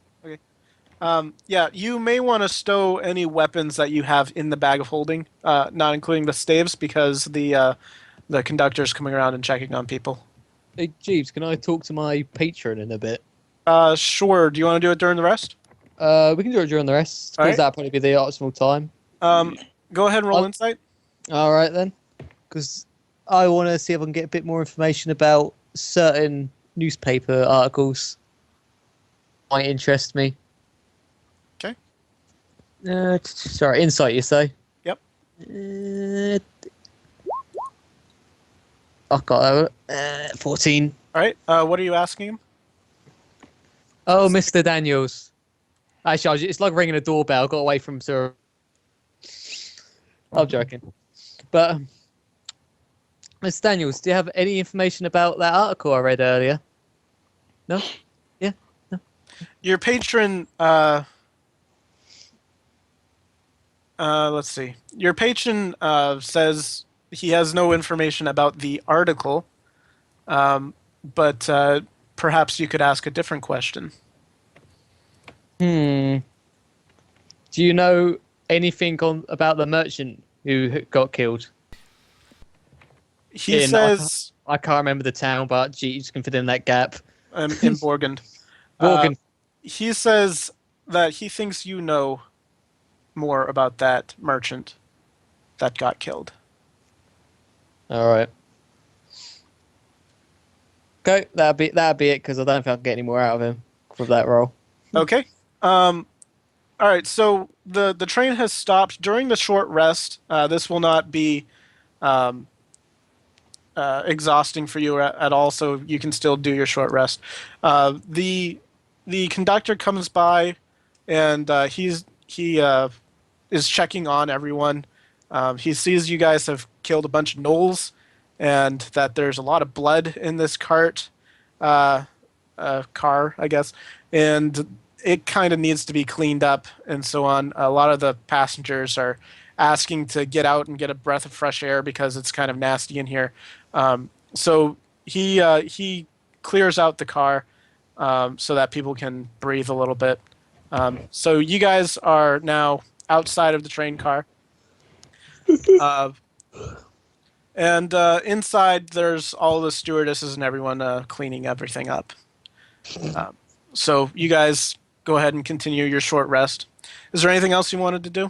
Yeah, you may want to stow any weapons that you have in the bag of holding, not including the staves, because the conductor's coming around and checking on people. Hey, Jeeves, can I talk to my patron in a bit? Sure. Do you want to do it during the rest? We can do it during the rest, because Alright. that'll probably be the optimal time. Go ahead and roll I'll- insight. All right, then. Because I want to see if I can get a bit more information about certain newspaper articles. Might interest me. Okay. Sorry, insight, you say? Yep. I got 14. All right. What are you asking him? Oh, Mr. Daniels. Actually, it's like ringing a doorbell. I got away from Sir. I'm joking. But, Mr. Daniels, do you have any information about that article I read earlier? No? Yeah? No? Your patron. Let's see. Your patron says he has no information about the article, but perhaps you could ask a different question. Do you know anything about the merchant who got killed? He says I can't remember the town, but Jeeves can fit in that gap. in Borgund. Morgan. He says that he thinks you know more about that merchant that got killed. All right. Okay, that'd be it because I don't think I can get any more out of him with that role. Okay. All right. So the train has stopped during the short rest. This will not be exhausting for you at all, so you can still do your short rest. The conductor comes by, and he is checking on everyone. He sees you guys have killed a bunch of gnolls, and that there's a lot of blood in this car, I guess, and it kind of needs to be cleaned up and so on. A lot of the passengers are asking to get out and get a breath of fresh air because it's kind of nasty in here. So he clears out the car so that people can breathe a little bit. So you guys are now outside of the train car. And inside, there's all the stewardesses and everyone cleaning everything up. So you guys go ahead and continue your short rest. Is there anything else you wanted to do?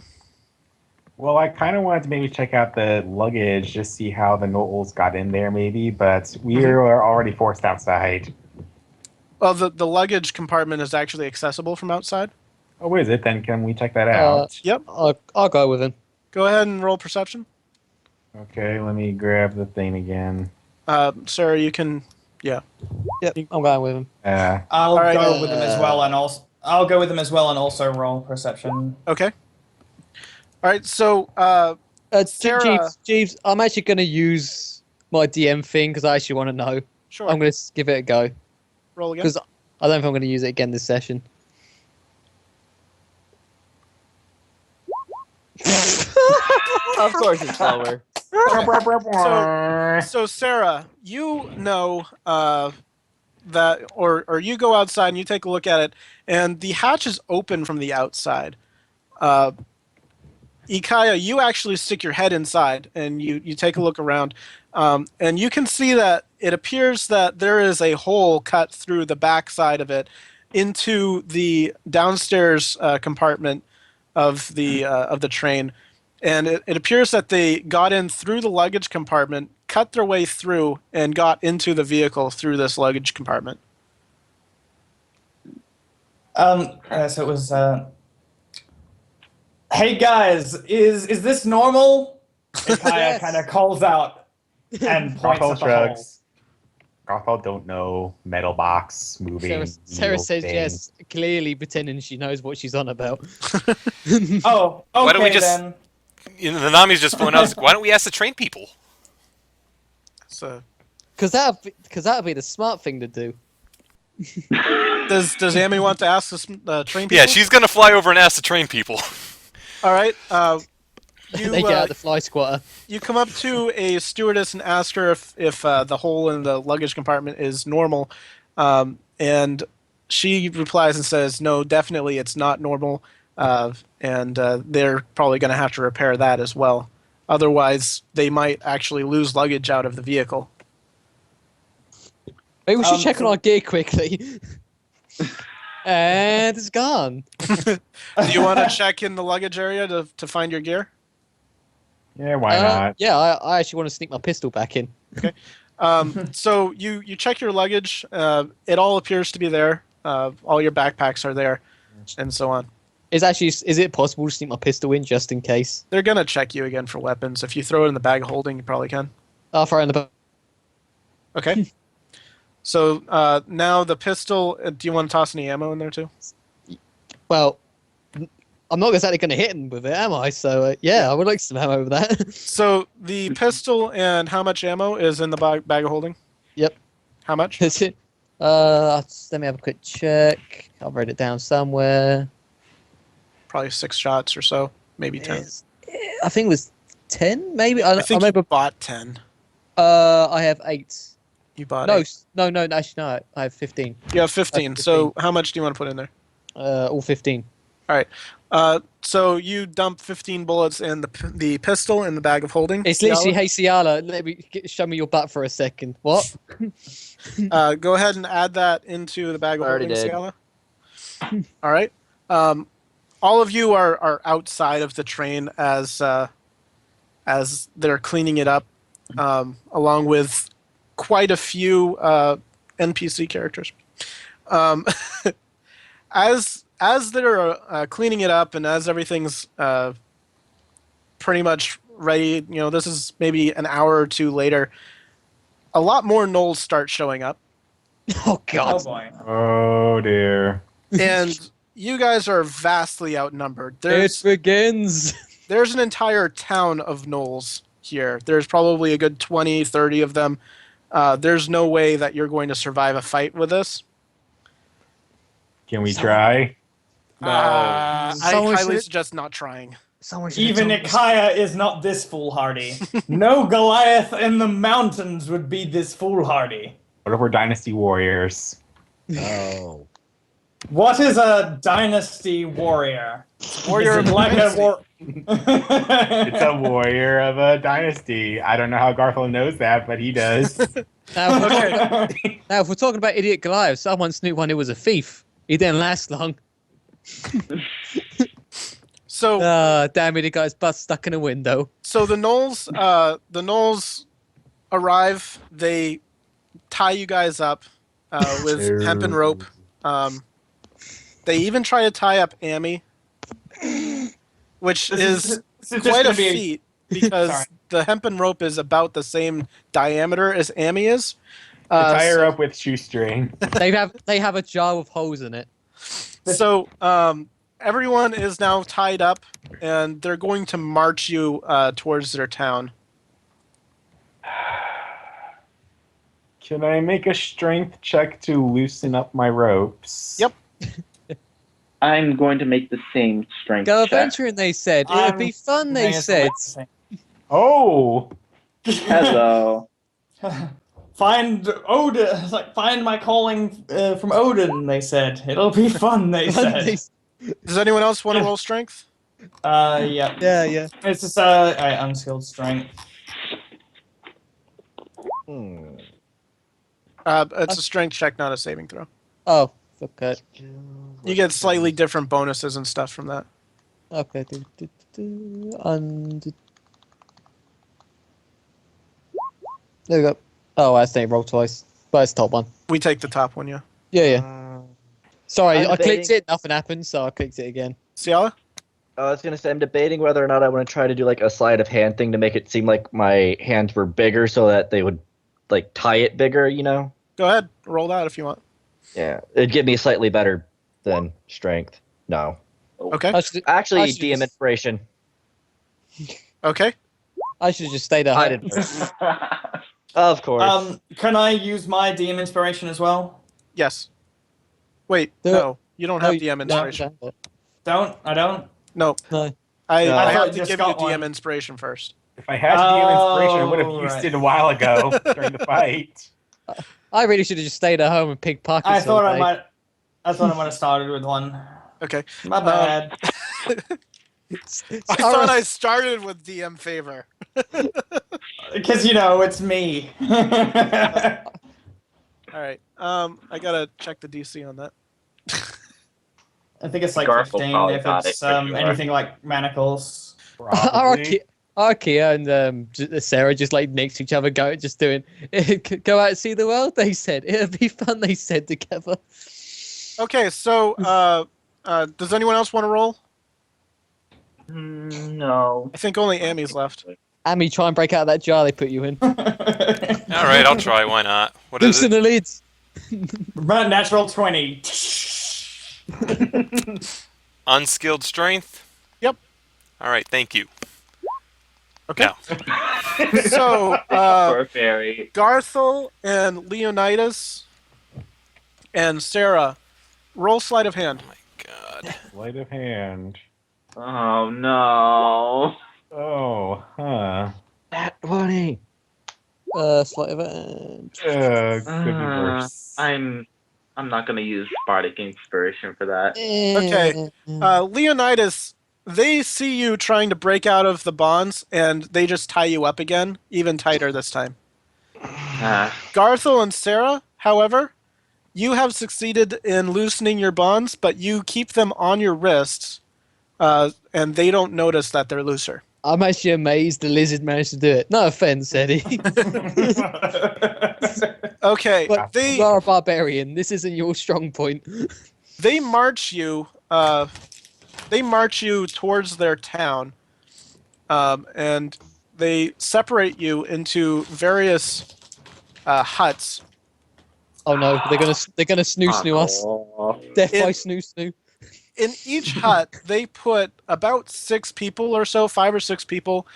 Well, I kind of wanted to maybe check out the luggage, just see how the Gnolls got in there, maybe. But we are already forced outside. Well, the luggage compartment is actually accessible from outside. Oh, is it? Then can we check that out? Yep. I'll go with him. Go ahead and roll perception. Okay, let me grab the thing again. Sarah, you can. Yeah. Yep, I'm going with him. I'll All right, go with him as well, and also roll perception. Okay. All right. So, Sarah. Jeeves, I'm actually going to use my DM thing because I actually want to know. Sure. I'm going to give it a go. Roll again. Because I don't think I'm going to use it again this session. Of course it's slower. So Sarah, you know that, or you go outside and you take a look at it, and the hatch is open from the outside. Ikaia, you actually stick your head inside and you take a look around, and you can see that it appears that there is a hole cut through the back side of it into the downstairs compartment of the train. And it appears that they got in through the luggage compartment, cut their way through, and got into the vehicle through this luggage compartment. So it was. Hey guys, is this normal? Ikaia kind of calls out and points at the hole. Garthal don't know. Metal box moving. Sarah says thing. yes, clearly pretending she knows what she's on about. Oh, okay Why don't we just? then. You know, the Nami's just pulling out. Why don't we ask the train people? So, Because that'd be the smart thing to do. does Amy want to ask the train people? Yeah, she's gonna fly over and ask the train people. All right. You They get out the fly squatter. you come up to a stewardess and ask her if the hole in the luggage compartment is normal, and she replies and says, "No, definitely it's not normal, and they're probably going to have to repair that as well. Otherwise, they might actually lose luggage out of the vehicle." Maybe we should check on our gear quickly. And it's gone. Do you want to check in the luggage area to find your gear? Yeah, why not? Yeah, I actually want to sneak my pistol back in. Okay. So you check your luggage. It all appears to be there. All your backpacks are there, and so on. Is it possible to sneak my pistol in just in case? They're gonna check you again for weapons. If you throw it in the bag of holding, you probably can. I'll throw it in the back. Okay. So now the pistol. Do you want to toss any ammo in there too? Well, I'm not exactly going to hit him with it, am I? So yeah, I would like some ammo with that. So the pistol and how much ammo is in the bag of holding? Yep. How much? That's it. Let me have a quick check. I'll write it down somewhere. Probably 6 shots or so, maybe 10. I think it was 10, maybe. I think remember. you bought 10. I have 8. You bought No, 8. no, actually no. I have 15. You have 15. So how much do you want to put in there? All 15. All right. So you dump 15 bullets in the pistol in the bag of holding. It's literally, Sialah. hey Sialah, show me your butt for a second. What? Go ahead and add that into the bag of Already holding, did. Sialah. All right. All of you are outside of the train as they're cleaning it up, along with quite a few NPC characters. As they're cleaning it up and as everything's pretty much ready, this is maybe an hour or two later, a lot more gnolls start showing up. Oh God. Oh boy. Oh dear. And you guys are vastly outnumbered. It begins. There's an entire town of gnolls here. There's probably a good 20, 30 of them. There's no way that you're going to survive a fight with this. Can we try? I Someone highly should- suggest not trying. Even Ikaia is not this foolhardy. No Goliath in the mountains would be this foolhardy. What if we're Dynasty Warriors? Oh. What is a dynasty warrior? Warrior Is of it like a Dynasty. war? It's a warrior of a dynasty. I don't know how Garthal knows that, but he does. Now, Okay. now, if we're talking about idiot Goliath, someone snooped one who was a thief. He didn't last long. So Damn it, he got his butt stuck in a window. So the gnolls arrive. They tie you guys up with hemp and rope. They even try to tie up Amy, which is This is quite a gonna be feat because Sorry. the hemp and rope is about the same diameter as Amy is. Tie her So- up with shoestring. They have a jar with holes in it. So everyone is now tied up, and they're going to march you towards their town. Can I make a strength check to loosen up my ropes? Yep. I'm going to make the same strength Go check. adventuring, they said. It'd be fun, they said. Oh! Hello. Find Odin. Like find my calling from Odin. They said it'll be fun. They said. Does anyone else want to roll strength? Yeah. Yeah. It's just unskilled strength. It's a strength check, not a saving throw. Oh, okay. You get slightly different bonuses and stuff from that. Okay. There we go. Oh, I think roll twice. But it's top one. We take the top one, yeah. Yeah. Sorry, I'm I clicked debating- it, nothing happened, so I clicked it again. Sialah? I was gonna say I'm debating whether or not I want to try to do like a sleight of hand thing to make it seem like my hands were bigger, so that they would like tie it bigger. Go ahead, roll that if you want. Yeah, it'd give me slightly better than strength. No, Okay. actually, I should DM just- inspiration. Okay. I should have just stayed at I home. didn't. Of course. Can I use my DM inspiration as well? Yes. Wait, Do it. no. You don't have No, DM inspiration. no. I don't. No. No. I No. I have thought to you just give you got DM one. inspiration first. If I had DM inspiration, I would have Oh, used right. it a while ago during the fight. I really should have just stayed at home and picked pockets. I thought all I day. might. I thought I might have started with one. Okay. My bad. I thought I started with DM favor. Because it's me. All right. I gotta check the DC on that. I think it's like Garthal 15 probably if got it's it for sure. anything like manacles. Probably. Arkia and Sera just like next to each other, go out and see the world. They said it'd be fun. They said together. Okay, so does anyone else want to roll? No. I think only Amy's left. Amy, try and break out of that jar they put you in. All right, I'll try. Why not? What is Loosen it? the lids. Natural 20. Unskilled strength? Yep. All right, thank you. Okay. Now, So Poor fairy. Garthal and Leonidas and Sera, roll sleight of hand. oh my God. Sleight of hand. Oh no. Oh, huh. That 20. Sleight of hand. Could be worse. I'm I'm not gonna use bardic inspiration for that. Okay. Leonidas, they see you trying to break out of the bonds, and they just tie you up again, even tighter this time. Garthal and Sera, however, you have succeeded in loosening your bonds, but you keep them on your wrists, and they don't notice that they're looser. I'm actually amazed the lizard managed to do it. No offense, Cedi. Okay, But you are a barbarian. This isn't your strong point. They march you. They march you towards their town, and they separate you into various huts. Oh no, they're gonna snoo us. Death by snoo. In each hut, they put about 6 people or so, 5 or 6 people.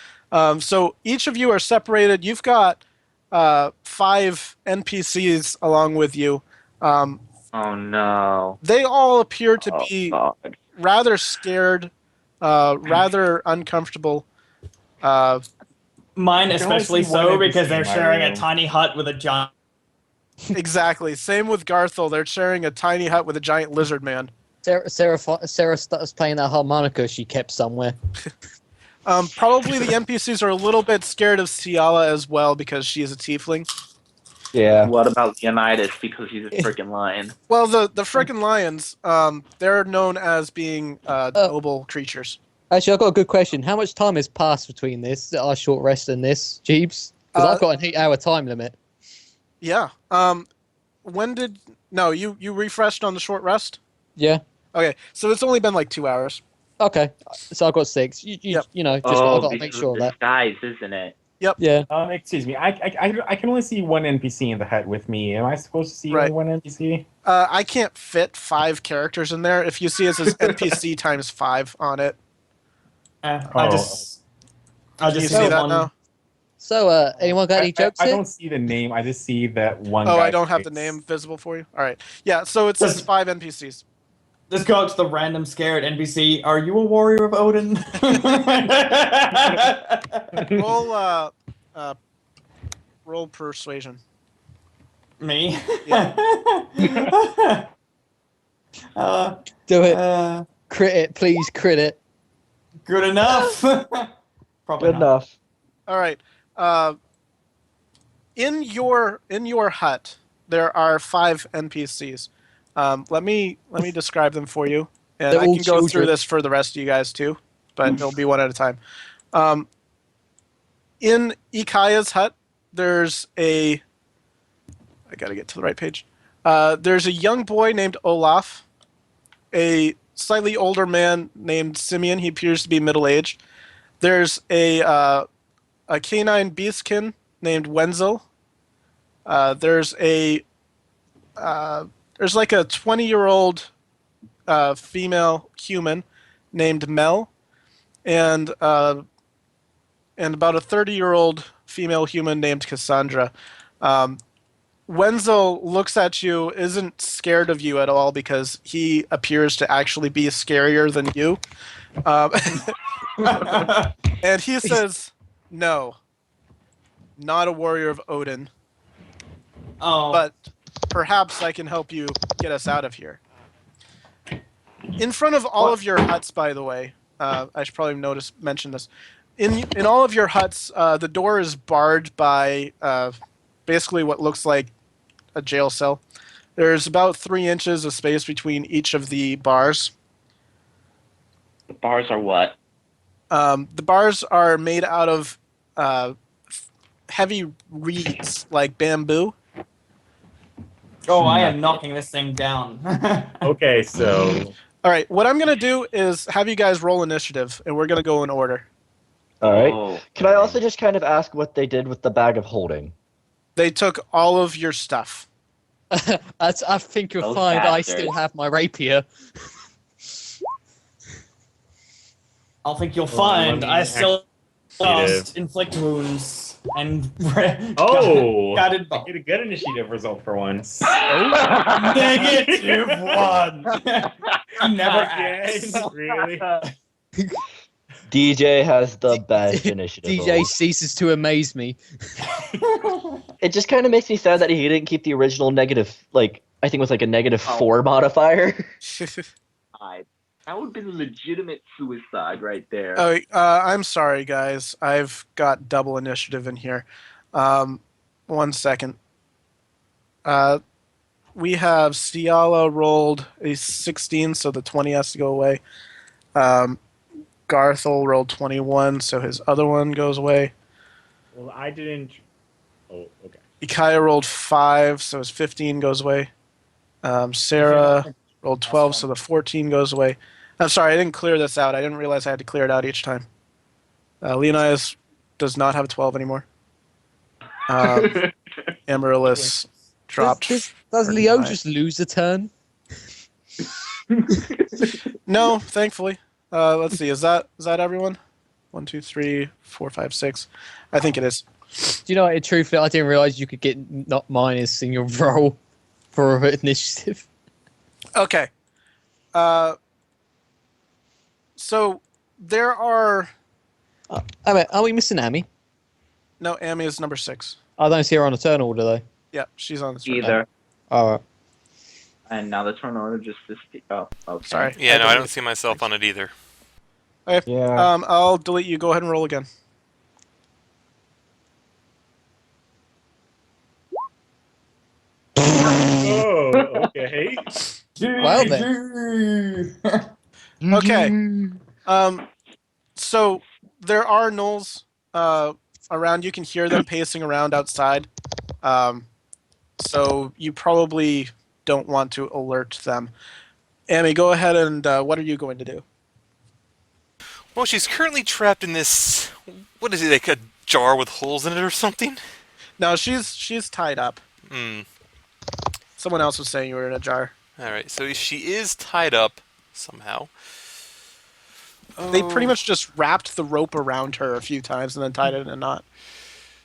So each of you are separated. You've got 5 NPCs along with you. Oh no. They all appear to be rather scared, rather uncomfortable. Mine especially so because they're sharing a room. tiny hut with a giant. Exactly. Same with Garthal. They're sharing a tiny hut with a giant lizard man. Sarah starts playing that harmonica she kept somewhere. Probably the NPCs are a little bit scared of Sialah as well because she is a tiefling. Yeah. What about Leonidas because he's a freaking lion? Well, the frickin' lions, they're known as being noble creatures. Actually, I've got a good question. How much time has passed between this, our short rest, and this, Jeebs? Because I've got an 8-hour time limit. Yeah. You refreshed on the short rest? Yeah. Okay, so it's only been like 2 hours. Okay, so I've got 6. You know, just I've got to make sure of that. Guys, isn't it? Yep. Yeah. Excuse me. I can only see one NPC in the hut with me. Am I supposed to see only one NPC? I can't fit 5 characters in there. If you see it says NPC times 5 on it. I just Can you see see that one. now? So, anyone got any jokes I here? don't see the name. I just see that one. Oh, guy's I don't have the face. name visible for you? All right. Yeah, so it says 5 NPCs. Just go up to the random scared NPC. Are you a warrior of Odin? Roll persuasion. Me? Yeah. Do it. Crit it, please. Crit it. Good enough. Probably Good not. enough. All right. In your hut, there are 5 NPCs. Let me describe them for you, and They're I all can go through children. this for the rest of you guys too, but it'll be one at a time. In Ikaia's hut, there's I gotta get to the right page. There's a young boy named Olaf, a slightly older man named Simeon. He appears to be middle-aged. There's a canine beastkin named Wenzel. There's like a 20-year-old female human named Mel, and about a 30-year-old female human named Cassandra. Wenzel looks at you, isn't scared of you at all because he appears to actually be scarier than you. And he says, "No, not a warrior of Odin, but perhaps I can help you get us out of here." In front of all of your huts, by the way, I should probably mention this. In all of your huts, the door is barred by basically what looks like a jail cell. There's about 3 inches of space between each of the bars. The bars are what? The bars are made out of heavy reeds, like bamboo. Oh, I am knocking this thing down. Okay, so All right, what I'm going to do is have you guys roll initiative, and we're going to go in order. All right. Oh, Can I also just kind of ask what they did with the bag of holding? They took all of your stuff. I think you'll Those find I bastards. still have my rapier. I'll think you'll let find me I still Initiative. lost inflict wounds and oh, got it. I get a good initiative result for once. -1. He never Again? acts. Really? DJ has the best initiative. DJ ceases to amaze me. It just kind of makes me sad that he didn't keep the original negative, like, I think it was like a -4 modifier. That would have been legitimate suicide right there. Oh, I'm sorry, guys. I've got double initiative in here. 1 second. We have Sialah rolled a 16, so the 20 has to go away. Garthal rolled 21, so his other one goes away. Well, I didn't. Oh, okay. Ikaia rolled 5, so his 15 goes away. Sera rolled 12, so the 14 goes away. I'm sorry, I didn't clear this out. I didn't realize I had to clear it out each time. Leonidas does not have a 12 anymore. Amaryllis dropped. Does Leo just lose a turn? No, thankfully. Let's see. Is that everyone? 1, 2, 3, 4, 5, 6. I think it is. Do you know what? Truthfully, I didn't realize you could get not minus in your roll for initiative. Okay. So there are. Are we missing Amy? No, Amy is number 6. I don't see her on a turn order though. Yeah, she's on this. Right Either. All right. And now the turn order just oh, okay. Sorry. Yeah, no, I don't see myself on it either. Yeah. I'll delete you. Go ahead and roll again. Oh, okay. Well then. Okay. So there are gnolls around. You can hear them pacing around outside. So you probably don't want to alert them. Amy, go ahead and what are you going to do? Well, she's currently trapped in this. What is it? Like a jar with holes in it or something? No, she's tied up. Someone else was saying you were in a jar. All right, so she is tied up somehow. They pretty much just wrapped the rope around her a few times and then tied it in a knot.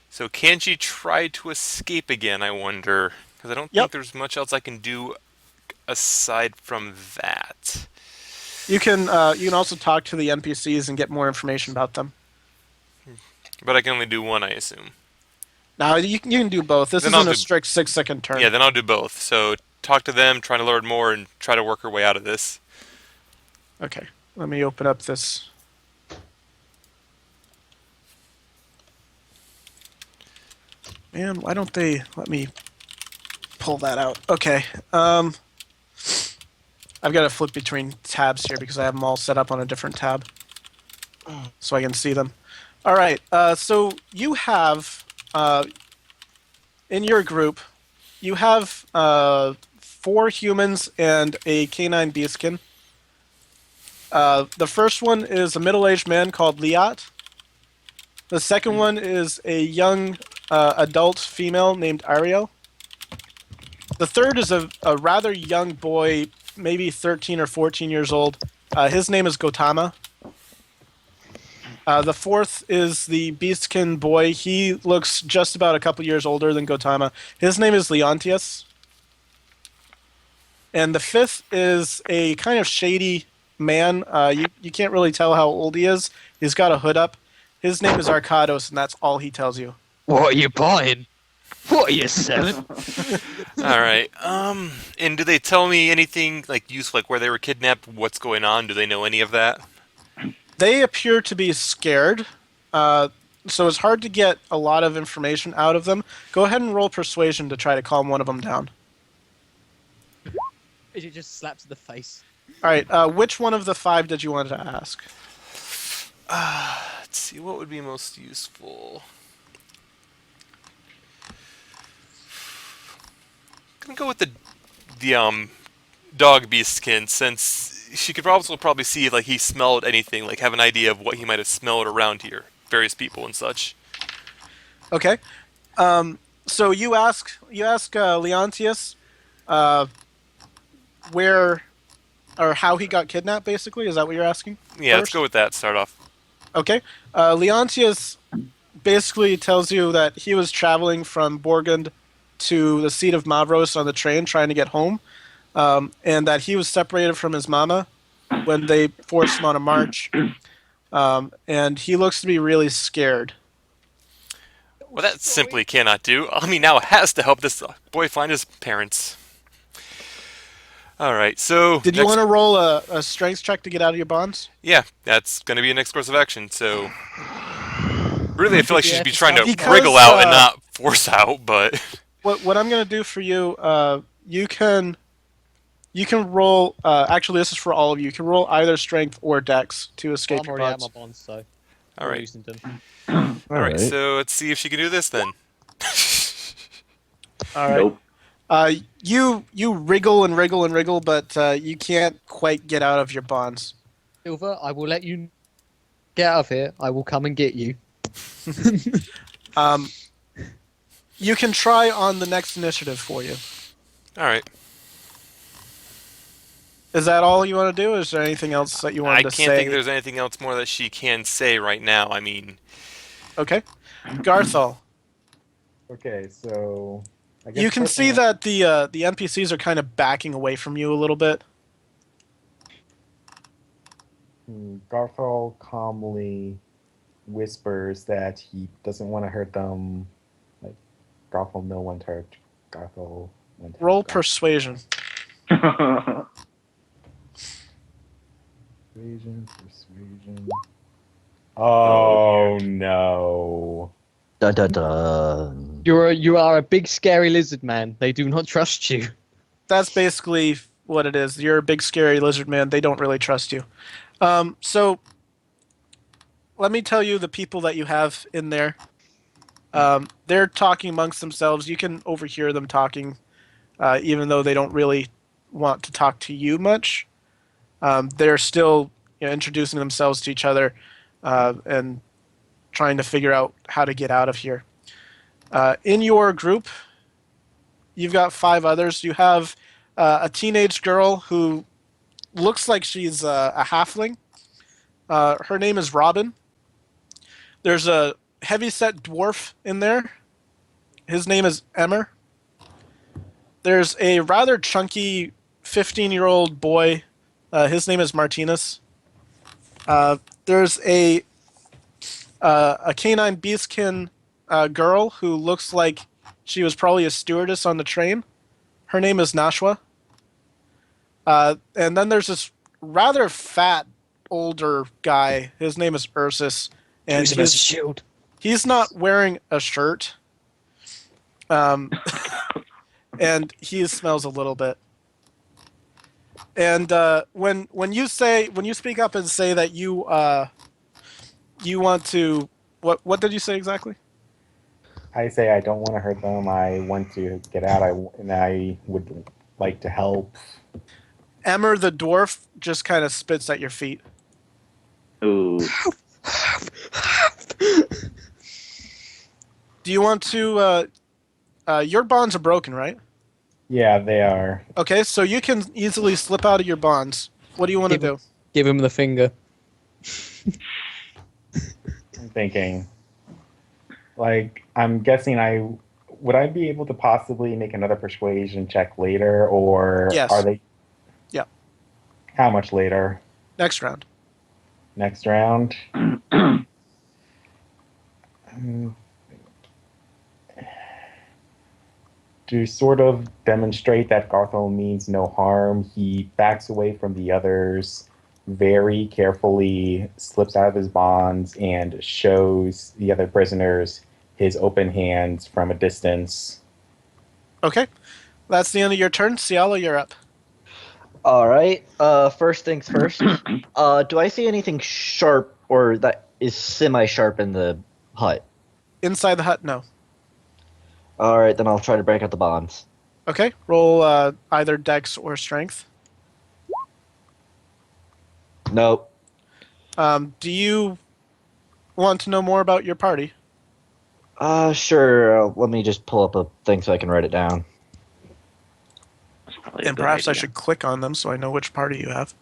So can she try to escape again, I wonder? Because I don't think there's much else I can do aside from that. You can also talk to the NPCs and get more information about them. But I can only do one, I assume. Now you can do both. This isn't a strict 6-second turn. Yeah, then I'll do both. So talk to them, try to learn more, and try to work her way out of this. Okay, let me open up this. Man, why don't they let me pull that out? Okay. I've got to flip between tabs here because I have them all set up on a different tab so I can see them. All right, so you have, in your group, you have 4 humans and a canine beastkin. The first one is a middle-aged man called Liat. The second one is a young adult female named Ariel. The third is a rather young boy, maybe 13 or 14 years old. His name is Gotama. The fourth is the beastkin boy. He looks just about a couple years older than Gotama. His name is Leontius. And the fifth is a kind of shady man. You can't really tell how old he is. He's got a hood up. His name is Arcados, and that's all he tells you. What are you buying? What are you selling? All right. And do they tell me anything like useful, like where they were kidnapped, what's going on? Do they know any of that? They appear to be scared, so it's hard to get a lot of information out of them. Go ahead and roll persuasion to try to calm one of them down. It just slaps in the face. All right, which one of the 5 did you want to ask? Let's see, what would be most useful? I'm gonna go with the dog beastkin, since she could also probably see if like he smelled anything, like have an idea of what he might have smelled around here, various people and such. Okay, so you ask Leontius where or how he got kidnapped. Basically, is that what you're asking? Yeah, let let's go with that. Start off. Okay, Leontius basically tells you that he was traveling from Borgund to the seat of Mavros on the train trying to get home, and that he was separated from his mama when they forced him on a march, and he looks to be really scared. Well, that simply cannot do. I mean, now it has to help this boy find his parents. All right, so Did you want to roll a strength check to get out of your bonds? Yeah, that's going to be a next course of action. So really, I feel like she should be Yeah, trying to because, wriggle out and not force out. But what I'm going to do for you, you can roll. Actually, this is for all of you. You can roll either strength or dex to escape I'm your already out bonds. my bonds, so all right, using them. all right. So let's see if she can do this then. All right. Nope. You wriggle and wriggle and wriggle, but you can't quite get out of your bonds. Silver, I will let you get out of here. I will come and get you. You can try on the next initiative for you. All right. Is that all you want to do? Or is there anything else that you wanted to say? I can't think there's anything else more that she can say right now. I mean, Okay, Garthal. Okay, so I guess You can first see thing- that the NPCs are kind of backing away from you a little bit. Garthal calmly whispers that he doesn't want to hurt them. Like Garthal no one hurt. Garthal. won't hurt Roll Garthal. persuasion. Persuasion. Oh no. Dun dun dun. You are a big scary lizard man. They do not trust you. That's basically what it is. You're a big scary lizard man. They don't really trust you. So let me tell you the people that you have in there. They're talking amongst themselves. You can overhear them talking, even though they don't really want to talk to you much. They're still introducing themselves to each other and trying to figure out how to get out of here. In your group, you've got 5 others. You have a teenage girl who looks like she's a halfling. Her name is Robin. There's a heavyset dwarf in there. His name is Emmer. There's a rather chunky 15-year-old boy. His name is Martinez. There's a canine beastkin girl who looks like she was probably a stewardess on the train. Her name is Nashwa. And then there's this rather fat older guy. His name is Ursus. And Use him as a shield. he's not wearing a shirt. And he smells a little bit. And when you speak up and say that you want to, what did you say exactly? I say I don't want to hurt them. I want to get out. And I would like to help. Emmer the dwarf just kind of spits at your feet. Ooh. Do you want to? Your bonds are broken, right? Yeah, they are. Okay, so you can easily slip out of your bonds. What do you want to do? Give him the finger. I'm thinking. Like, I'm guessing would I be able to possibly make another persuasion check later, or Yes. are they? Yeah. How much later? Next round. Next round. To sort of demonstrate that Garthal means no harm, he backs away from the others, very carefully slips out of his bonds, and shows the other prisoners his open hands from a distance. Okay, that's the end of your turn. Sialah, you're up. All right. First things first. Do I see anything sharp or that is semi-sharp in the hut? Inside the hut, no. All right, then I'll try to break out the bonds. Okay, roll either dex or strength. Nope. Do you want to know more about your party? Sure. Let me just pull up a thing so I can write it down. That's probably a And good perhaps I idea. should click on them so I know which party you have.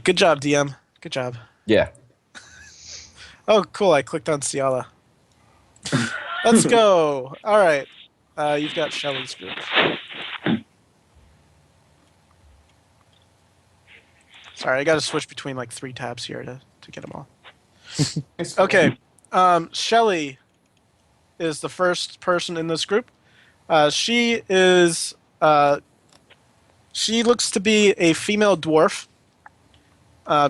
Good job, DM. Good job. Yeah. Oh, cool. I clicked on Sialah. Let's go. All right. You've got Shelly's group. Sorry, I got to switch between like 3 tabs here to get them all. Okay. Shelly is the first person in this group. She is. She looks to be a female dwarf.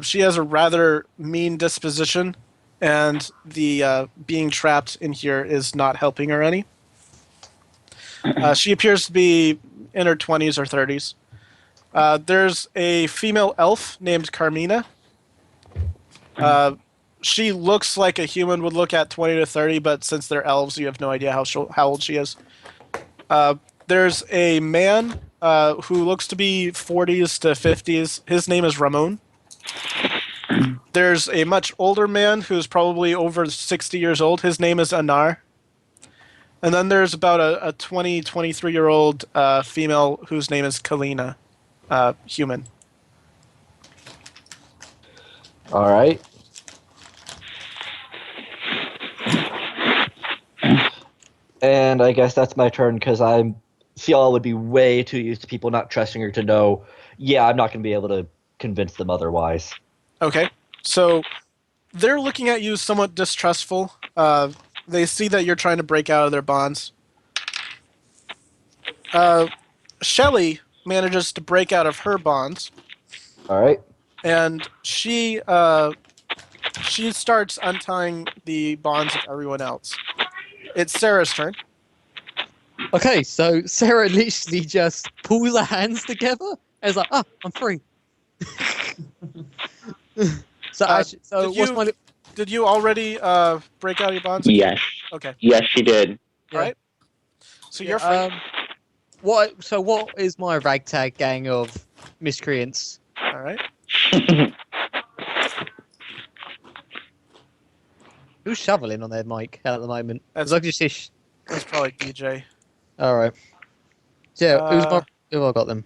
She has a rather mean disposition, and the being trapped in here is not helping her any. She appears to be in her 20s or 30s. There's a female elf named Carmina. She looks like a human would look at 20 to 30, but since they're elves, you have no idea how old she is. There's a man who looks to be 40s to 50s. His name is Ramon. There's a much older man who's probably over 60 years old. His name is Anar. And then there's about a 23-year-old female whose name is Kalina, human. All right. And I guess that's my turn because Sialah would be way too used to people not trusting her to know, yeah, I'm not going to be able to convince them otherwise. Okay, so they're looking at you somewhat distrustful. They see that you're trying to break out of their bonds. Shelly manages to break out of her bonds. All right. And she starts untying the bonds of everyone else. It's Sera's turn. Okay, so Sera literally just pulls her hands together and is like, "Ah, I'm free." Did you already break out of your bonds? Yes. Okay. Yes, she did. All right. So you're free. What is my ragtag gang of miscreants? All right. Who's shoveling on their mic at the moment? That's probably DJ. All right. Yeah, who I got them?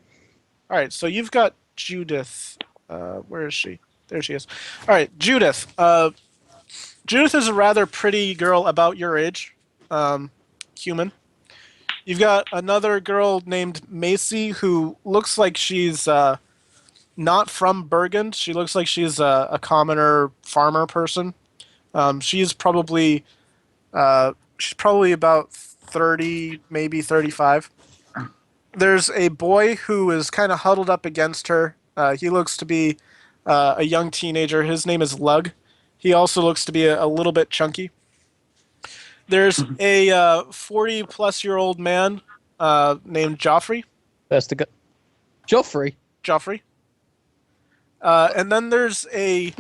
All right, so you've got Judith. Where is she? There she is. All right, Judith. Judith is a rather pretty girl about your age, human. You've got another girl named Macy who looks like she's not from Burgund. She looks like she's a commoner farmer person. She's probably about 30, maybe 35. There's a boy who is kind of huddled up against her. He looks to be a young teenager. His name is Lug. He also looks to be a little bit chunky. There's a 40-plus-year-old man named Joffrey. That's the guy. Joffrey. And then there's a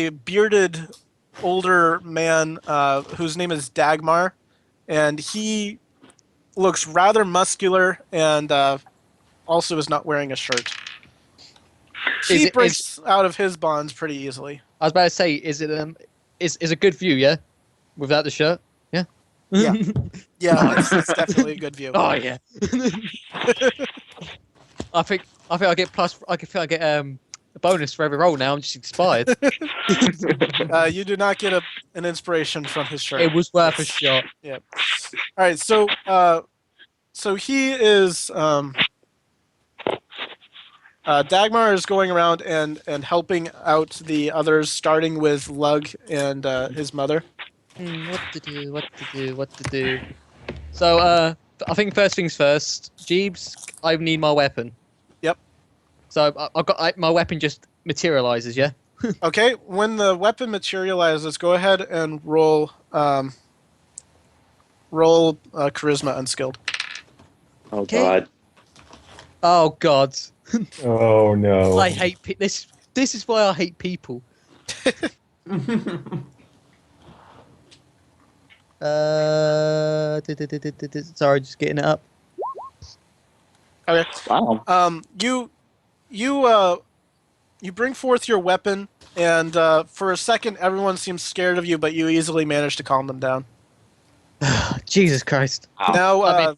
bearded older man whose name is Dagmar, and he looks rather muscular and also is not wearing a shirt. He breaks out of his bonds pretty easily. I was about to say, is a good view, yeah? Without the shirt? Yeah? Yeah. Yeah, it's definitely a good view. Oh, yeah. I think I get a bonus for every roll now. I'm just inspired. You do not get an inspiration from his shirt. It was worth a shot. Yeah. All right. So he is. Dagmar is going around and helping out the others, starting with Lug and his mother. What to do. So I think first things first. Jeebs, I need my weapon. Yep. So my weapon just materializes, yeah? Okay, when the weapon materializes, go ahead and roll charisma unskilled. Oh god. Oh god. Oh no. I hate this. This is why I hate people. Sorry, just getting it up. Okay. Wow. You bring forth your weapon, and for a second, everyone seems scared of you, but you easily manage to calm them down. Jesus Christ! Now,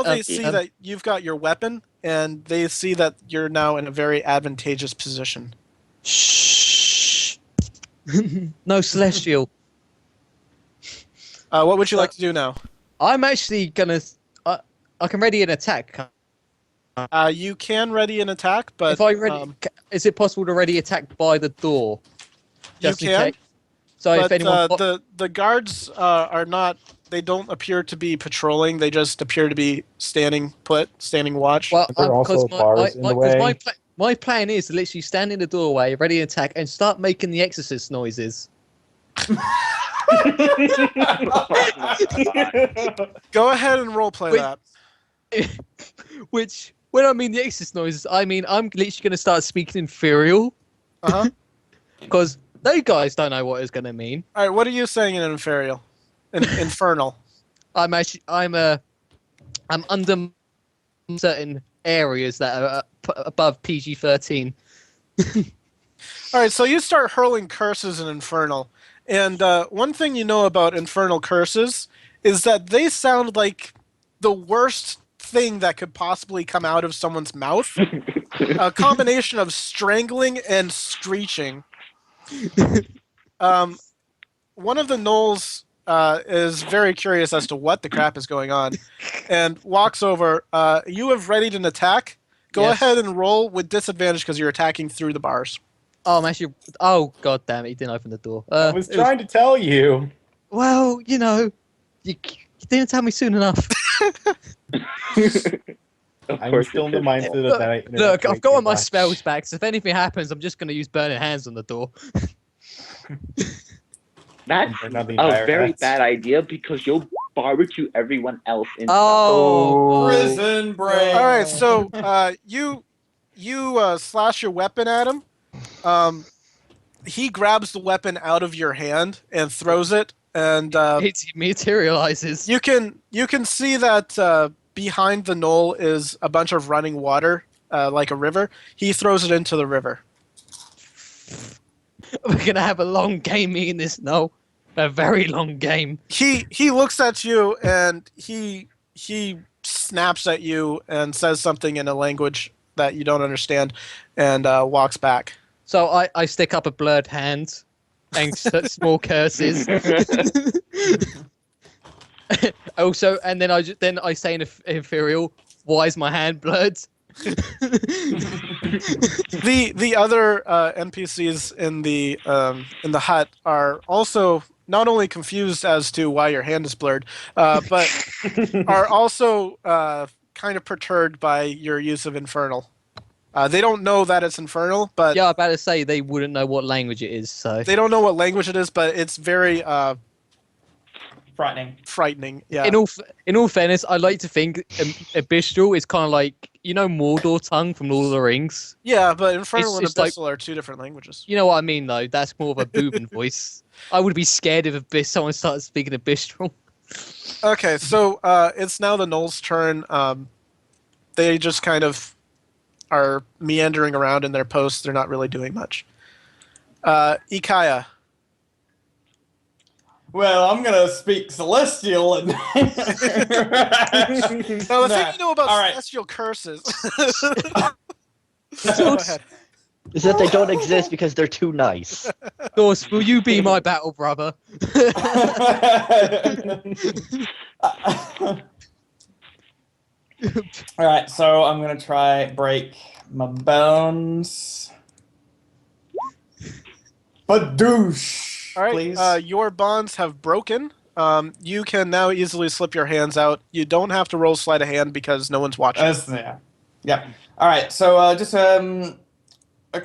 they see that you've got your weapon, and they see that you're now in a very advantageous position. Shh. No celestial. What would you like to do now? I'm actually gonna. I can ready an attack. You can ready an attack, but if I ready, is it possible to ready attack by the door? Just you can. So but, if anyone, the guards are not. They don't appear to be patrolling. They just appear to be standing watch. Well, There are also bars in the way. My plan is to literally stand in the doorway, ready to attack, and start making the exorcist noises. Go ahead and roleplay Wait. that. Which, when I mean the exorcist noises, I mean I'm literally going to start speaking Inferial. Uh-huh. Because those guys don't know what it's going to mean. All right, what are you saying in Infernal? Infernal. I'm under certain areas that are above PG-13. All right, so you start hurling curses in Infernal. And one thing you know about Infernal curses is that they sound like the worst thing that could possibly come out of someone's mouth. A combination of strangling and screeching. One of the Gnolls is very curious as to what the crap is going on and walks over. You have readied an attack. Go ahead and roll with disadvantage because you're attacking through the bars. Oh, I'm actually... Oh, god damn it, he didn't open the door. I was trying to tell you. Well, you know, you didn't tell me soon enough. I'm still in the mindset that Look, I've got all my spells back, so if anything happens, I'm just going to use Burning Hands on the door. That's a very bad idea because you'll barbecue everyone else in. Oh, prison break. All right, so you slash your weapon at him. He grabs the weapon out of your hand and throws it, and it materializes. You can see that behind the knoll is a bunch of running water, like a river. He throws it into the river. We're gonna have a long game in this, no? A very long game. He looks at you and he snaps at you and says something in a language that you don't understand, and walks back. So I stick up a blurred hand and small curses. Also, and then I say in Imperial, "Why is my hand blurred?" The other NPCs in the hut are also not only confused as to why your hand is blurred, but are also kind of perturbed by your use of Infernal. They don't know that it's Infernal, but yeah, I'm about to say they wouldn't know what language it is. So they don't know what language it is, but it's very frightening. Yeah. In all fairness, I like to think Abyssal is kind of like, you know, Mordor tongue from Lord of the Rings. Yeah, but Infernal and It's like, Abyssal are two different languages. You know what I mean, though. That's more of a booming voice. I would be scared if someone started speaking Abyssal. Okay, so it's now the Gnolls' turn. They just kind of are meandering around in their posts. They're not really doing much. Ikaia. Well, I'm gonna speak Celestial and. No, the thing you know about Celestial curses. Go ahead. Is that they don't exist because they're too nice. Doris, will you be my battle brother? Alright, so I'm gonna try break my bones. Badoosh! All right, please. your bonds have broken. You can now easily slip your hands out. You don't have to roll sleight of hand because no one's watching. Yeah. Yep. Alright, so just a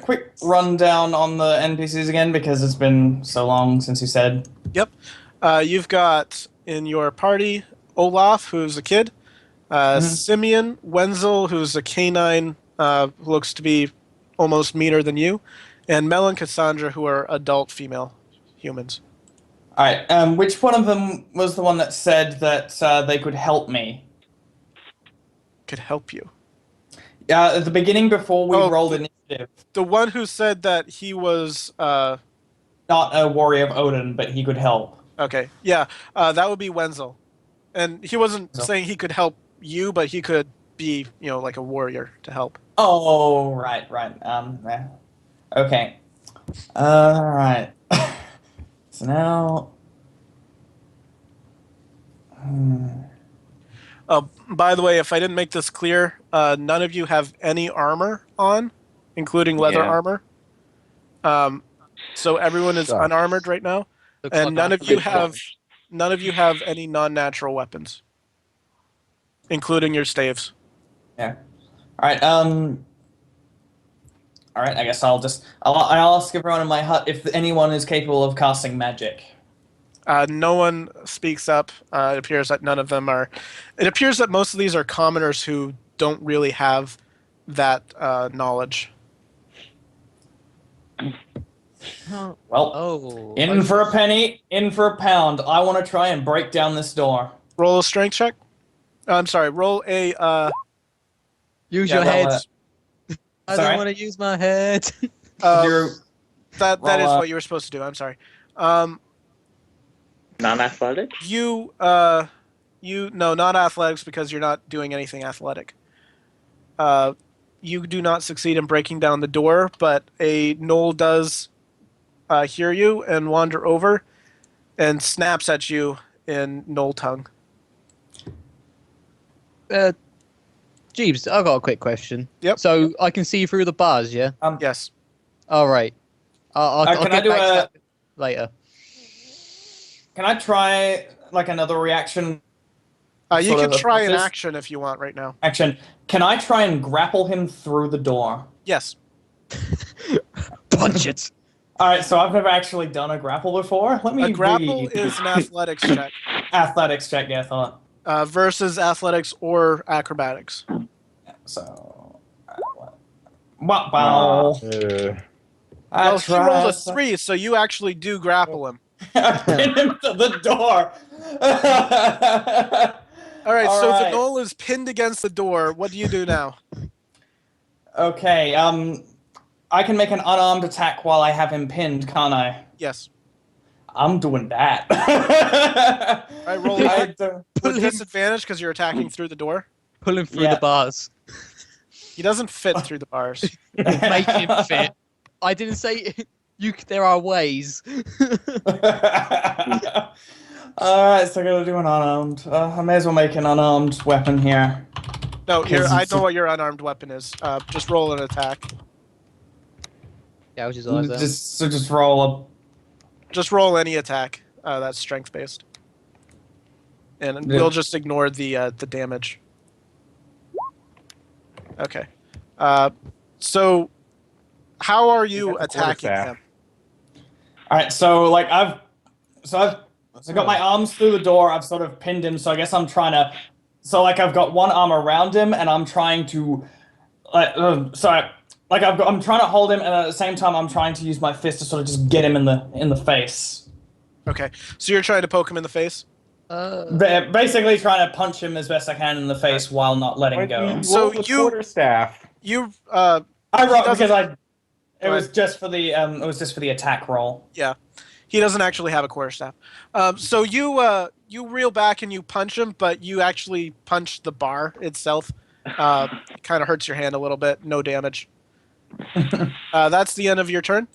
quick rundown on the NPCs again because it's been so long since you said. Yep. You've got in your party Olaf, who's a kid, Simeon, Wenzel, who's a canine, who looks to be almost meaner than you, and Mel and Cassandra, who are adult female humans. Alright, which one of them was the one that said that they could help me? Could help you? Yeah, at the beginning before we rolled initiative. The one who said that he was... not a warrior of Odin, but he could help. Okay, yeah, that would be Wenzel. And he wasn't saying he could help you, but he could be, you know, like a warrior to help. Oh, right. Okay. Alright. So now... By the way, if I didn't make this clear, none of you have any armor on, including leather armor. So everyone is unarmored right now. And none of you have none of you have any non-natural weapons, including your staves. Yeah. All right. All right. I guess I'll ask everyone in my hut if anyone is capable of casting magic. No one speaks up. It appears that none of them are. It appears that most of these are commoners who don't really have that knowledge. Well, in for a penny, in for a pound. I want to try and break down this door. Roll a strength check. I'm sorry. Roll a. Use your head. I Sorry? don't want to use my head. That is roll what you were supposed to do. I'm sorry. Non-athletic? No, not athletics because you're not doing anything athletic. You do not succeed in breaking down the door, but a gnoll does hear you and wander over and snaps at you in gnoll tongue. Jeebs, I've got a quick question. Yep. So I can see through the bars, yeah? Yes. All right. I'll can I get do back to a? that later. Can I try like another reaction? You Sort can of try an just- action if you want right now. Action. Can I try and grapple him through the door? Yes. Punch it. All right. So I've never actually done a grapple before. Let me. A grapple read. is an athletics check Athletics check. Yeah, I thought. versus athletics or acrobatics. So. Wow. Well, he rolled a 3, so you actually do grapple him. I pinned him to the door. All right, so right. the gnoll is pinned against the door. What do you do now? Okay. I can make an unarmed attack while I have him pinned, can't I? Yes. I'm doing that. All right, roll I with do- disadvantage because you're attacking through the door. Pull him through Yeah. the bars. He doesn't fit through the bars. Make him fit. I didn't say you. There are ways. Alright, so I gotta do an unarmed. I may as well make an unarmed weapon here. No, Because I it's know a- what your unarmed weapon is. Just roll an attack. Gouge his eyes out. Just roll Just roll any attack that's strength based, and Yeah. we'll just ignore the damage. Okay. So, how are you That's a attacking quarterstaff. him? Alright, so like I've got my arms through the door, I've sort of pinned him, so I guess I'm trying to I've got one arm around him and I'm trying to I'm trying to hold him and at the same time I'm trying to use my fist to sort of just get him in the face. Okay, so you're trying to poke him in the face. Basically trying to punch him as best I can in the face while not letting go. So So you- quarterstaff. You I rolled doesn't- because it Go was ahead. just for the attack roll. Yeah, he doesn't actually have a quarterstaff. So you reel back and you punch him, but you actually punch the bar itself. Kind of hurts your hand a little bit. No damage. That's the end of your turn,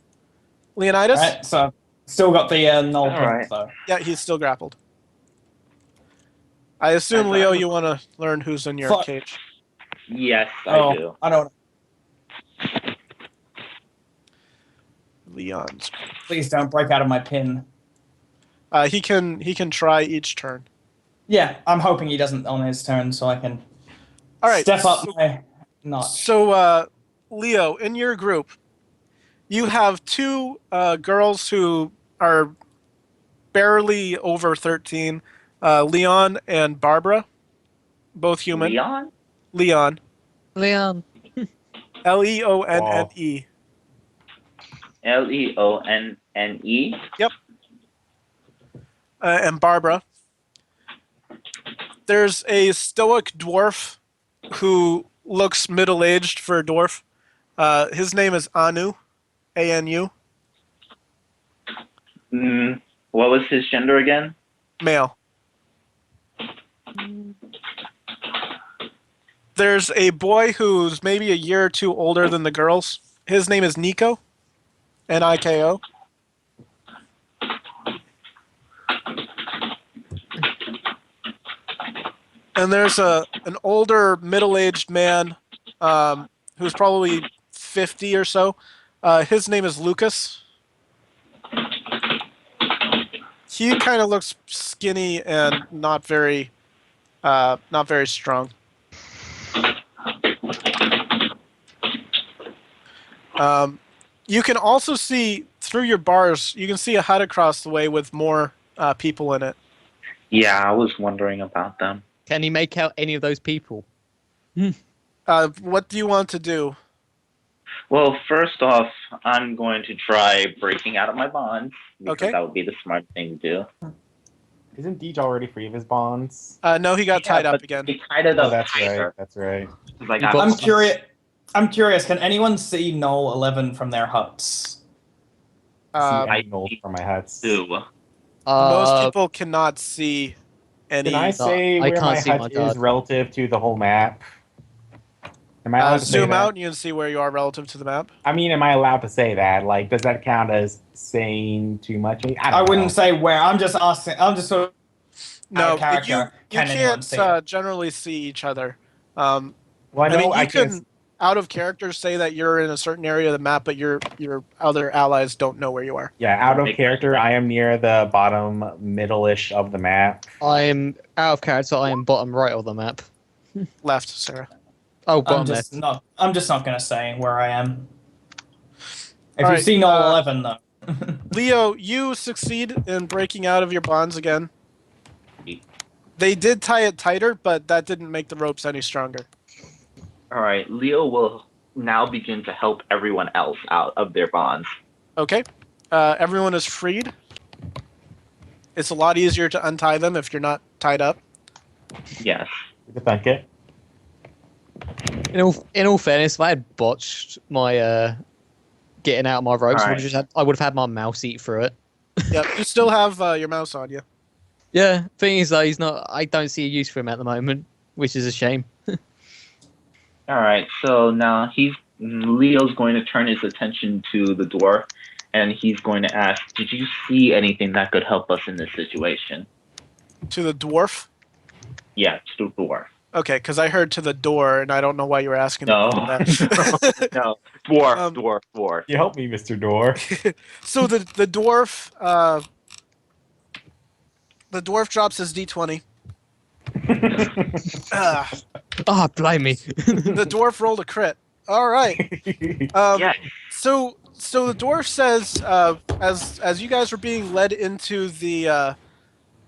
Leonidas. Alright, so still got the null pin, Alright. so. Yeah, he's still grappled. I assume, Leo, you want to learn who's in your Fuck. cage. Yes, I do. I don't. Leon's. Please don't break out of my pin. He can try each turn. Yeah, I'm hoping he doesn't on his turn, so I can All right. step up so- my notch. So, Leo, in your group, you have two girls who are barely over 13, Leon and Barbara, both human. Leon? Leon. Leon. Leonne. Leonne? And Barbara. There's a stoic dwarf who looks middle-aged for a dwarf. His name is Anu, A-N-U, What was his gender again? male. There's a boy who's maybe a year or two older than the girls. His name is Nico, Niko. And there's an older middle-aged man who's probably 50 or so. His name is Lucas. He kind of looks skinny and not very strong. You can also see through your bars. You can see a hut across the way with more people in it. Yeah, I was wondering about them. Can he make out any of those people? What do you want to do? Well, first off, I'm going to try breaking out of my bonds because Okay. that would be the smart thing to do. Isn't Deej already free of his bonds? No, he got tied up but again. He tied it Oh, up that's tighter. right. That's right. 'Cause I got I'm curious. I'm curious. Can anyone see Gnoll 11 from their huts? See Uh, any gold from my huts. two. most people cannot see any. Can I say I where can't my see my hut is guard. relative to the whole map? Am I allowed to say Zoom that? out and you can see where you are relative to the map. I mean, am I allowed to say that? Like, does that count as saying too much? I wouldn't say where. I'm just asking. I'm just sort of No, character. you Can anyone can't see it? generally see each other. Well, I I know mean, I you can. can out of character say that you're in a certain area of the map, but your other allies don't know where you are. Yeah, out of character, I am near the bottom middle-ish of the map. I'm out of character. I am bottom right of the map. Left, Sarah. Oh, I'm bottom just left. not. I'm just not going to say where I am. If All you right, see Gnoll 11, though. Leo, you succeed in breaking out of your bonds again. They did tie it tighter, but that didn't make the ropes any stronger. All right, Leo will now begin to help everyone else out of their bonds. Okay. Everyone is freed. It's a lot easier to untie them if you're not tied up. Yes. Thank you. In all fairness, if I had botched my getting out of my ropes, Alright. I would have had my mouse eat through it. Yep, you still have your mouse on you. Yeah, thing is though, he's not. I don't see a use for him at the moment, which is a shame. All right, so now Leo's going to turn his attention to the dwarf, and he's going to ask, "Did you see anything that could help us in this situation?" To the dwarf? Yeah, to the dwarf. Okay, because I heard to the door, and I don't know why you were asking. No, that. no, dwarf. You help me, Mr. Door. So the dwarf drops his d20. Ah, blimey. The dwarf rolled a crit. All right. Yeah. So the dwarf says, as you guys were being led into the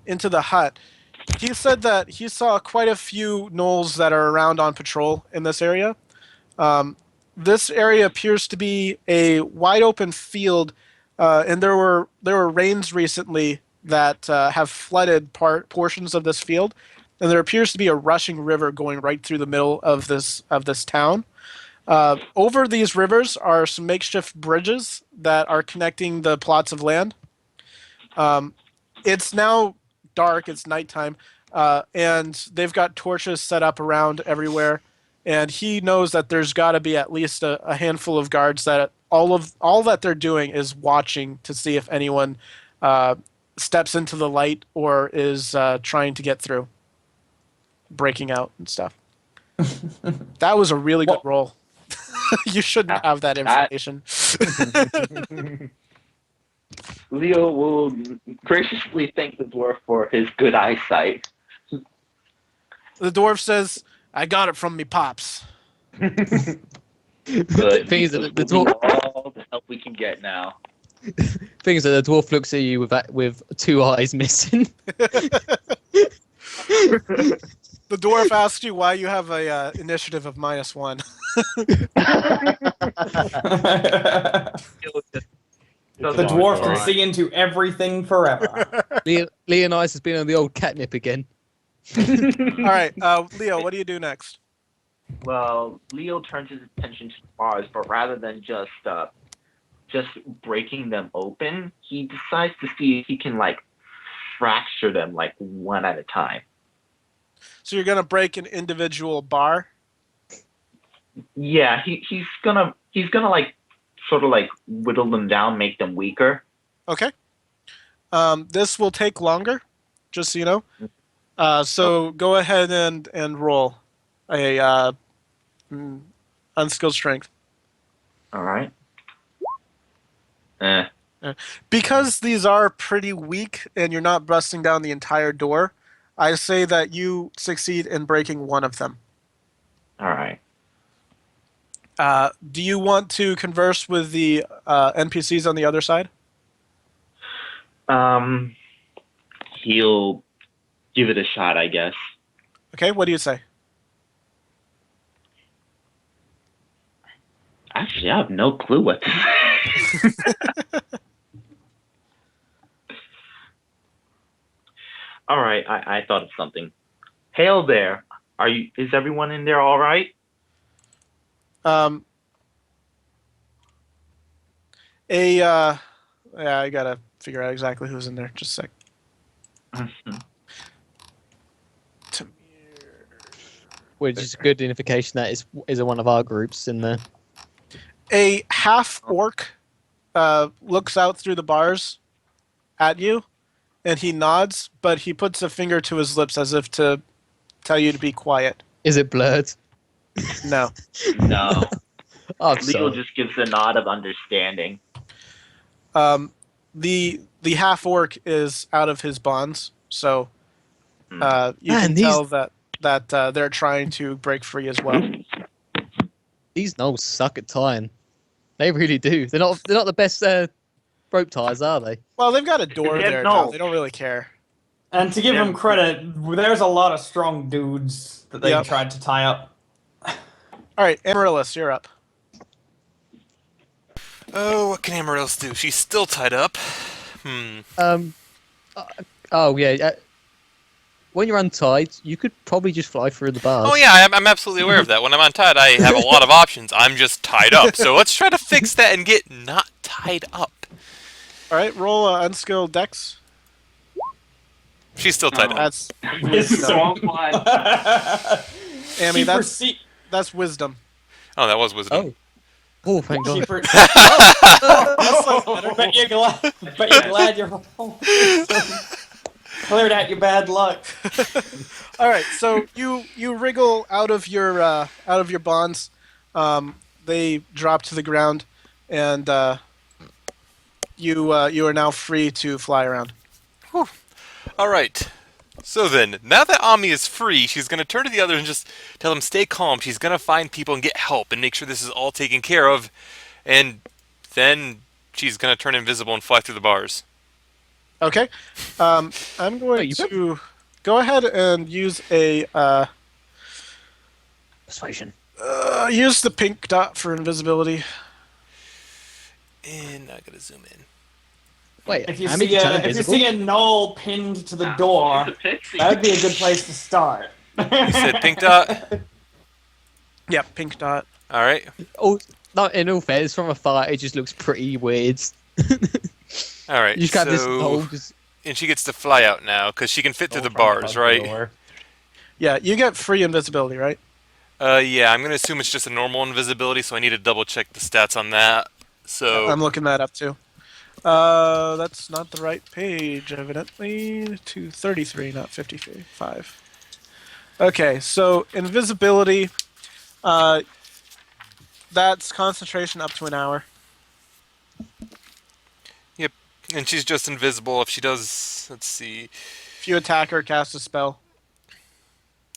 hut, he said that he saw quite a few gnolls that are around on patrol in this area. This area appears to be a wide open field, and there were rains recently that have flooded portions of this field, and there appears to be a rushing river going right through the middle of this town. Over these rivers are some makeshift bridges that are connecting the plots of land. It's now dark, it's nighttime, and they've got torches set up around everywhere, and he knows that there's got to be at least a handful of guards that all that they're doing is watching to see if anyone steps into the light or is trying to get through, breaking out and stuff. That was a really good roll. You shouldn't have that information. Leo will graciously thank the dwarf for his good eyesight. The dwarf says, "I got it from me pops." Good. Thing is that the We'll dwarf. do all the help we can get now. Thing is that the dwarf looks at you with two eyes missing. The dwarf asks you why you have a initiative of -1. The dwarf can see into everything forever. Leonidas has been on the old catnip again. All right, Leo, what do you do next? Well, Leo turns his attention to the bars, but rather than just breaking them open, he decides to see if he can fracture them one at a time. So you're gonna break an individual bar? Yeah, he's gonna sort of whittle them down, make them weaker. Okay. This will take longer, just so you know. So go ahead and roll a unskilled strength. All right. Because these are pretty weak and you're not busting down the entire door, I say that you succeed in breaking one of them. All right. Do you want to converse with the NPCs on the other side? He'll give it a shot, I guess. Okay, what do you say? Actually, I have no clue what to say. All right, I thought of something. Hail there. Is everyone in there all right? Yeah, I gotta figure out exactly who's in there. Just a sec. Which is a good indication that is one of our groups in there. A half orc looks out through the bars at you, and he nods, but he puts a finger to his lips as if to tell you to be quiet. Is it blurred? No. No. Oh, Legal just gives a nod of understanding. The half orc is out of his bonds, so you can Man, tell that they're trying to break free as well. These gnolls suck at tying. They really do. They're not the best rope ties, are they? Well, they've got a door Yeah, there no. now. They don't really care. And to give Yeah. them credit, there's a lot of strong dudes that they Yep. tried to tie up. All right, Amaryllis, you're up. Oh, what can Amaryllis do? She's still tied up. Oh yeah. When you're untied, you could probably just fly through the bars. Oh yeah, I'm absolutely aware of that. When I'm untied, I have a lot of options. I'm just tied up. So let's try to fix that and get not tied up. All right, roll unskilled dex. She's still tied up. That's It's wisdom. so fun. Amy, that's wisdom. Oh, that was wisdom. Oh, thank God. Bet you're glad you're home. Cleared out your bad luck. All right, so you wriggle out of your bonds. They drop to the ground, and you are now free to fly around. Whew. All right. So then, now that Ami is free, she's going to turn to the others and just tell them stay calm. She's going to find people and get help and make sure this is all taken care of. And then she's going to turn invisible and fly through the bars. Okay. I'm going to go ahead and use a Persuasion. use the pink dot for invisibility. And I got to zoom in. Wait, If you how many see can turn a, if you invisible? see a gnoll pinned to the door, It's a pixie. that would be a good place to start. You said pink dot? Yep, pink dot. All right. Oh, no, in all fairness, from afar, it just looks pretty weird. All right. You just got this so, whole just... and she gets to fly out now because she can fit through the bars, right? Yeah, you get free invisibility, right? Yeah, I'm going to assume it's just a normal invisibility, so I need to double check the stats on that. So I'm looking that up too. That's not the right page, evidently. 233, not 55. Okay, so invisibility, that's concentration up to an hour. Yep, and she's just invisible if she does, let's see. If you attack her, cast a spell.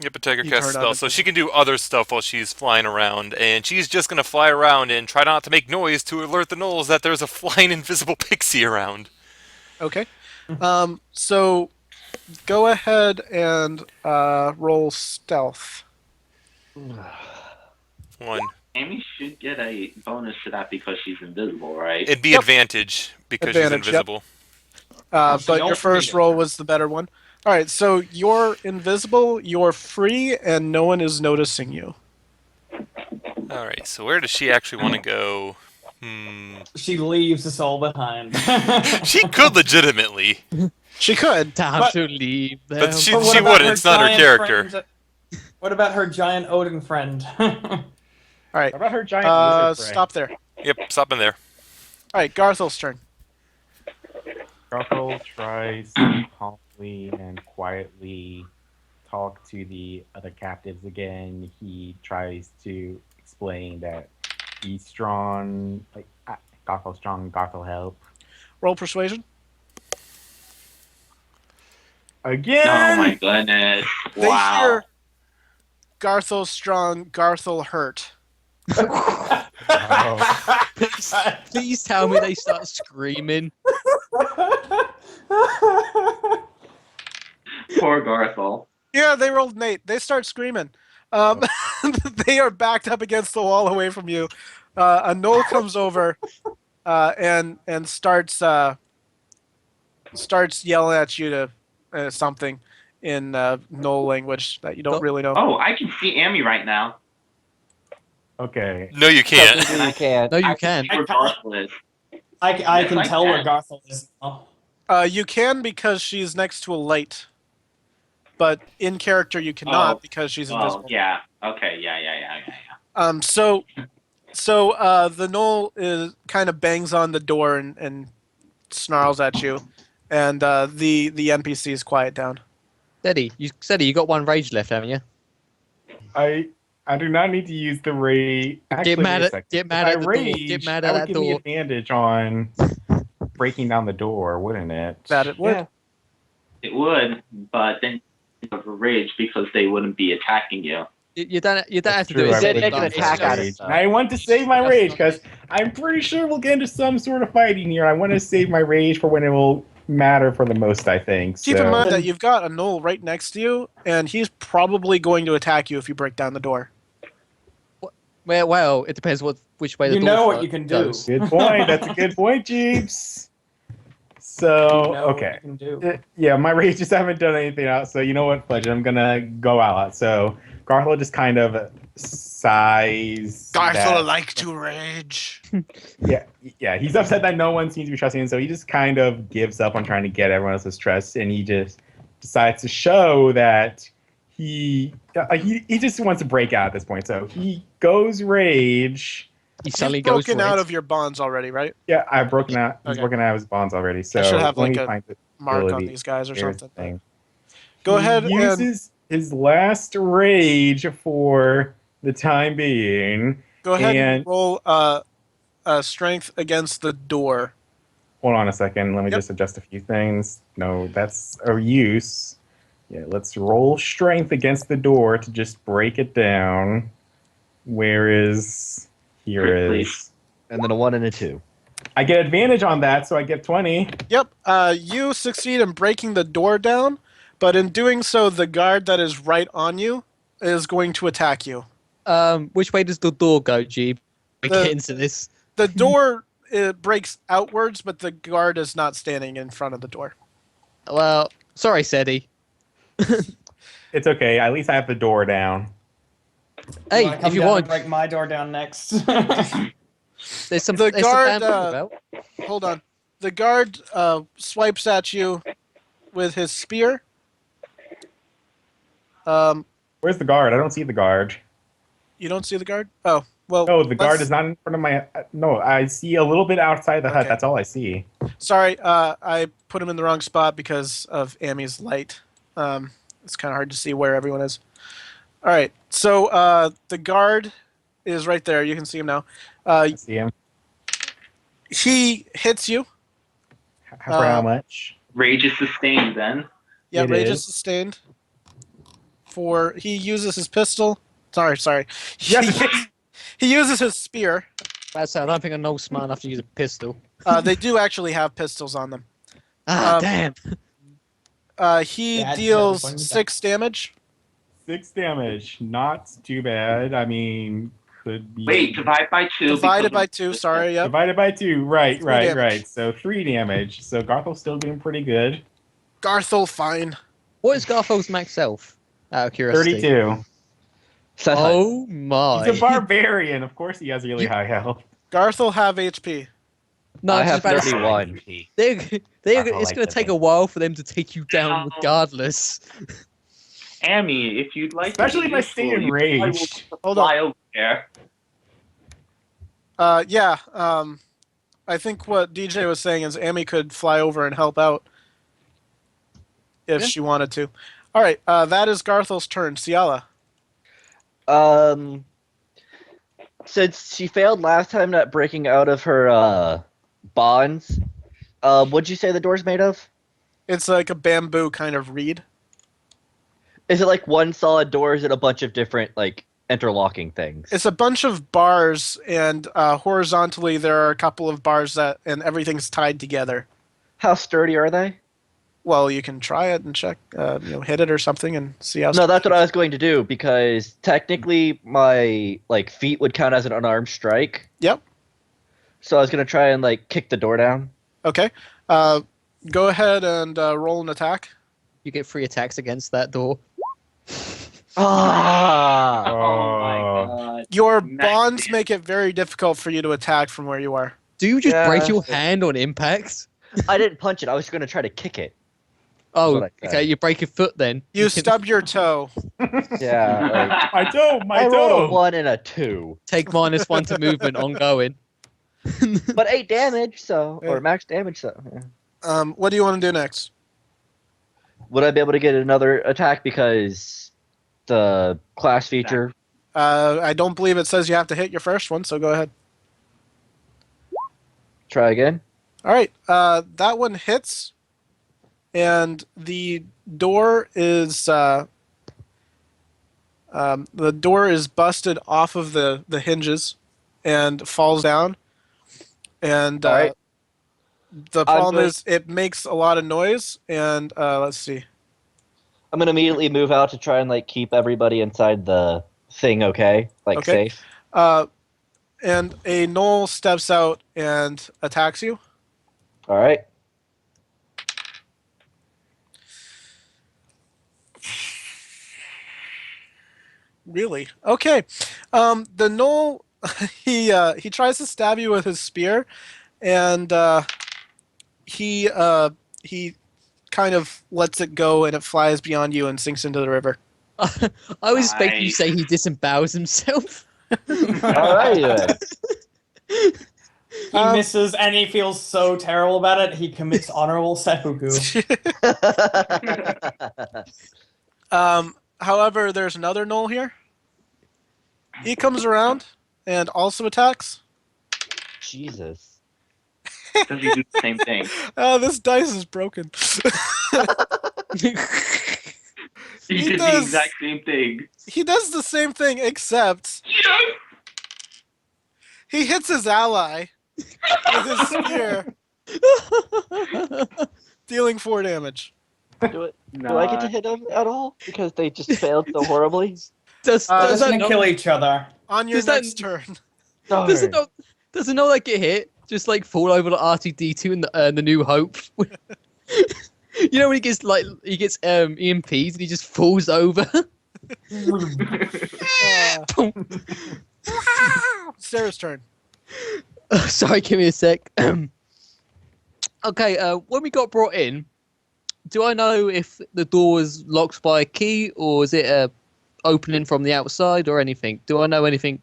Yep, attacker You cast a turn spell, on so she can do other stuff while she's flying around, and she's just going to fly around and try not to make noise to alert the gnolls that there's a flying invisible pixie around. Okay. So go ahead and roll stealth. 1. Amy should get a bonus to that because she's invisible, right? It'd be advantage because Advantage, she's yep. invisible. So But don't your first beat it. roll was the better one. All right, so you're invisible, you're free, and no one is noticing you. Alright, so where does she actually want to go? She leaves us all behind. She could legitimately, She could. Time to leave them. but she But what about wouldn't. It's not her giant character. friend- What about her giant Odin friend? All right, What about her giant lizard friend? stop there. Yep, stop in there. All right, Garthal's turn. Garthal tries to calmly and quietly talk to the other captives again. He tries to explain that he's strong, like Garthal's strong, Garthal help. Roll persuasion. Again. Oh my goodness! They Wow. hear Garthal strong, Garthal hurt. Please tell me they start screaming. Poor Garthal. Yeah, they rolled an 8. They start screaming. They are backed up against the wall away from you. A gnoll comes over and starts yelling at you to something in gnoll language that you don't really know. Oh, I can see Amy right now. Okay. No, you can't. Technically, you can't. No, you I can. see where Garthal is. I Yes, can I tell where can. Garthal is now. You can because she's next to a light, but in character you cannot because she's invisible. Oh, yeah. Okay, yeah. So the gnoll is kind of bangs on the door and snarls at you, and the NPCs quiet down. Cedi, you got 1 rage left, haven't you? I do not need to use the rage. Actually, Get mad wait a at second. get mad If at I the door. Get mad at that would that give me door. advantage on breaking down the door, wouldn't it? That it would. Yeah. It would, but then you have a rage because they wouldn't be attacking you. You don't have to That's do true, it. I Said would make an use my attack out of rage. stuff. I want to save my rage because I'm pretty sure we'll get into some sort of fighting here. I want to save my rage for when it will matter for the most, I think. Keep in So- mind that you've got a gnoll right next to you, and he's probably going to attack you if you break down the door. Well, it depends which way the You door know what you can do. goes. Good point. That's a good point, Jeeps. So, You know what okay. you can do. Yeah, my rages haven't done anything else. So, you know what, Fudge? I'm going to go out. So, Garthal just kind of sighs. that- like to rage. Yeah, he's upset that no one seems to be trusting him. So, he just kind of gives up on trying to get everyone else's trust. And he just decides to show that he just wants to break out at this point. So, he goes rage. He suddenly You've goes broken red. out of your bonds already, right? Yeah, I've broken out. He's Okay. broken out of his bonds already. So, I should have, let like, me a find the Mark on ability. these guys or Here's something. the thing. Go He ahead and uses his last rage for the time being. go ahead and and- roll strength against the door. Hold on a second. Let me Yep. just adjust a few things. No, that's a use. Yeah, let's roll strength against the door to just break it down. Where is here Quickly. is? And then a 1 and a 2. I get advantage on that, so I get 20. Yep, you succeed in breaking the door down, but in doing so, the guard that is right on you is going to attack you. Which way does the door go, Jeeb? We The- get into this. The door it breaks outwards, but the guard is not standing in front of the door. Well, sorry, Cedi. It's okay. At least I have the door down. Hey, Wanna come if you down want, and break my door down next. there's some. The there's guard, some bamboo about. Hold on. The guard swipes at you with his spear. Where's the guard? I don't see the guard. You don't see the guard? Oh, well. No, the guard let's- is not in front of my. No, I see a little bit outside the hut. Okay. That's all I see. Sorry, I put him in the wrong spot because of Amy's light. It's kind of hard to see where everyone is. All right, so the guard is right there. You can see him now. I see him. He hits you. For how much? Rage is sustained then. Yeah, It rage is. is sustained. He uses his pistol. Sorry. Yes. He uses his spear. That's I don't think a gnoll's smart enough to use a pistol. They do actually have pistols on them. Ah, Um, damn. He Bad deals joke. 6 damage. 6 damage. Not too bad. I mean, could be. Wait, divide by 2. Divided by because 2. Sorry, yep. Divided by 2. Right, 3 damage. right. So 3 damage. So Garthal's still doing pretty good. Garthal, fine. What is Garthal's max health? Out of curiosity. 32. Seth, Oh my. He's a barbarian. Of course he has really high health. Garthal have HP. No, I I'm have just about to say, 31. they're, I it's like going to that take thing. a while for them to take you down regardless. Amy, if you'd like Especially to be if I stay useful, in you probably rage. will Hold fly over there. Yeah, I think what DJ was saying is Amy could fly over and help out if Yeah. she wanted to. All right, that is Garthal's turn. Sialah. Since she failed last time not breaking out of her bonds, What'd you say the door's made of? It's like a bamboo kind of reed. Is it like one solid door? Or is it a bunch of different like interlocking things? It's a bunch of bars, and horizontally there are a couple of bars and everything's tied together. How sturdy are they? Well, you can try it and check, hit it or something and see how. No, that's what I was going to do because technically my like feet would count as an unarmed strike. Yep. So I was gonna try and like kick the door down. Okay. Go ahead and roll an attack. You get 3 attacks against that door. Ah! Oh my god. Your Nice. bonds make it very difficult for you to attack from where you are. Do you just break Yeah. your hand on impact? I didn't punch it. I was gonna try to kick it. Oh, what I said. okay. You break your foot then. You can stub your toe. Yeah. My toe, my I rolled a toe. 1 and a 2, take -1 to movement ongoing. but 8 damage. So Yeah. or max damage. So yeah. What do you want to do next? Would I be able to get another attack because the class feature? I don't believe it says you have to hit your first one, so go ahead. Try again. All right. That one hits, and the door is busted off of the hinges and falls down. And All right. the problem going- is it makes a lot of noise. And let's see. I'm gonna immediately move out to try and like keep everybody inside the thing. Okay, like Okay. safe. And a gnoll steps out and attacks you. All right. Really? Okay. The gnoll he tries to stab you with his spear, and he kind of lets it go, and it flies beyond you and sinks into the river. I was expecting you Nice. to say he disembowels himself. All right. Then. He misses and he feels so terrible about it, he commits honorable seppuku. However, there's another gnoll here. He comes around and also attacks. Jesus. Does he do the same thing? This dice is broken. He He did does- the exact same thing. He does the same thing, except he hits his ally with his spear, dealing 4 damage. Do I get to hit them at all because they just failed so horribly? Does Does that not not, kill each other. On your Does that- next turn. does it Darn. not does it not like get hit? Just like fall over like R2D2 in the New Hope. You know when he gets EMP'd and he just falls over. Sarah's turn. Sorry, give me a sec. Okay, when we got brought in, do I know if the door was locked by a key or is it a opening from the outside or anything? Do I know anything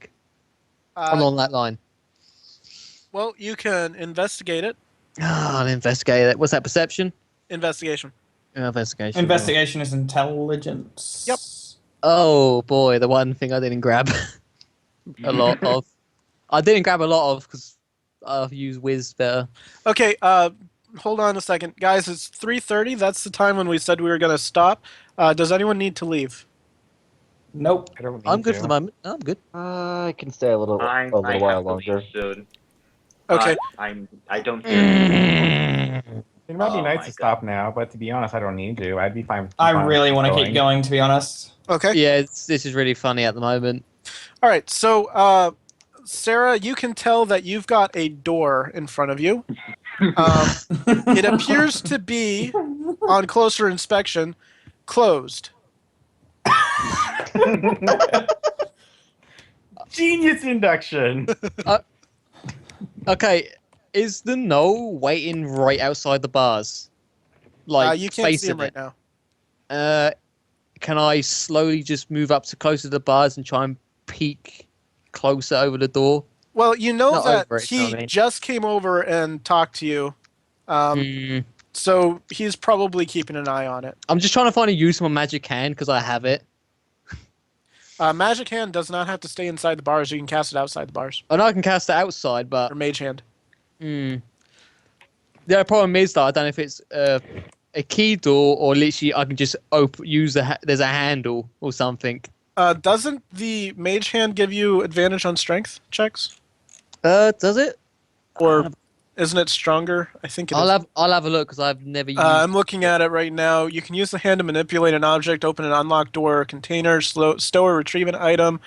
along that line? Well, you can investigate it. I'll investigate it. What's that, perception? Investigation. Investigation. Investigation is intelligence. Yep. Oh boy, the one thing I didn't grab a lot of. I didn't grab a lot of because I'll use Wiz better. Okay, hold on a second. Guys, it's 3:30. That's the time when we said we were going to stop. Does anyone need to leave? Nope. I don't I'm need good to. for the moment. I'm good. I can stay a little I while have to longer. leave soon. Okay. I don't care. It might be Oh nice my to stop now, but to be honest, I don't need to. I'd be fine. I really want to keep going, to be honest. Okay. Yeah, this is really funny at the moment. All right. So, Sarah, you can tell that you've got a door in front of you. It appears to be, on closer inspection, closed. Genius induction. Okay, is the gnoll waiting right outside the bars? Like You can't see facing him right it? now. Can I slowly just move up to closer to the bars and try and peek closer over the door? Well, you know Not that over it, you know he what I mean? just came over and talked to you. So he's probably keeping an eye on it. I'm just trying to find a use for my magic hand because I have it. Magic Hand does not have to stay inside the bars. You can cast it outside the bars. I know I can cast it outside, but Or Mage Hand. The problem is that I don't know if it's a key door or literally I can just there's a handle or something. Doesn't the mage hand give you advantage on strength checks? Does it? Or isn't it stronger? I think it is. I'll have a look because I've never used. I'm looking at it right now. You can use the hand to manipulate an object, open an unlocked door or container, stow or retrieve an item.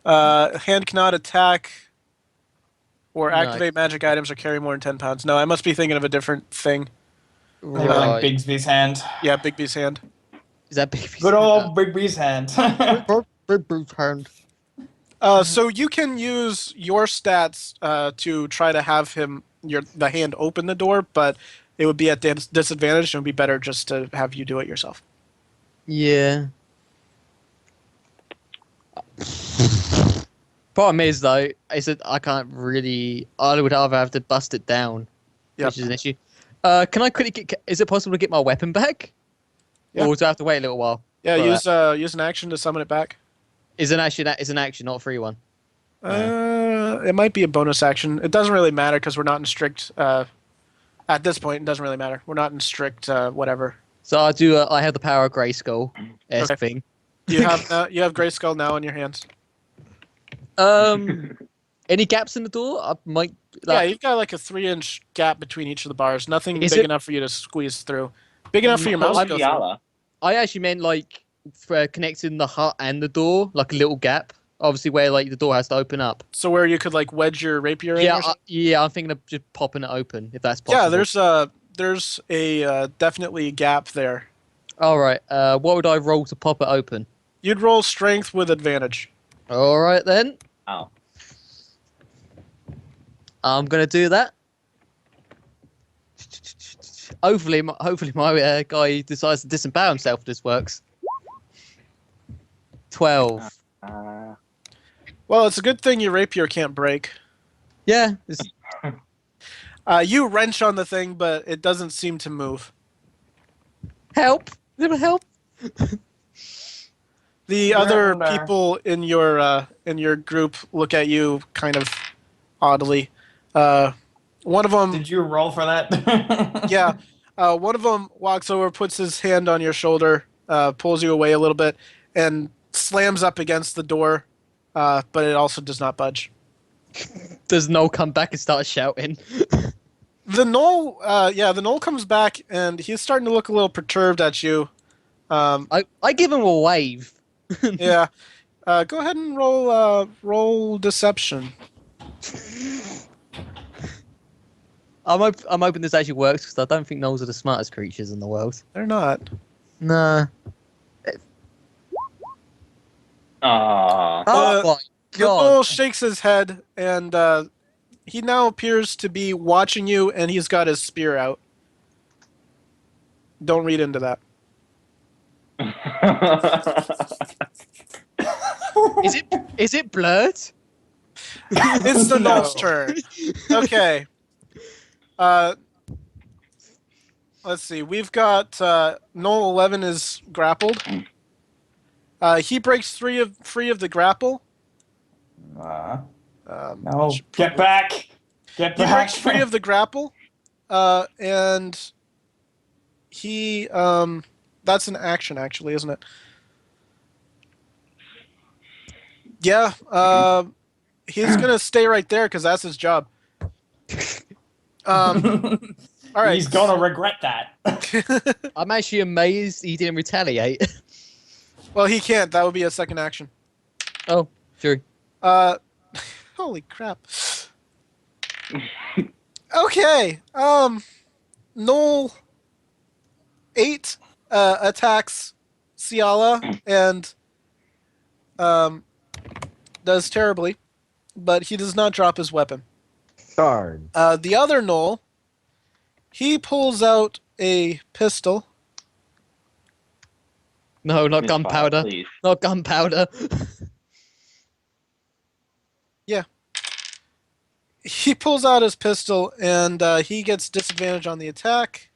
Hand cannot attack or activate magic items or carry more than 10 pounds. No, I must be thinking of a different thing. Maybe like Bigsby's hand. Yeah, Bigby's hand. Is that Bigby's Good old Bigby's hand. Bigby's hand. So you can use your stats to try to have the hand open the door, but it would be at disadvantage. It would be better just to have you do it yourself. Yeah. Problem is though, I can't really. I would either have to bust it down, which is an issue. Can I quickly get? Is it possible to get my weapon back? Yeah. Or do I have to wait a little while? Yeah, use an action to summon it back. Is an action, not a free one. It might be a bonus action. It doesn't really matter because we're not in strict. At this point, it doesn't really matter. We're not in strict whatever. So I do. I have the power of Grayskull thing. You have Grayskull now in your hands. Any gaps in the door? I might. Yeah, you've got like a 3-inch gap between each of the bars. Nothing big enough for you to squeeze through. Big enough for your mouse to go through. I actually meant like for connecting the hut and the door, like a little gap. Obviously, where like the door has to open up. So where you could like wedge your rapier in? Yeah, I'm thinking of just popping it open if that's possible. Yeah, there's a definitely a gap there. All right. What would I roll to pop it open? You'd roll strength with advantage. All right then. Oh. I'm gonna do that. Hopefully my guy decides to disembowel himself. This works. 12. Well, it's a good thing your rapier can't break. Yeah. You wrench on the thing, but it doesn't seem to move. Help! Little help. The other people in your group look at you kind of oddly. One of them. Did you roll for that? Yeah. One of them walks over, puts his hand on your shoulder, pulls you away a little bit, and slams up against the door, but it also does not budge. Does Gnoll come back and start shouting? The Gnoll comes back, and he's starting to look a little perturbed at you. I give him a wave. Yeah. Go ahead and roll deception. I'm hoping this actually works because I don't think gnolls are the smartest creatures in the world. They're not. Nah. Aww. Oh my The god. Gnoll shakes his head, and he now appears to be watching you, and he's got his spear out. Don't read into that. Is it blurred? It's the Gnoll's turn. Okay. Let's see. We've got Gnoll 11 is grappled. He breaks free of the grapple. No, get back! Get He back! breaks free of the grapple, and he that's an action actually, isn't it? Yeah. He's gonna stay right there because that's his job. All right. He's gonna regret that. I'm actually amazed he didn't retaliate. Well, he can't. That would be a second action. Oh, true. Holy crap. Okay. Gnoll 8 attacks Sialah and does terribly, but he does not drop his weapon. Darn. The other Gnoll, he pulls out a pistol. No, not Misfire, gunpowder. please. Not gunpowder. Yeah. He pulls out his pistol, and he gets disadvantage on the attack.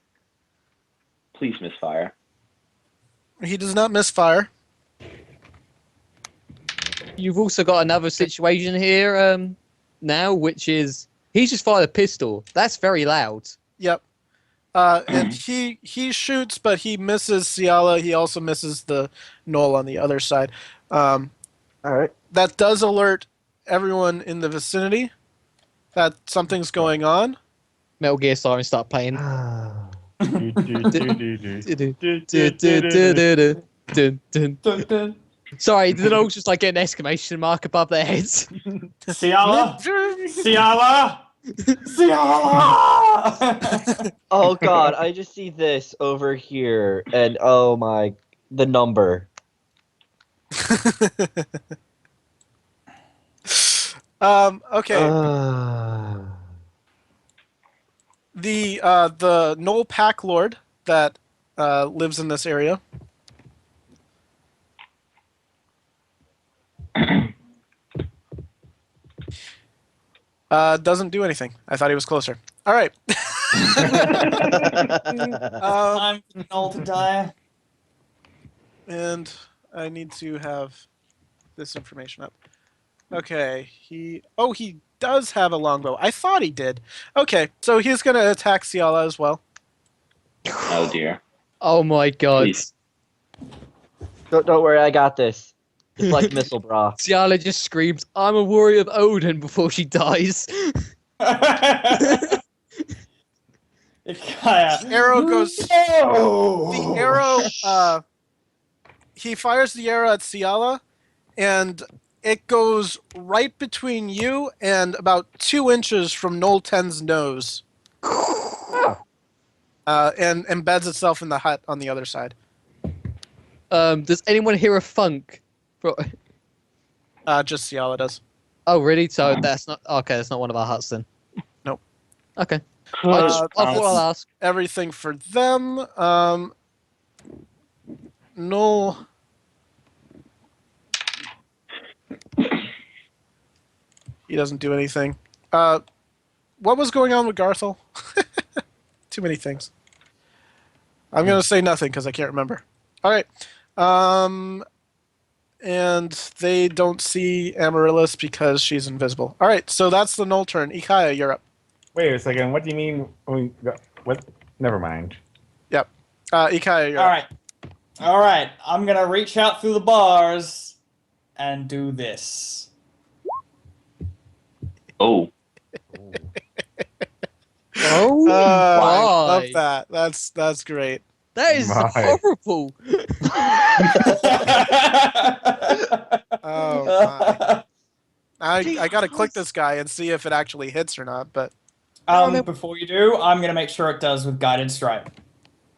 Please misfire. He does not misfire. You've also got another situation here now, which is he's just fired a pistol. That's very loud. Yep. And he shoots, but he misses Sialah. He also misses the Gnoll on the other side. All right. That does alert everyone in the vicinity that something's going on. Metal Gear Siren start playing. Sorry, did all just like get an exclamation mark above their heads? Sialah! Sialah! Sialah! Oh god, I just see this over here, and oh my, the number. Okay. The Gnoll Pack Lord that lives in this area. Doesn't do anything. I thought he was closer. All right. I'm Gnoll to die. And I need to have this information up. Okay, he does have a longbow. I thought he did. Okay, so he's going to attack Sialah as well. Oh dear. Oh my god. Please. Don't worry, I got this. It's like missile bra. Sialah just screams, "I'm a warrior of Odin" before she dies. Ikaia. Arrow goes. No! The arrow. He fires the arrow at Sialah, and it goes right between you and about 2 inches from Gnoll 10's nose. And embeds itself in the hut on the other side. Does anyone hear a thunk? Just Sialah does. Oh, really? So that's not okay. That's not one of our huts then. Nope. Okay. I thought I'll ask. Everything for them. No. He doesn't do anything. What was going on with Garthal? Too many things. I'm going to say nothing because I can't remember. All right. And they don't see Amaryllis because she's invisible. All right, so that's the Gnoll turn. Ikaia, you're up. Wait a second. What do you mean? What? Never mind. Yep. Ikaia, you're up. All right. I'm gonna reach out through the bars and do this. Oh. Oh I love my! that. That's great. That is My. horrible. Oh my. I gotta click this guy and see if it actually hits or not, but Before you do, I'm gonna make sure it does with guided strike.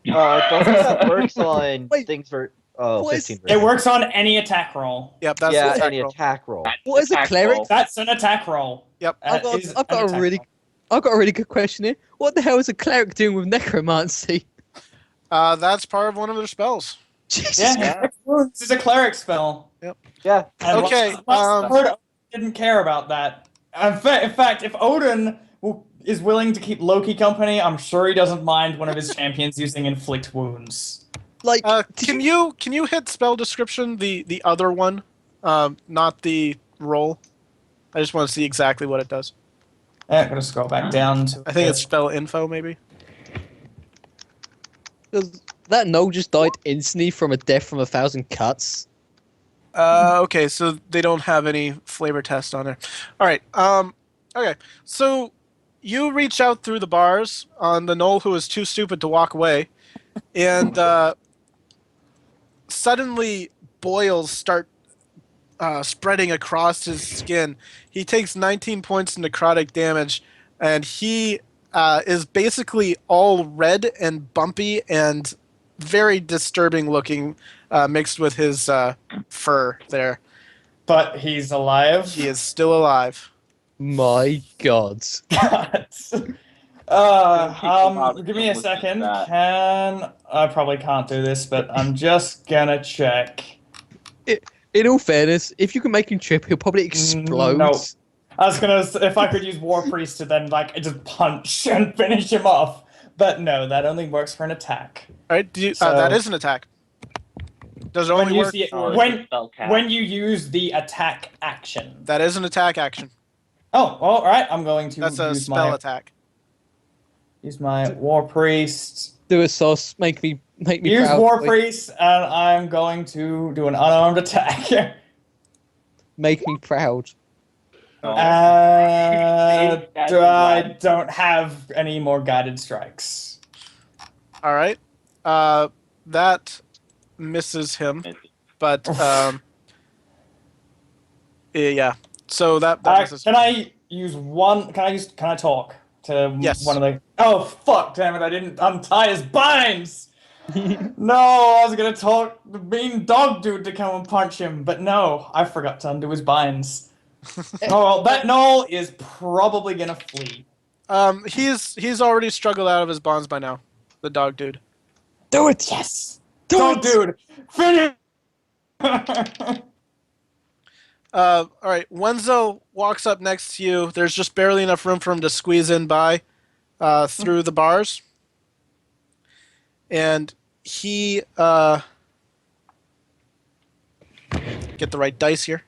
Don't think that works on Wait. things for. Oh, What is- 15. It works on any attack roll. yep, that's Yeah, the attack any roll. attack roll. What is a Attack cleric? roll. That's an attack roll. Yep. I've got, Is I've got an a attack really, roll. I've got a really good question here. What the hell is a cleric doing with necromancy? That's part of one of their spells. Jesus. Yeah, this is a cleric spell. Yeah. And Okay, last Odin didn't care about that. In fact, if Odin is willing to keep Loki company, I'm sure he doesn't mind one of his champions using inflict wounds. Like, Can you hit spell description, the other one, not the roll? I just want to see exactly what it does. I'm gonna scroll back down to. I think it's spell info, maybe. does that Gnoll just died instantly from a death from 1,000 cuts? Okay, so they don't have any flavor test on there. All right. Okay, so you reach out through the bars on the Gnoll who is too stupid to walk away, and suddenly boils start spreading across his skin. He takes 19 points of necrotic damage, and he is basically all red and bumpy and very disturbing looking, mixed with his fur there. But he's alive. He is still alive. My God. God. Give me a second. I probably can't do this, but I'm just gonna check. In all fairness, if you can make him trip, he'll probably explode. No. I was gonna, if I could use War Priest to then like just punch and finish him off, but no, that only works for an attack. All right, that So- is an attack. Does it When only you, work? see it, Oh, when, spell cast. when you use the attack action. That is an attack action. Oh, well, all right. I'm going to That's a use spell my. attack. Use my War Priest. Do a sauce. Make me Use proud. War boy. Priest, and I'm going to do an unarmed attack. Make me proud. I don't have any more guided strikes. All right. That misses him, but yeah. So that misses. Can I use one? Can I talk to Yes. one of the? Oh fuck! Damn it! I didn't untie his binds. No, I was gonna talk the mean dog dude to come and punch him, but no, I forgot to undo his binds. Oh well, that Gnoll is probably gonna flee. He's already struggled out of his bonds by now. The dog dude. Do it. Yes, dog dude, finish. All right. Wenzel walks up next to you. There's just barely enough room for him to squeeze in by through the bars. And he get the right dice here.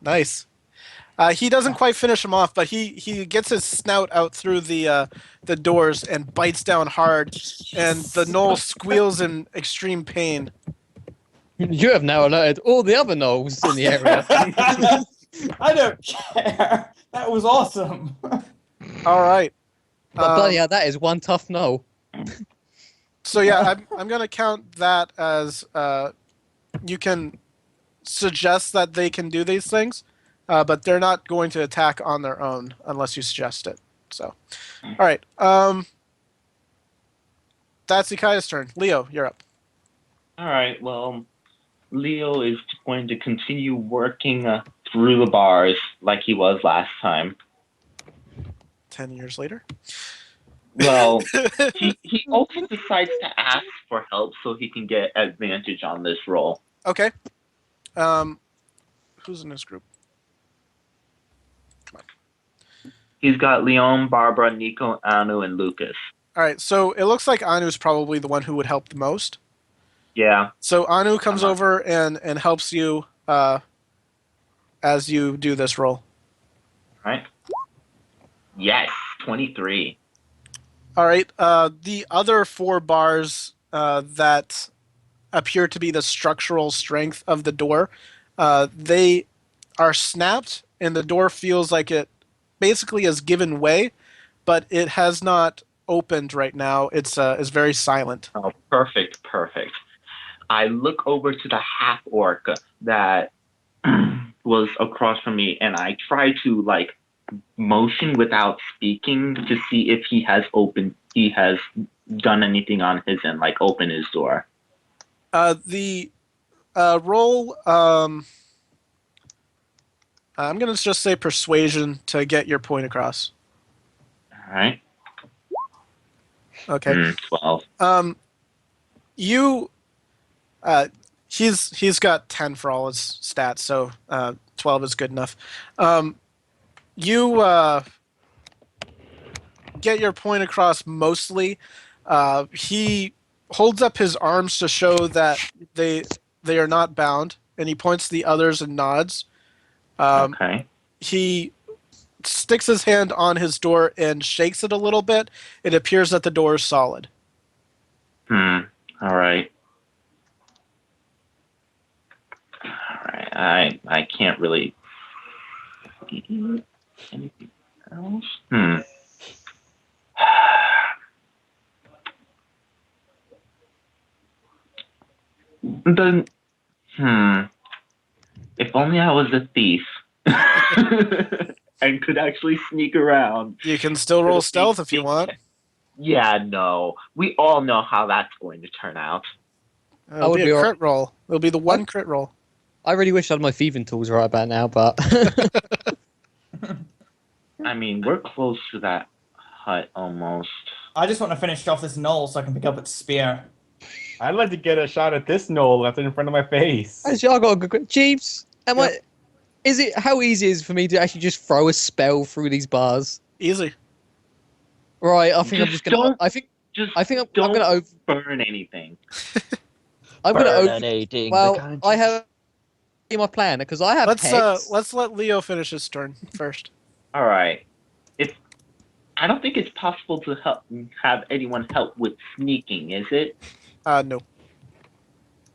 Nice. He doesn't quite finish him off, but he gets his snout out through the doors and bites down hard, and the Gnoll squeals in extreme pain. You have now alerted all the other Gnolls in the area. I don't care. That was awesome. All right. But bloody hell, that is one tough Gnoll. So yeah, I'm gonna count that as you can suggest that they can do these things, but they're not going to attack on their own unless you suggest it. So, all right. That's Ikaia's turn. Leo, you're up. All right. Well, Leo is going to continue working through the bars like he was last time. 10 years later. Well, he also decides to ask for help so he can get advantage on this roll. Okay. Who's in this group? Come on. He's got Leon, Barbara, Nico, Anu, and Lucas. All right. So it looks like Anu's probably the one who would help the most. Yeah. So Anu comes over and helps you as you do this roll. All right. Yes, 23. All right. The other 4 bars that appear to be the structural strength of the door, they are snapped, and the door feels like it basically has given way, but it has not opened right now. It's very silent. Oh, perfect. I look over to the half orc that was across from me, and I try to motion without speaking to see if he has done anything on his end, like open his door. The roll. I'm gonna just say persuasion to get your point across. All right. Okay. 12. You. He's got 10 for all his stats, so 12 is good enough. You get your point across mostly. He holds up his arms to show that they are not bound, and he points to the others and nods. Okay. He sticks his hand on his door and shakes it a little bit. It appears that the door is solid. All right. I can't really see anything else. If only I was a thief and could actually sneak around. You can still roll stealth if you want. Yeah, no. We all know how that's going to turn out. It'll be a crit roll. It'll be the one crit roll. I really wish I had my thieving tools right about now, but... I mean, we're close to that hut almost. I just want to finish off this Gnoll so I can pick up its spear. I'd like to get a shot at this Gnoll left in front of my face. Actually, I got a good question. Jeebs, how easy is it for me to actually just throw a spell through these bars? Easy. Right, I think I'm just gonna. I'm gonna burn anything. I'm gonna Burnating Well, I have my plan because I have Let's let Leo finish his turn first. All right. I don't think it's possible to have anyone help with sneaking, is it? No.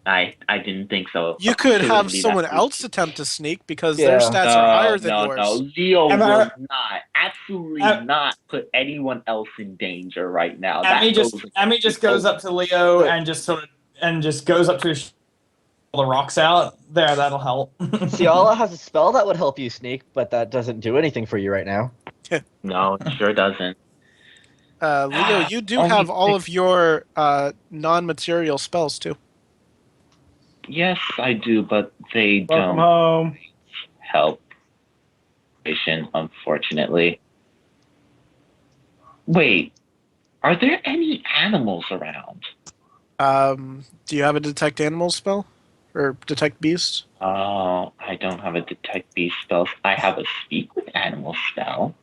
I didn't think so. You could It have wouldn't be someone that else easy. attempt to sneak because their Yeah. stats are higher than No, yours. Leo Am will I- not, absolutely Am- not put anyone else in danger right now. Amy That just goes up to Leo and just goes up to his the rocks out. There, that'll help. Sialah has a spell that would help you sneak, but that doesn't do anything for you right now. No, it sure doesn't. Leo, you do Only have all six. of your non-material spells too. Yes, I do, but they Welcome don't home. help. Unfortunately. Wait, are there any animals around? Do you have a detect animals spell or detect beasts? Oh, I don't have a detect beast spell. I have a speak with animal spell.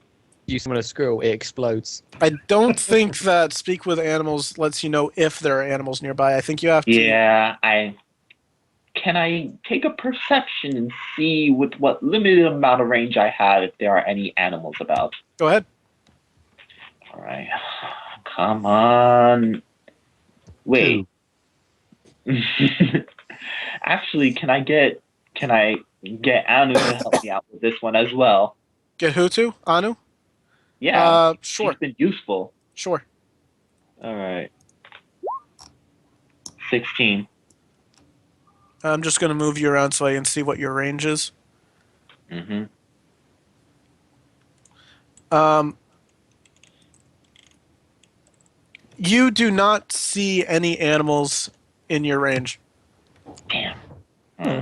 You summon a squirrel, it explodes. I don't think that speak with animals lets you know if there are animals nearby. I think you have to. Yeah, Can I take a perception and see with what limited amount of range I have if there are any animals about? Go ahead. All right. Come on. Wait. Actually, can I get Anu to help me out with this one as well? Get who to? Anu? Yeah. Sure. He's been useful. Sure. All right. 16. I'm just going to move you around so I can see what your range is. Mm-hmm. You do not see any animals in your range. Damn. Hmm.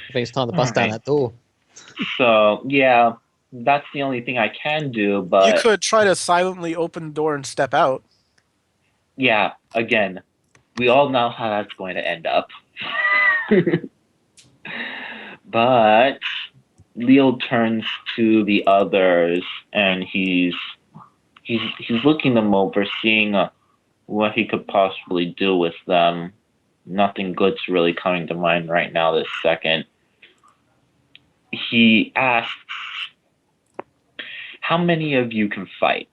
I think it's time to bust down Alright. that door. So, yeah, that's the only thing I can do, but... You could try to silently open the door and step out. Yeah, again, we all know how that's going to end up. But Leo turns to the others and he's looking them over, seeing what he could possibly do with them. Nothing good's really coming to mind right now this second. He asks, how many of you can fight?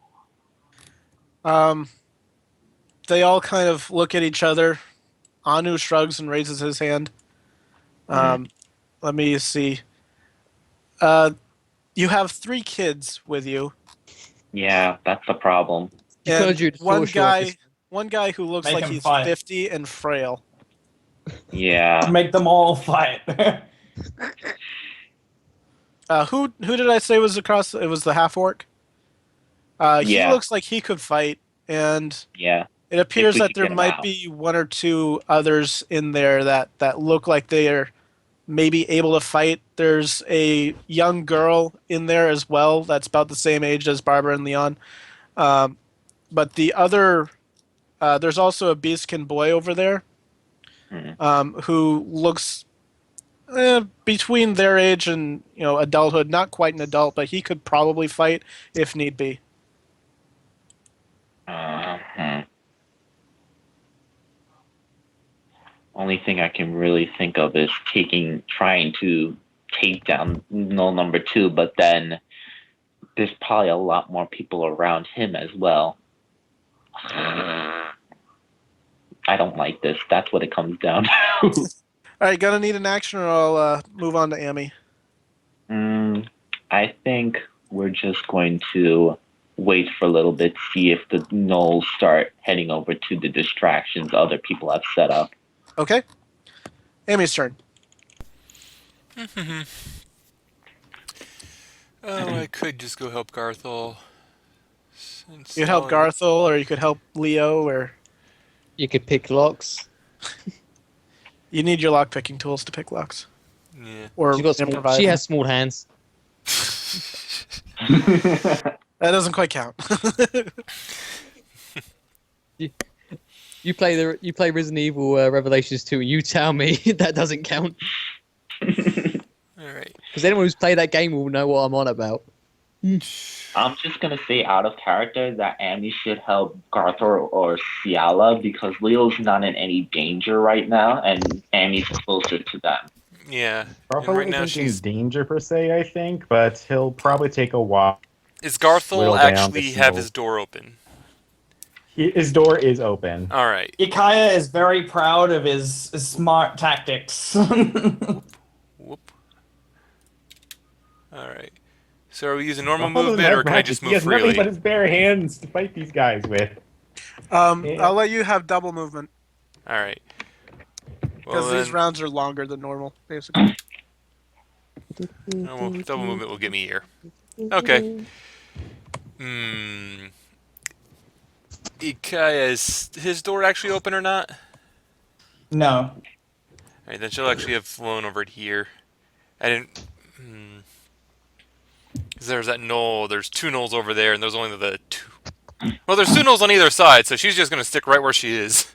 They all kind of look at each other. Anu shrugs and raises his hand. Let me see. You have 3 kids with you. Yeah, that's the problem. You And could do the one guy who looks Make like him he's fight. 50 and frail. Yeah. Make them all fight. Who did I say was across? It was the half orc. He Yeah. looks like he could fight, and Yeah. it appears we that could there get him might out. be 1 or 2 others in there that look like they are maybe able to fight. There's a young girl in there as well that's about the same age as Barbara and Leon. But the other, there's also a beastkin boy over there who looks between their age and adulthood. Not quite an adult, but he could probably fight if need be. Only thing I can really think of is trying to take down Gnoll number 2, but then there's probably a lot more people around him as well. I don't like this. That's what it comes down to. All right, gonna need an action, or I'll move on to Amy. I think we're just going to wait for a little bit, see if the Gnolls start heading over to the distractions other people have set up. Okay. Amy's turn. I could just go help Garthal. You could help Garthal, or you could help Leo, or You could pick locks. you need your lock picking tools to pick locks. Yeah. Or She improvise. has small hands. That doesn't quite count. You play Resident Evil Revelations 2. You tell me that doesn't count. All right. Because anyone who's played that game will know what I'm on about. I'm just gonna say out of character that Amy should help Garthal or Sialah because Leo's not in any danger right now, and Amy's closer to them. Yeah. And Garthal right now isn't in she's. danger per se, I think, but he'll probably take a while. Is Whittle Garthal down actually this have little- his door open? His door is open. All right. Ikaia is very proud of his smart tactics. Whoop. All right. So are we using normal Garthal doesn't movement, have or can I magic. just He move has nothing freely? but his bare hands to fight these guys with. I'll let you have double movement All right. because Well, these then, rounds are longer than normal, basically. double movement will get me here. Okay. Ikaia, is his door actually open or not? No. Alright, then she'll actually have flown over here. I didn't. Cause there's that knoll. There's 2 gnolls over there, and there's only the 2. Well, there's 2 gnolls on either side, so she's just gonna stick right where she is.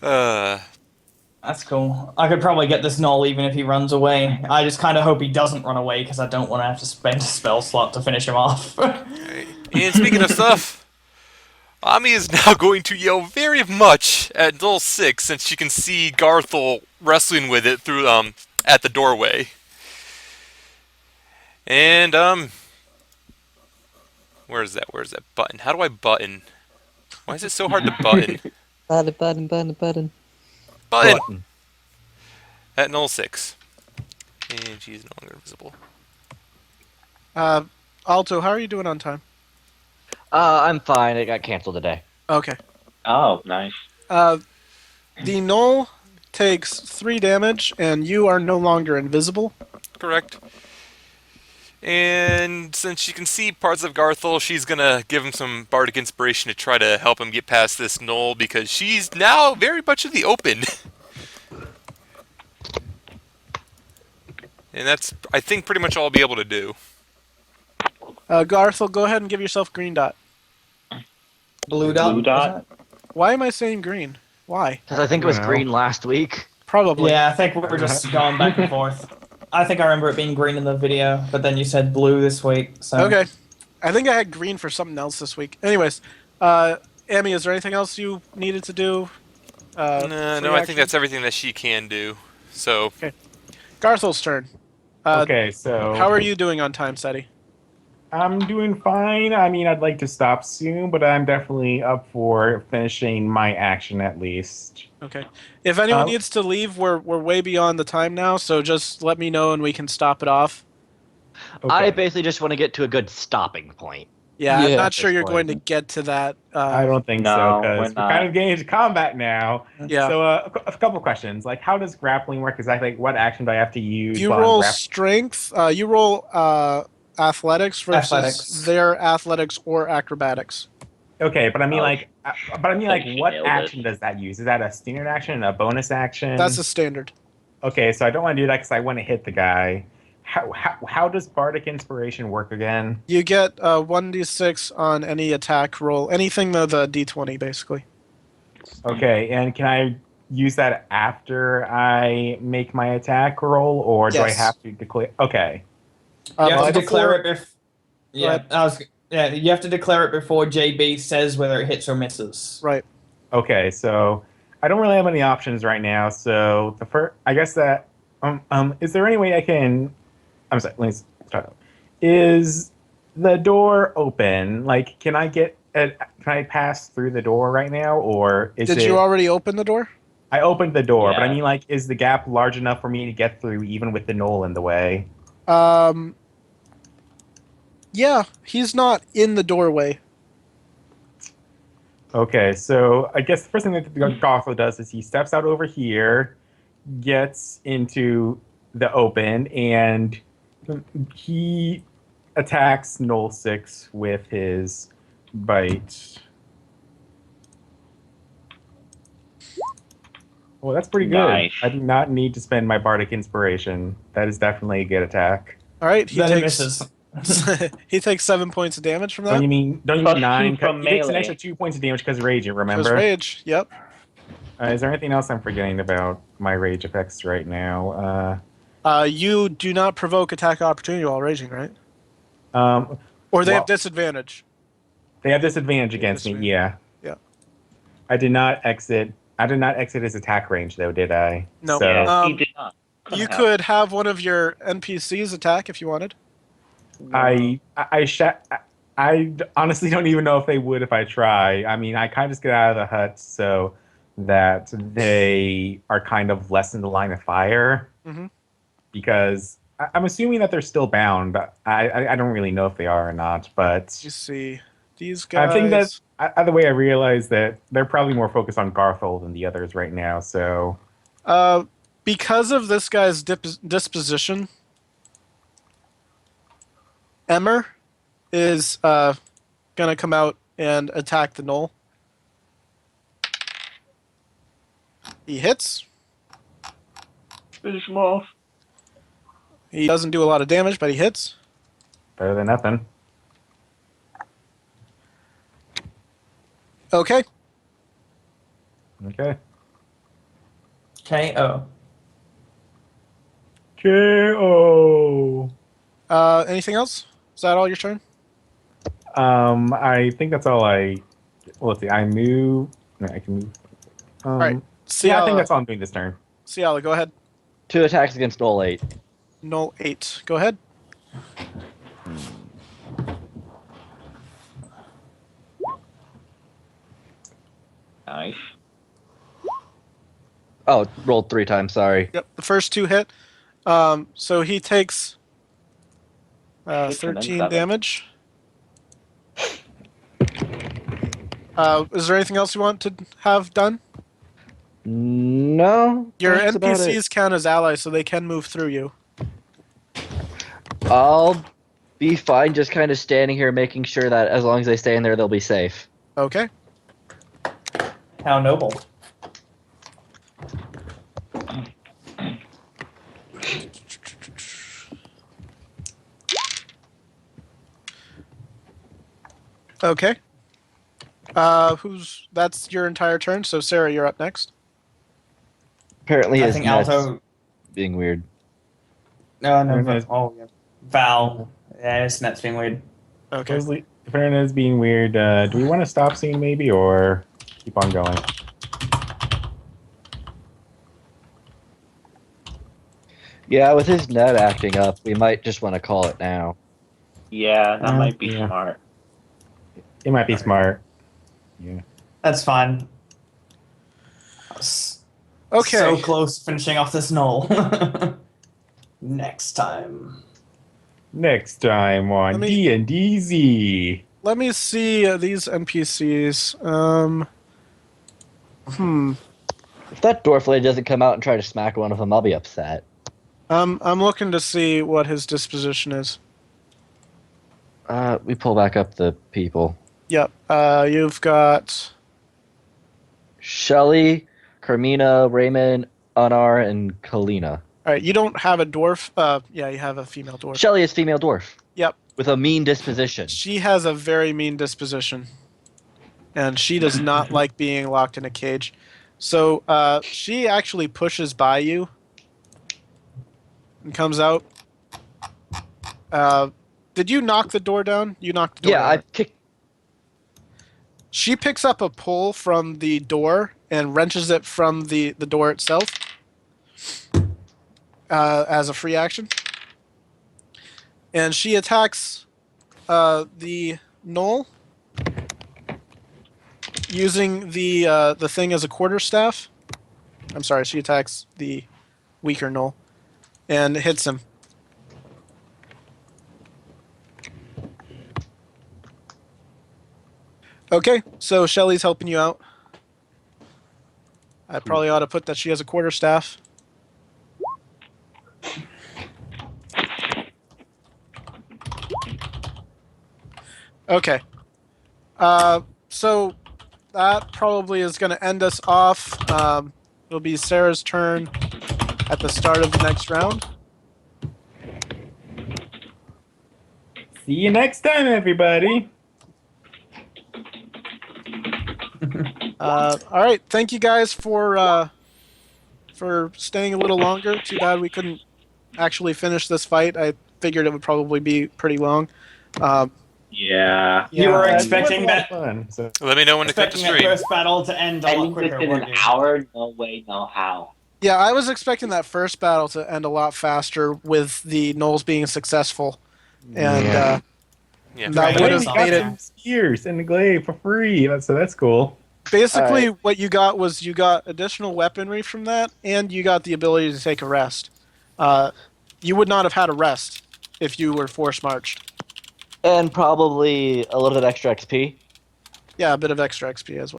That's cool. I could probably get this Gnoll even if he runs away. I just kind of hope he doesn't run away because I don't want to have to spend a spell slot to finish him off. Right. And speaking of stuff, Ami is now going to yell very much at Gnoll 6 since she can see Garthal wrestling with it through at the doorway. And where's that button? How do I button? Why is it so hard to button? Button. Button. At Gnoll 6. And she's no longer visible. Alto, how are you doing on time? I'm fine. It got canceled today. Okay. Oh, nice. The Gnoll takes 3 damage, and you are no longer invisible. Correct. And since she can see parts of Garthal, she's gonna give him some bardic inspiration to try to help him get past this Gnoll because she's now very much in the open. And that's, I think, pretty much all I'll be able to do. Garthal, go ahead and give yourself green dot. Blue dot? Blue dot? is Why am I saying green? Why? Because I think it was Wow. green last week. Probably. Yeah, I think we were just going back and forth. I think I remember it being green in the video, but then you said blue this week. So Okay. I think I had green for something else this week. Anyways, Amy, is there anything else you needed to do? No, I think that's everything that she can do. So, Garthal's turn. Okay, so How are you doing on time, Cedi? I'm doing fine. I mean, I'd like to stop soon, but I'm definitely up for finishing my action at least. Okay. If anyone needs to leave, we're way beyond the time now, so just let me know and we can stop it off. Okay. I basically just want to get to a good stopping point. Yeah, I'm Yeah. not sure At this you're point. going to get to that. I don't think so, No, because we're we're not. kind of getting into combat now. Yeah. So a couple questions. Like, how does grappling work? Exactly, what action do I have to use? You while I'm roll grappling? strength. You roll athletics versus Athletics. their athletics or acrobatics. Okay, but I mean, Oh. like, She what nailed it. action does that use? Is that a standard action, a bonus action? That's a standard. Okay, so I don't want to do that because I want to hit the guy. How does bardic inspiration work again? You get 1d6 on any attack roll. Anything with a d20, basically. Okay, and can I use that after I make my attack roll, or do I Yes. have to declare? Okay. you have to Before- declare it before. ahead. Yeah, you have to declare it before JB says whether it hits or misses. Right. Okay, so I don't really have any options right now. So the first, I guess that is there any way I can? I'm sorry. Let me start. Is the door open? Like, can I pass through the door right now, or is Did it? you already open the door? I opened the door, but I Yeah. mean, like, is the gap large enough for me to get through, even with the Gnoll in the way? Yeah, he's not in the doorway. Okay, so I guess the first thing that Garthal does is he steps out over here, gets into the open, and he attacks Gnoll 6 with his bite. Well, that's pretty good. Nice. I do not need to spend my bardic inspiration. That is definitely a good attack. All right, he Then it takes misses. he takes 7 points of damage from Don't that. you mean Plus 9? two from He takes an melee. extra 2 points of damage because of rage. You Because remember? rage. Yep. Is there anything else I'm forgetting about my rage effects right now? You do not provoke attack opportunity while raging, right? Or they Well- have disadvantage. They have disadvantage against me. Disadvantage. Yeah. Yeah. I did not exit I did not exit his attack range, though, did I? No. So, Yeah, he did not. You could have one of your NPCs attack if you wanted. I honestly don't even know if they would if I try. I mean, I kind of just get out of the hut so that they are kind of less in the line of fire. Mm-hmm. Because I'm assuming that they're still bound. I don't really know if they are or not, but You see, these guys. I think that either way, I realize that they're probably more focused on Garthal than the others right now. So, because of this guy's disposition, Emmer is gonna come out and attack the Gnoll. He hits. Finish him off. He doesn't do a lot of damage, but he hits. better than nothing. Okay. Okay. KO. KO. Anything else? Is that all your turn? I think that's all I. Well, let's see. I move. No, I can move. All right. Yeah, I think Sialah, that's all I'm doing this turn. Sialah, go ahead. 2 attacks against Gnoll 8. Gnoll 8. Go ahead. Nice. Oh, rolled 3 times. Sorry. Yep. The first 2 hit. So he takes 13 7. damage. Is there anything else you want to have done? No. Your that's about it. NPCs count as allies, so they can move through you. I'll be fine just kind of standing here making sure that as long as they stay in there, they'll be safe. Okay. How noble. Okay. That's your entire turn, so Sera, you're up next. Apparently I his think net's Alto. being weird. No. Okay. Oh, yeah. Val. Yeah, his net's being weird. Okay. If Aaron being weird, do we want to stop soon, maybe, or keep on going? Yeah, with his net acting up, we might just want to call it now. Yeah, that might be Yeah. smart. It might be smart. Yeah. That's fine. I was Okay. So close to finishing off this Gnoll. Next time. Next time on DnDZ. Let me see these NPCs. If that dwarf lady doesn't come out and try to smack one of them, I'll be upset. I'm looking to see what his disposition is. We pull back up the people. Yep. You've got Shelly, Carmina, Raymond, Anar, and Kalina. all right. You don't have a dwarf. Yeah, you have a female dwarf. Shelly is female dwarf. Yep. With a mean disposition. She has a very mean disposition, and she does not like being locked in a cage. So she actually pushes by you and comes out. Did you knock the door down? You knocked the door down. Yeah, I kicked. She picks up a pole from the door and wrenches it from the door itself as a free action. And she attacks the Gnoll using the thing as a quarterstaff. I'm sorry, she attacks the weaker Gnoll and hits him. Okay, so Shelly's helping you out. I probably ought to put that she has a quarterstaff. Okay. So that probably is going to end us off. It'll be Sarah's turn at the start of the next round. See you next time, everybody. All right, thank you guys for staying a little longer. Too bad we couldn't actually finish this fight. I figured it would probably be pretty long. Yeah. You were Yeah. expecting that. Fun. So, Let me know when to cut the Expecting that stream. first battle to end a lot Ending quicker. this in weren't an you? hour? No way, no how. Yeah, I was expecting that first battle to end a lot faster with the Gnolls being successful, and Yeah. Yeah. that Right. would Wait, have you got made it. some spears in the glade for free. That's cool. Basically, what you got was you got additional weaponry from that, and you got the ability to take a rest. You would not have had a rest if you were force marched. And probably a little bit extra XP. Yeah, a bit of extra XP as well.